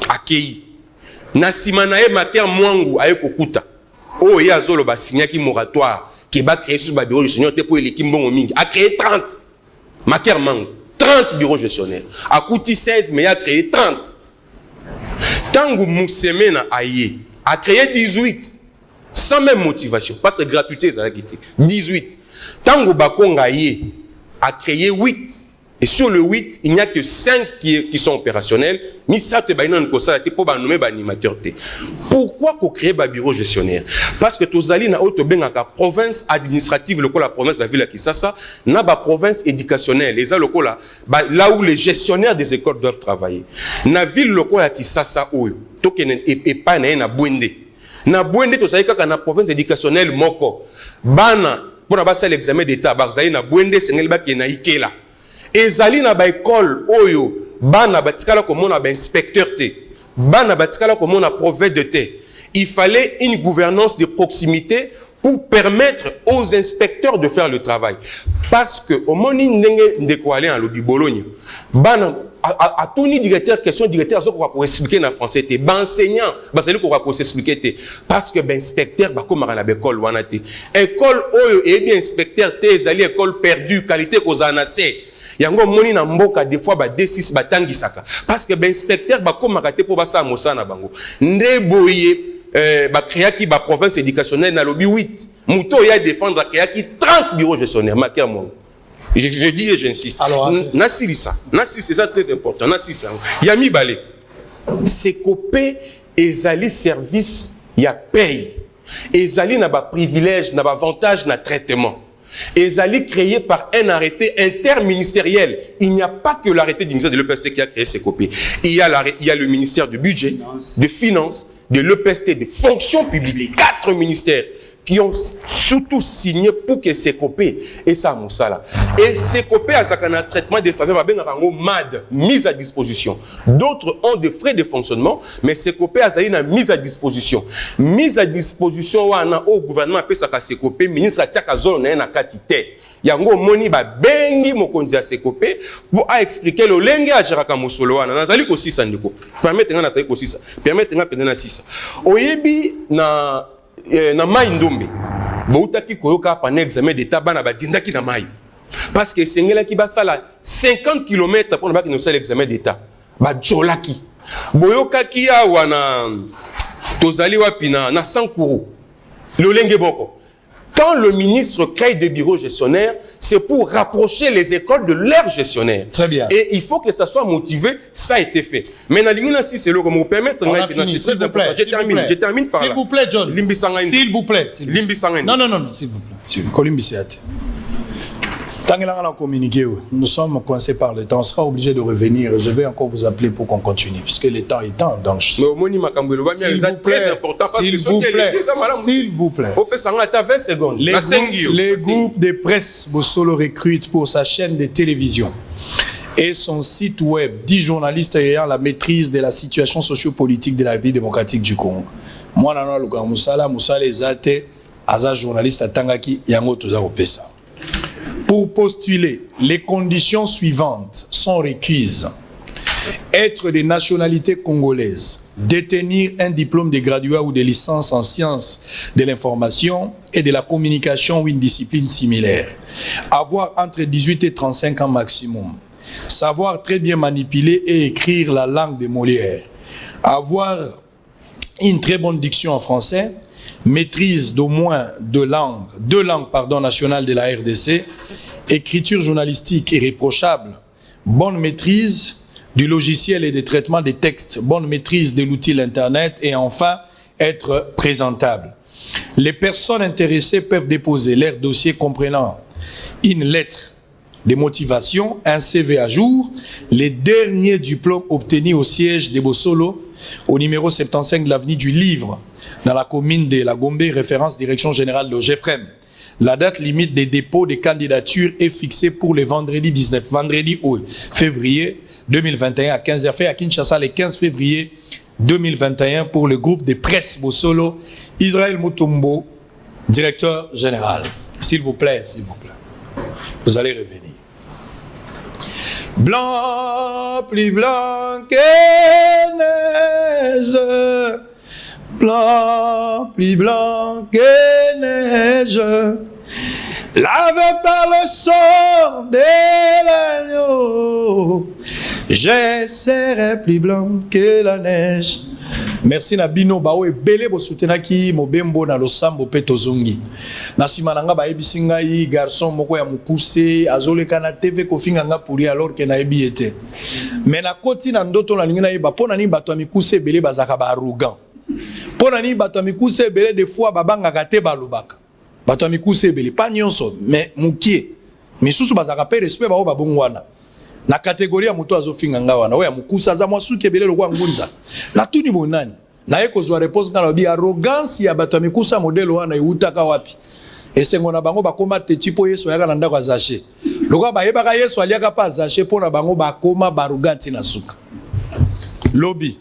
Akei. Nasimanae Mater Mwangu Aïe Kokuta. Oh ya zolo ba signaki moratoire qui va créer sur ba bureau gestionnaire pour l'équipe Mbongo Mingi. A créé 30. Mater Mwangu. 30 bureaux gestionnaires. A coûté 16, mais il a créé 30. Tango Moussemena Aïe a créé 18. Sans même motivation. Parce que gratuité, ça a quitté. 18. Tango Bakonga Aïe a créé 8. Et sur le 8, il n'y a que 5 qui sont opérationnels. Mais ça, tu pour nommer animateur. Pourquoi qu'on crée un bureau gestionnaire? Parce que tous les gens la province administrative, la province de la ville de Kisasa, n'a pas province éducationnelle. Les là où les gestionnaires des écoles doivent travailler. La ville locale de Kisasa, et pas na Bwende. Na Bwende, tu sais que la province éducationnelle, moko. Bana, pour avoir l'examen d'état, na Bwende, c'est un qui est na Ikela. Ezali na ba école oyo bana batikala comme na ba inspecteur te bana batikala comme na prophète de te. Il fallait une gouvernance de proximité pour permettre aux inspecteurs de faire le travail, parce que au moni ndenge ndeko aller en lobby Bologne bana à tout ni directeur question directeur zo ko expliquer na français te ba enseignant ba sali ko expliquer te parce que ben inspecteur ba ko na ba école wana te école oyo et bien inspecteur te ezali école perdue qualité ko zanase. Yango moni na mboka des fois ba D6 batangi saka parce que ben inspecteur ba ko makate pour ba sa mosana bango ndeboye ba créaki ba province éducationnelle na lobby 8 muto ya défendre créaki 30 bureaux gestionnaires makia mon je dis et j'insiste nasili ça c'est ça très important nasili ça yami balé c'est copé ezali service ya paye ezali na ba privilège na ba avantage na traitement. Ezali créé par un arrêté interministériel. Il n'y a pas que l'arrêté du ministère de l'EPST qui a créé ces copies. Il y a le ministère du budget, de finances, de l'EPST, de fonction publique. 4 ministères qui ont surtout signé pour que ces copies et ça moussala. Et ces copies à un traitement des faveurs MAD, mise à disposition. D'autres ont des frais de fonctionnement, mais ces copies à une mise à disposition. Mise à disposition au gouvernement appelle ça ces copies, ministre a zone na katite. Yango moni ba bengi mokonzi a ces copies pour expliquer le lenge à Jaraka Mosolo wana nazali ko 6 ndiko. Permettre nga na ko 6. Permettre nga pena 6. Oyebi na mai ndombe boutaki koyoka pa na examen d'état bana badindaki na mai parce que sengela ki basala 50 km pour na ba ki l'examen d'état ba jolaki boyoka ki ya wana tozali wapi na Sankuru lolenge boko. Quand le ministre crée des bureaux gestionnaires, c'est pour rapprocher les écoles de leurs gestionnaires. Très bien. Et il faut que ça soit motivé, ça a été fait. Mais dans l'Union, si c'est le comme vous permettre, je termine par là. S'il vous plaît, John. S'il vous plaît. Non, s'il vous plaît. Nous sommes coincés par le temps. On sera obligé de revenir. Je vais encore vous appeler pour qu'on continue, puisque le temps est temps. Donc, s'il vous plaît. Les groupes de presse Bossolo recrutent pour sa chaîne de télévision et son site web 10 journalistes ayant la maîtrise de la situation sociopolitique de la République démocratique du Congo. Moi, Nana Moussala Ezate, Aza journaliste à Tangaki, Yango Toza Opesa. Pour postuler, les conditions suivantes sont requises. Être de nationalité congolaise, détenir un diplôme de graduat ou de licence en sciences de l'information et de la communication ou une discipline similaire. Avoir entre 18 et 35 ans maximum. Savoir très bien manipuler et écrire la langue de Molière. Avoir une très bonne diction en français. Maîtrise d'au moins deux langues nationales de la RDC, écriture journalistique irréprochable, bonne maîtrise du logiciel et des traitements des textes, bonne maîtrise de l'outil Internet et enfin être présentable. Les personnes intéressées peuvent déposer leur dossier comprenant une lettre de motivation, un CV à jour, les derniers diplômes obtenus au siège de Bossolo au numéro 75 de l'avenue du Livre, dans la commune de La Gombe, référence direction générale de GEFREM. La date limite des dépôts de candidatures est fixée pour le vendredi 19 février 2021 à 15h, fait à Kinshasa le 15 février 2021 pour le groupe de presse Bossolo, Israël Mutombo, directeur général. S'il vous plaît, vous allez revenir. Blanc, plus blanc que neige. Blanc, plus blanc que neige, lavé par le sang de l'agneau, je serai plus blanc que la neige. Merci na bino bao ebele bo soutenaki mobembo na losambo pe tozongi. Na simananga ba ebisi ngai garçon moko ya mukuse azoleka na TV kofinga nga puri alors que na ebi ete. Mais na koti na ndoto na lingi na yeba pona ni bato ya mikuse ebele bazaka ba arrogant. Pona ni bato ya mikuse ebele des fois babanga te balobaka. Bato ya mikuse ebele pas nyonso mais mukie. Misusu bazaka pe respect bao babongwana. Na catégorie ya moto azofinga nga wana oya mukusa za mwasuki ebele lokwa ngunza na tuni bonani na eko zwa réponse kana bi arrogance ya bato mikusa modelo wana iutaka wapi esengo na bango bakoma te tipo Yesu yaka na ndako azache lokwa bayebaka Yesu aliaka pa azache pona bango bakoma baruganti na suka lobby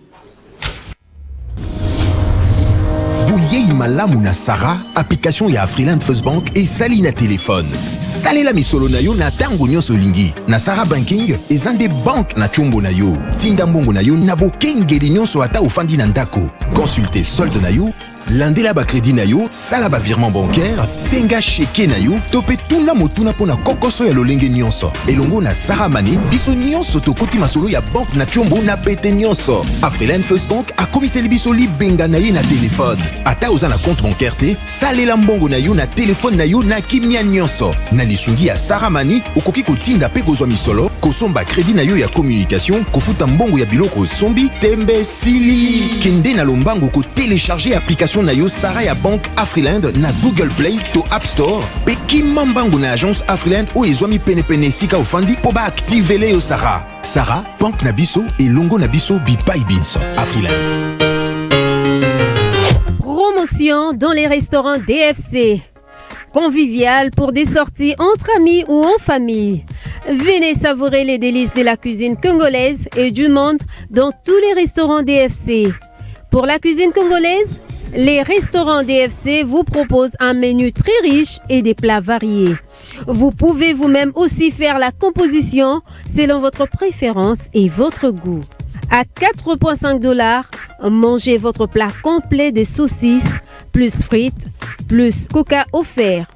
Bouyei malamu na Sarah, application ya Afriland First Bank et sali na téléphone. Salela misolo na yo na tango nyonso lingi. Na Sarah Banking, ezande bank na chombo na yo. Tinda mbongo na yo na bokengeli nyonso ata ofandi na ndako. Consultez solde na yo, landela ba crédit na yo, sala ba virement bancaire, senga cheke na yo, topé tuna motuna pona kokoso ya lolenge nyonso. Elongo na Sarah Money, biso nyonso tokoti masolo ya bank na chombo na pete nyonso. Afriland First Bank a komiseli biso libenga na ye na téléphone. Ata oza na compte bancaire te, salela mbongo na yo na téléphone na yo na kimia nyonso. Na lisungi ya Sarah Money, okoki kotinda pe kozwa misolo, kosomba crédit na yo ya communication, kofuta mbongo ya biloko sombi, tembe sili. Kende na lombango ko télécharger application na yo Sarah ya Bank Afriland na Google Play to App Store pe kimambango na agence Afriland o ezwami pene sika ofandi po ba activer yo Sarah. Sarah, Bank na biso et longo na biso bipai binso. Afriland. Promotion dans les restaurants DFC. Convivial pour des sorties entre amis ou en famille. Venez savourer les délices de la cuisine congolaise et du monde dans tous les restaurants DFC. Pour la cuisine congolaise, les restaurants DFC vous proposent un menu très riche et des plats variés. Vous pouvez vous-même aussi faire la composition selon votre préférence et votre goût. À 4,5 $, mangez votre plat complet de saucisses, plus frites, plus coca offert.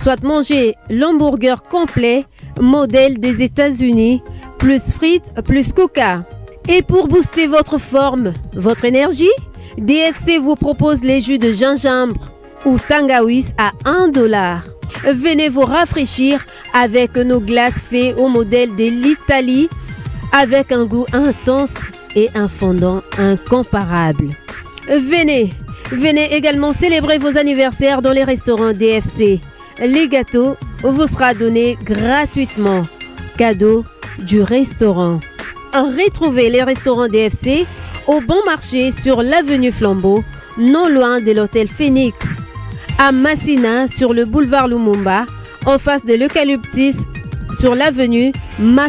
Soit mangez l'hamburger complet, modèle des États-Unis, plus frites, plus coca. Et pour booster votre forme, votre énergie, DFC vous propose les jus de gingembre ou tangawiz à 1 $. Venez vous rafraîchir avec nos glaces faites au modèle de l'Italie avec un goût intense et un fondant incomparable. Venez également célébrer vos anniversaires dans les restaurants DFC. Les gâteaux vous seront donnés gratuitement. Cadeau du restaurant. Retrouvez les restaurants DFC au Bon Marché sur l'avenue Flambeau, non loin de l'hôtel Phoenix. À Massina, sur le boulevard Lumumba, en face de l'Eucalyptus, sur l'avenue Mat